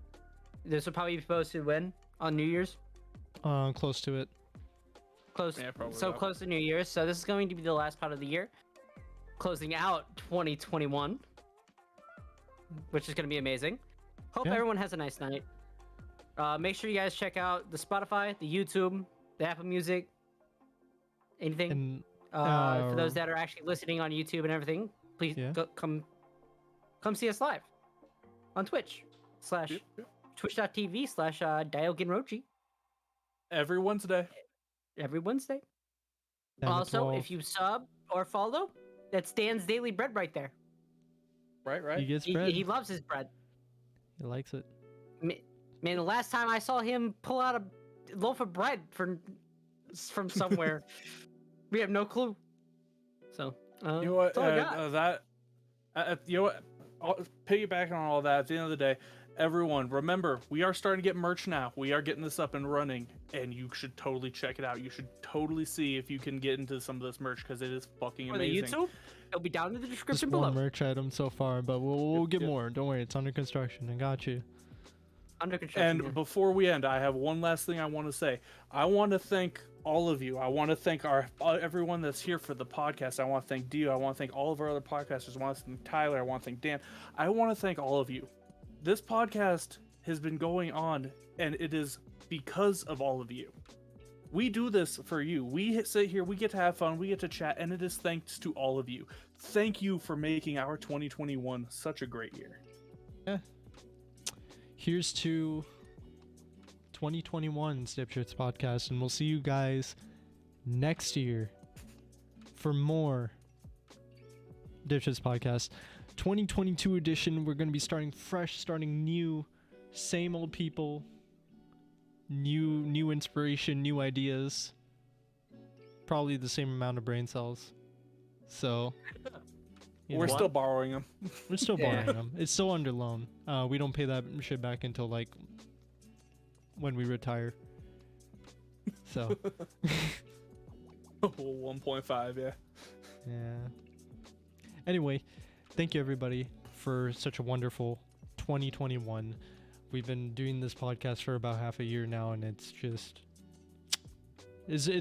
This will probably be posted when on New Year's. Close to it. Close. Yeah, probably So about. close to New Year's. So this is going to be the last part of the year, closing out 2021, which is going to be amazing. Hope Yeah. everyone has a nice night. Make sure you guys check out the Spotify, the YouTube, the Apple Music, anything. And For those that are actually listening on YouTube and everything, please Yeah. come see us live on Twitch Yep. twitch.tv/DialGenrochi Every Wednesday. every Wednesday. 10 to Also, 12. if you sub or follow, that's Dan's Daily Bread right there. Right. He gets He, bread. he loves his bread. He likes it. Man, the last time I saw him pull out a loaf of bread from somewhere, we have no clue. So, You know what? that's all I got. You know what? Piggybacking on all that, at the end of the day, everyone, remember, we are starting to get merch now. We are getting this up and running, and you should totally check it out. You should totally see if you can get into some of this merch because it is fucking For the amazing. YouTube, it'll be down in the Just description one below. merch item so far, but we'll get Yep. more. Don't worry, it's under construction. I got you. Under construction. And before we end, I have one last thing I want to say. I want to thank all of you. I want to thank everyone that's here for the podcast. I want to thank Dio. I want to thank all of our other podcasters. I want to thank Tyler. I want to thank Dan. I want to thank all of you. This podcast has been going on, and it is because of all of you. We do this for you. We sit here, we get to have fun, we get to chat, and it is thanks to all of you. Thank you for making our 2021 such a great year. Here's to 2021's D.I.P.S.H.I.T.S podcast, and we'll see you guys next year for more D.I.P.S.H.I.T.S podcast. 2022 edition, we're going to be starting fresh, starting new, same old people, new inspiration, new ideas, probably the same amount of brain cells. So We're still borrowing them. we're still Yeah. borrowing them. It's still under loan. We don't pay that shit back until like when we retire. So 1.5, yeah. yeah. Anyway, thank you everybody for such a wonderful 2021. We've been doing this podcast for about half a year now, and it's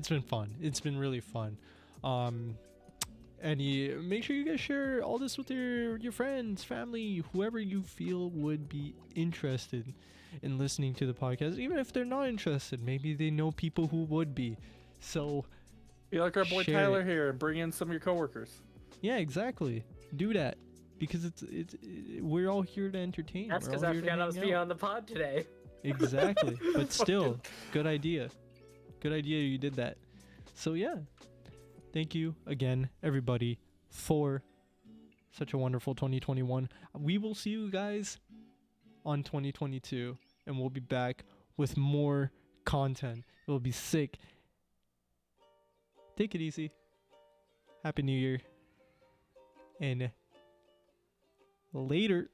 been fun. It's been really fun. And make sure you guys share all this with your friends, family, whoever you feel would be interested in listening to the podcast. Even if they're not interested, maybe they know people who would be. So Be like our boy Share Tyler it. here and bring in some of your coworkers. yeah, exactly. Do that because we're all here to entertain. That's We're because all I here to forgot I was hang being out. on the pod today. Exactly. But still, good idea. Good idea you did that. So yeah. Thank you again, everybody, for such a wonderful 2021. We will see you guys on 2022, and we'll be back with more content. It will be sick. Take it easy. Happy New Year. And later.